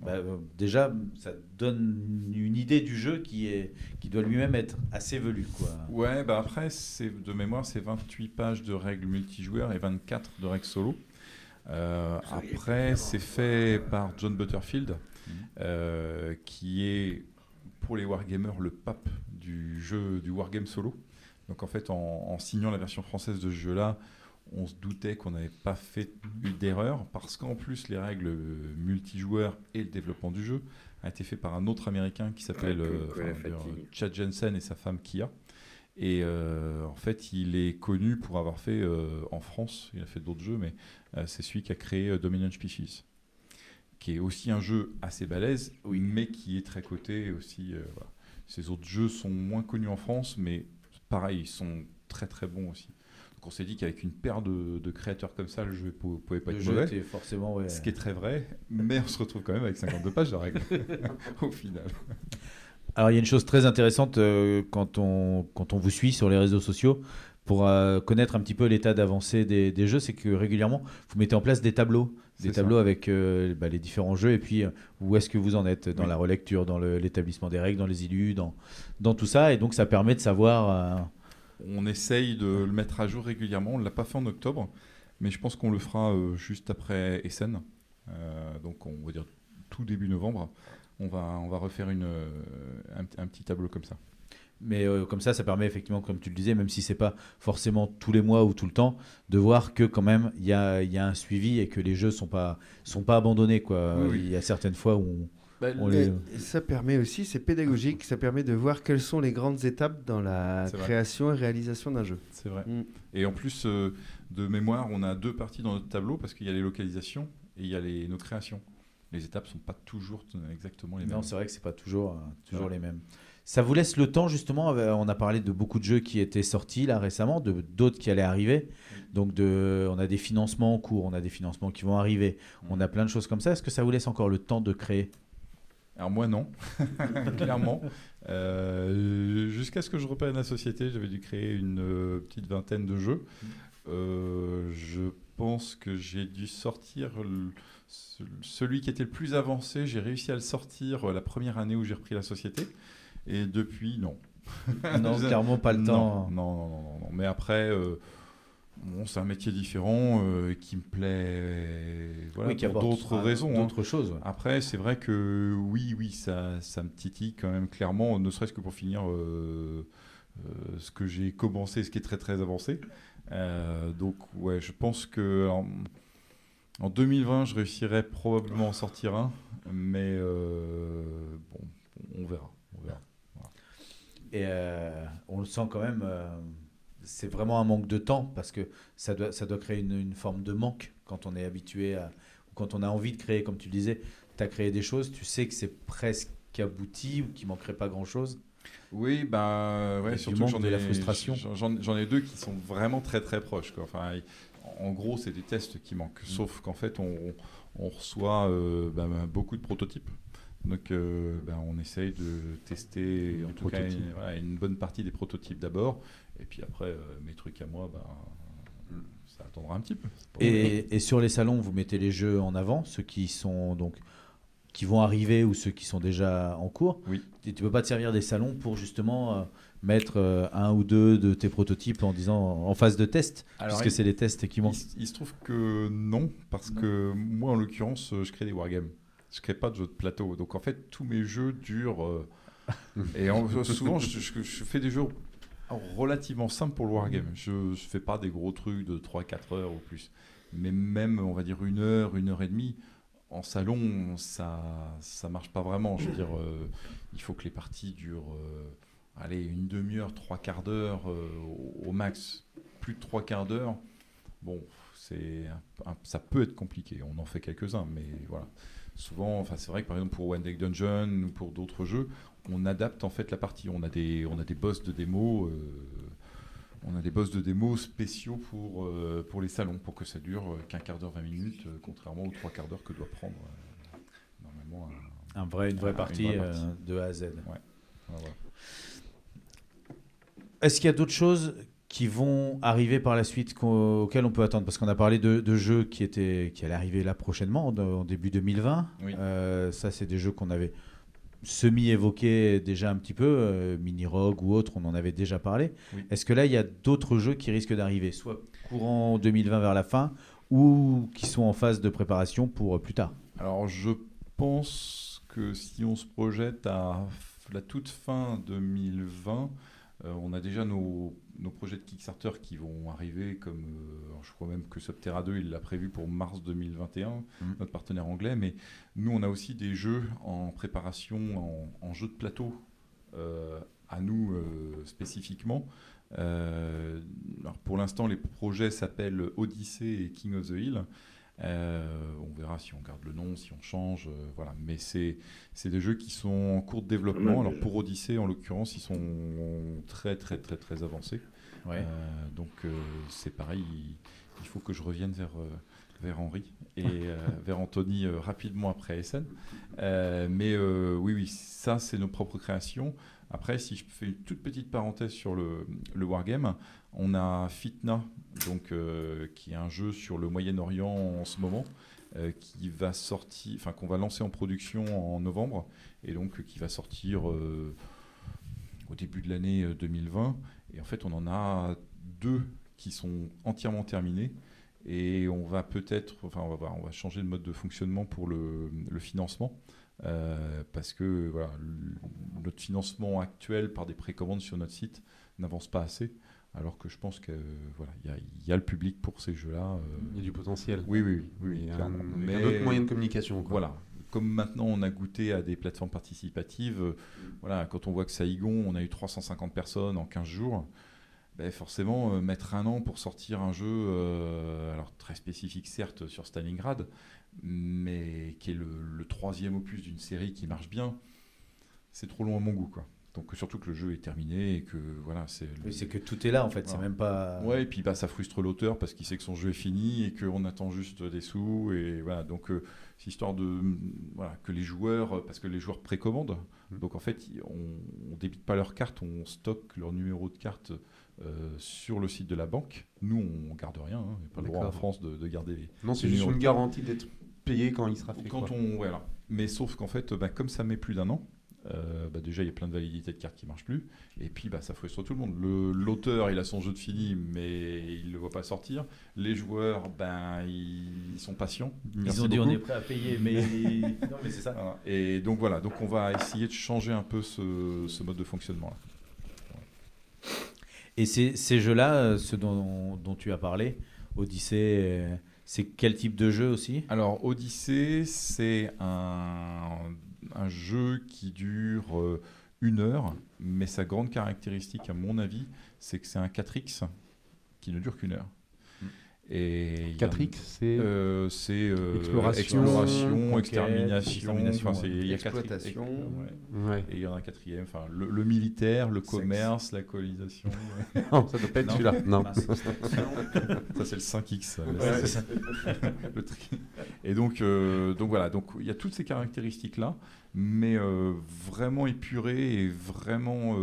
même. Déjà, ça donne une idée du jeu qui doit lui-même être assez velu, quoi. Ouais, après, de mémoire, c'est 28 pages de règles multijoueurs et 24 de règles solo. Après, c'est fait par John Butterfield, qui est pour les wargamers le pape du jeu du wargame solo. Donc en fait, en signant la version française de ce jeu-là, on se doutait qu'on n'avait pas fait d'erreur, parce qu'en plus les règles multijoueurs et le développement du jeu a été fait par un autre Américain qui s'appelle Chad Jensen et sa femme Kia. Et en fait, il est connu pour avoir fait en France, il a fait d'autres jeux, mais c'est celui qui a créé Dominion Species, qui est aussi un jeu assez balèze, mais qui est très coté aussi. Voilà. Ces autres jeux sont moins connus en France, mais pareil, ils sont très très bons aussi. Donc on s'est dit qu'avec une paire de créateurs comme ça, le jeu ne pouvait pas être mauvais. Forcément, ce qui est très vrai, mais on se retrouve quand même avec 52 pages de règles au final. Alors il y a une chose très intéressante quand on vous suit sur les réseaux sociaux pour connaître un petit peu l'état d'avancée des jeux, c'est que régulièrement vous mettez en place des tableaux avec les différents jeux et puis où est-ce que vous en êtes dans la relecture, dans l'établissement des règles, dans les illus, dans tout ça, et donc ça permet de savoir... On essaye de le mettre à jour régulièrement, on ne l'a pas fait en octobre, mais je pense qu'on le fera juste après Essen, donc on va dire tout début novembre. On va refaire un petit tableau comme ça. Mais comme ça permet effectivement, comme tu le disais, même si c'est pas forcément tous les mois ou tout le temps, de voir que quand même il y a un suivi et que les jeux sont pas abandonnés, quoi. Oui. Il y a certaines fois où ça permet aussi, c'est pédagogique, ça permet de voir quelles sont les grandes étapes dans la création et réalisation d'un jeu. C'est vrai. Et en plus, de mémoire, on a deux parties dans notre tableau parce qu'il y a les localisations et il y a nos créations. Les étapes ne sont pas toujours exactement les mêmes. Non, c'est vrai que ce n'est pas toujours les mêmes. Ça vous laisse le temps, justement, on a parlé de beaucoup de jeux qui étaient sortis là récemment, d'autres qui allaient arriver. Donc on a des financements en cours, on a des financements qui vont arriver, on a plein de choses comme ça. Est-ce que ça vous laisse encore le temps de créer ? Alors moi non, clairement. Jusqu'à ce que je reprenne la société, j'avais dû créer une petite vingtaine de jeux. Je pense que j'ai dû sortir celui qui était le plus avancé. J'ai réussi à le sortir la première année où j'ai repris la société. Et depuis, non. Non, clairement pas le temps. Non. Mais après, c'est un métier différent qui me plaît pour d'autres raisons. D'autres choses. Ouais. Après, c'est vrai que oui, ça me titille quand même clairement, ne serait-ce que pour finir ce que j'ai commencé, ce qui est très très avancé. Donc ouais, je pense que en 2020, je réussirais probablement à en sortir un, mais bon, on verra. Voilà. Et on le sent quand même, c'est vraiment un manque de temps parce que ça doit créer une forme de manque quand on est habitué quand on a envie de créer, comme tu le disais, tu as créé des choses, tu sais que c'est presque abouti ou qu'il manquerait pas grand-chose. Oui, bah ouais, surtout j'en ai la frustration. J'en ai deux qui sont vraiment très très proches, quoi. Enfin, en gros, c'est des tests qui manquent, sauf qu'en fait, on reçoit beaucoup de prototypes. Donc, on essaye de tester en tout cas une bonne partie des prototypes d'abord, et puis après, mes trucs à moi, ça attendra un petit peu. Et sur les salons, vous mettez les jeux en avant, ceux qui vont arriver ou ceux qui sont déjà en cours. Oui. Et tu ne peux pas te servir des salons pour justement mettre un ou deux de tes prototypes en disant en phase de test, puisque c'est les tests qui manquent. Il se trouve que non, parce que moi, en l'occurrence, je crée des wargames. Je ne crée pas de jeux de plateau. Donc, en fait, tous mes jeux durent... et souvent, je fais des jeux relativement simples pour le wargame. Je ne fais pas des gros trucs de 3-4 heures ou plus. Mais même, on va dire 1 heure, 1 heure et demie, en salon, ça marche pas vraiment. Je veux dire, il faut que les parties durent une demi-heure, 3/4 d'heure au max. Plus de 3/4 d'heure, bon, ça peut être compliqué. On en fait quelques-uns, mais voilà. Souvent, c'est vrai que par exemple pour One Deck Dungeon ou pour d'autres jeux, on adapte en fait la partie. On a des boss de démo. On a des boss de démo spéciaux pour les salons, pour que ça dure qu'un quart d'heure, 20 minutes, contrairement aux 3/4 d'heure que doit prendre normalement une vraie partie de A à Z. Ouais. Voilà. Est-ce qu'il y a d'autres choses qui vont arriver par la suite auxquelles on peut attendre? Parce qu'on a parlé de jeux qui allaient arriver là prochainement, en début 2020. Oui. Ça, c'est des jeux qu'on avait semi-évoqué déjà un petit peu, Mini Rogue ou autre, on en avait déjà parlé. Oui. Est-ce que là, il y a d'autres jeux qui risquent d'arriver, soit courant 2020 vers la fin, ou qui sont en phase de préparation pour plus tard? Alors, je pense que si on se projette à la toute fin 2020, on a déjà nos projets de Kickstarter qui vont arriver, comme je crois même que Subterra 2 il l'a prévu pour mars 2021, notre partenaire anglais, mais nous on a aussi des jeux en préparation en jeux de plateau à nous spécifiquement. Alors pour l'instant les projets s'appellent Odyssey et King of the Hill. On verra si on garde le nom, si on change, voilà. Mais c'est des jeux qui sont en cours de développement. Alors pour Odyssey, en l'occurrence, ils sont très très très très avancés. Ouais. Donc c'est pareil, il faut que je revienne vers Henri et vers Anthony rapidement après SN. Mais oui, ça c'est nos propres créations. Après, si je fais une toute petite parenthèse sur le wargame, on a Fitna, donc, qui est un jeu sur le Moyen-Orient en ce moment, qui va sortir, enfin qu'on va lancer en production en novembre, et donc qui va sortir au début de l'année 2020. Et en fait, on en a 2 qui sont entièrement terminés. Et on va on va changer de mode de fonctionnement pour le financement. Parce que voilà, notre financement actuel par des précommandes sur notre site n'avance pas assez, alors que je pense que voilà, il y a le public pour ces jeux-là. Il y a du potentiel. Oui, il y a d'autres moyens de communication, quoi. Voilà. Comme maintenant on a goûté à des plateformes participatives, voilà, quand on voit que Saigon, on a eu 350 personnes en 15 jours, forcément mettre 1 an pour sortir un jeu, alors très spécifique certes sur Stalingrad, mais qui est le 3e opus d'une série qui marche bien, c'est trop long à mon goût, quoi. Donc surtout que le jeu est terminé et que voilà, c'est que tout est là en fait, voilà. C'est même pas. Ouais, et puis ça frustre l'auteur parce qu'il sait que son jeu est fini et qu'on attend juste des sous, et voilà. Donc c'est histoire de que les joueurs, parce que les joueurs précommandent, donc en fait on débite pas leurs cartes, on stocke leur numéro de carte sur le site de la banque. Nous on garde rien, hein. Il n'y a pas le droit en France de garder les. Non, c'est juste une garantie d'être payé quand il sera fait. Voilà. Mais sauf qu'en fait, comme ça met plus d'1 an. Déjà il y a plein de validités de cartes qui marchent plus, et puis ça frustre tout le monde. L'auteur il a son jeu de fini mais il le voit pas sortir. Les joueurs ils sont patients, ils ont dit beaucoup. On est prêt à payer mais non mais c'est ça. Voilà. Et donc voilà, donc on va essayer de changer un peu ce mode de fonctionnement là. Et ces jeux-là, ceux dont tu as parlé, Odyssée, c'est quel type de jeu aussi? Alors, Odyssée, c'est un jeu qui dure 1 heure, mais sa grande caractéristique, à mon avis, c'est que c'est un 4X qui ne dure qu'1 heure. Et 4X, c'est exploration, extermination, il y a exploitation. Ouais. Et il y en a un 4e, enfin, le militaire, le commerce, la colonisation. Non, ça doit pas être celui-là. Non. Ça c'est le 5X. Le et donc voilà, donc il y a toutes ces caractéristiques-là, mais vraiment épurées et vraiment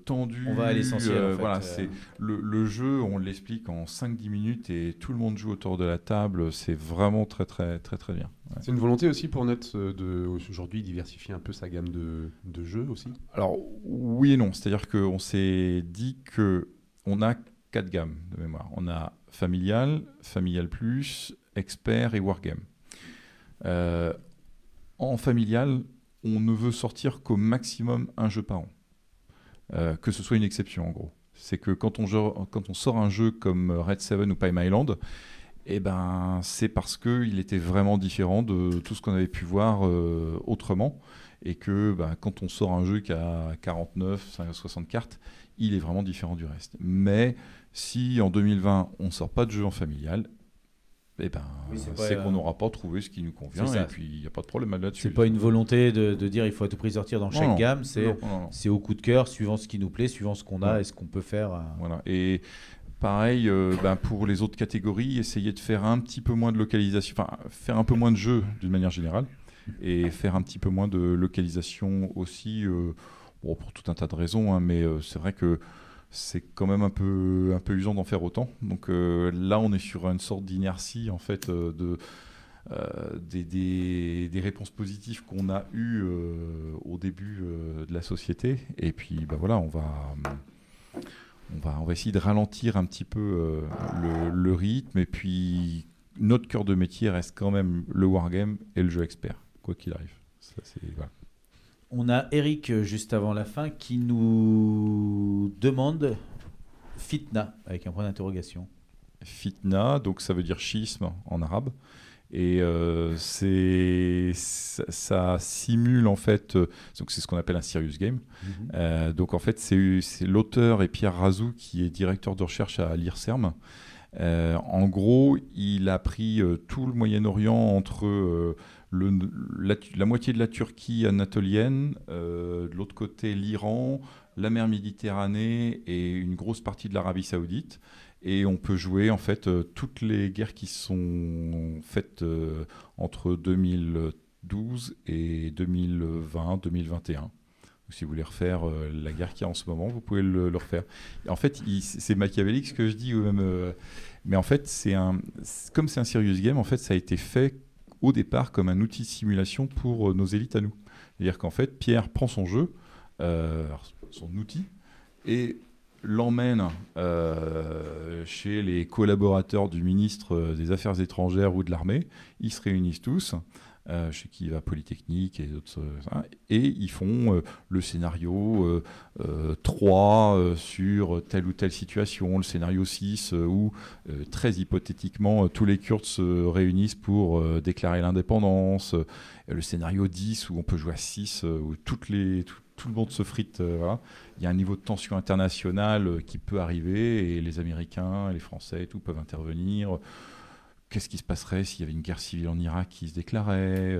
tendu. On va à l'essentiel. En fait. Voilà, c'est le jeu, on l'explique en 5-10 minutes et tout le monde joue autour de la table. C'est vraiment très très très très bien. Ouais. C'est une volonté aussi pour Nuts de aujourd'hui diversifier un peu sa gamme de jeux aussi. Alors oui et non, c'est-à-dire qu'on s'est dit que on a 4 gammes de mémoire. On a familial, familial plus, expert et wargame. En familial, on ne veut sortir qu'au maximum un jeu par an. Que ce soit une exception en gros. C'est que quand on sort un jeu comme Red 7 ou Palm Island, eh ben, c'est parce qu'il était vraiment différent de tout ce qu'on avait pu voir autrement, et que quand on sort un jeu qui a 49, 60 cartes, il est vraiment différent du reste. Mais si en 2020 on ne sort pas de jeu en familial, eh ben, c'est qu'on n'aura pas trouvé ce qui nous convient, et puis il n'y a pas de problème là-dessus. C'est pas une volonté de dire il faut à tout prix sortir dans chaque gamme, c'est au coup de cœur, suivant ce qui nous plaît, suivant ce qu'on a et ce qu'on peut faire. Voilà. Et pareil, pour les autres catégories, essayer de faire un petit peu moins de localisation, enfin faire un peu moins de jeux d'une manière générale, et faire un petit peu moins de localisation aussi, pour tout un tas de raisons, hein, mais c'est vrai que c'est quand même un peu usant d'en faire autant. Donc là, on est sur une sorte d'inertie en fait des réponses positives qu'on a eues au début de la société. Et puis voilà, on va essayer de ralentir un petit peu le rythme. Et puis notre cœur de métier reste quand même le wargame et le jeu expert, quoi qu'il arrive. Ça, voilà. On a Eric, juste avant la fin, qui nous demande fitna, avec un point d'interrogation. Fitna, donc ça veut dire schisme en arabe. Et ça simule en fait, donc c'est ce qu'on appelle un serious game. Donc en fait, c'est l'auteur et Pierre Razou qui est directeur de recherche à l'IRSERM. En gros, il a pris tout le Moyen-Orient entre la moitié de la Turquie anatolienne, de l'autre côté l'Iran, la mer Méditerranée et une grosse partie de l'Arabie Saoudite. Et on peut jouer en fait toutes les guerres qui sont faites entre 2012 et 2020-2021. Si vous voulez refaire la guerre qu'il y a en ce moment, vous pouvez le refaire. Et en fait, c'est machiavélique ce que je dis, ou même, mais en fait, comme c'est un serious game, en fait, ça a été fait au départ comme un outil de simulation pour nos élites à nous. C'est-à-dire qu'en fait, Pierre prend son jeu, son outil, et l'emmène chez les collaborateurs du ministre des Affaires étrangères ou de l'armée. Ils se réunissent tous, chez qui il va Polytechnique et d'autres, et ils font le scénario 3 sur telle ou telle situation, le scénario 6 où très hypothétiquement tous les Kurdes se réunissent pour déclarer l'indépendance, le scénario 10 où on peut jouer à 6 où tout le monde se frite. Voilà. Il y a un niveau de tension internationale qui peut arriver et les Américains, les Français et tout peuvent intervenir. Qu'est-ce qui se passerait s'il y avait une guerre civile en Irak qui se déclarait,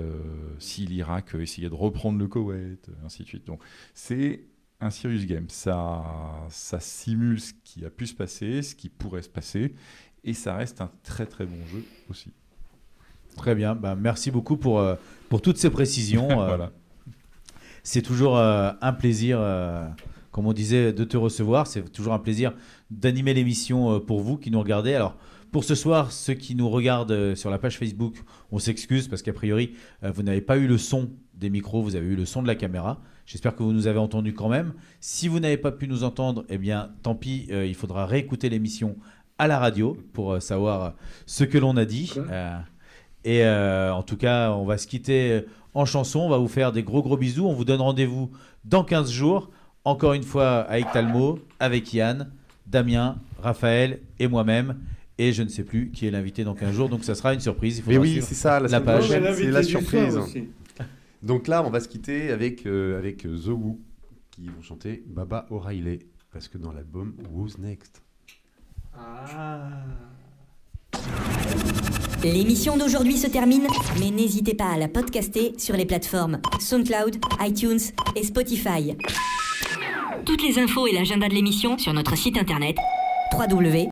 si l'Irak essayait de reprendre le Koweït, ainsi de suite. Donc c'est un serious game. Ça simule ce qui a pu se passer, ce qui pourrait se passer, et ça reste un très très bon jeu aussi. Très bien. Merci beaucoup pour toutes ces précisions. Voilà. C'est toujours un plaisir, comme on disait, de te recevoir. C'est toujours un plaisir d'animer l'émission pour vous qui nous regardez. Alors, pour ce soir, ceux qui nous regardent sur la page Facebook, on s'excuse parce qu'a priori, vous n'avez pas eu le son des micros, vous avez eu le son de la caméra. J'espère que vous nous avez entendus quand même. Si vous n'avez pas pu nous entendre, eh bien, tant pis, il faudra réécouter l'émission à la radio pour savoir ce que l'on a dit. En tout cas, on va se quitter en chanson. On va vous faire des gros bisous. On vous donne rendez-vous dans 15 jours. encore une fois avec Talmo, avec Yann, Damien, Raphaël et moi-même. Et je ne sais plus qui est l'invité dans 15 jours, donc ça sera une surprise. Il faudra Mais oui, suivre c'est ça, la page. C'est la surprise. Donc là, on va se quitter avec The Who, qui vont chanter Baba O'Reilly, parce que dans l'album Who's Next. L'émission d'aujourd'hui se termine, mais n'hésitez pas à la podcaster sur les plateformes SoundCloud, iTunes et Spotify. Toutes les infos et l'agenda de l'émission sur notre site internet www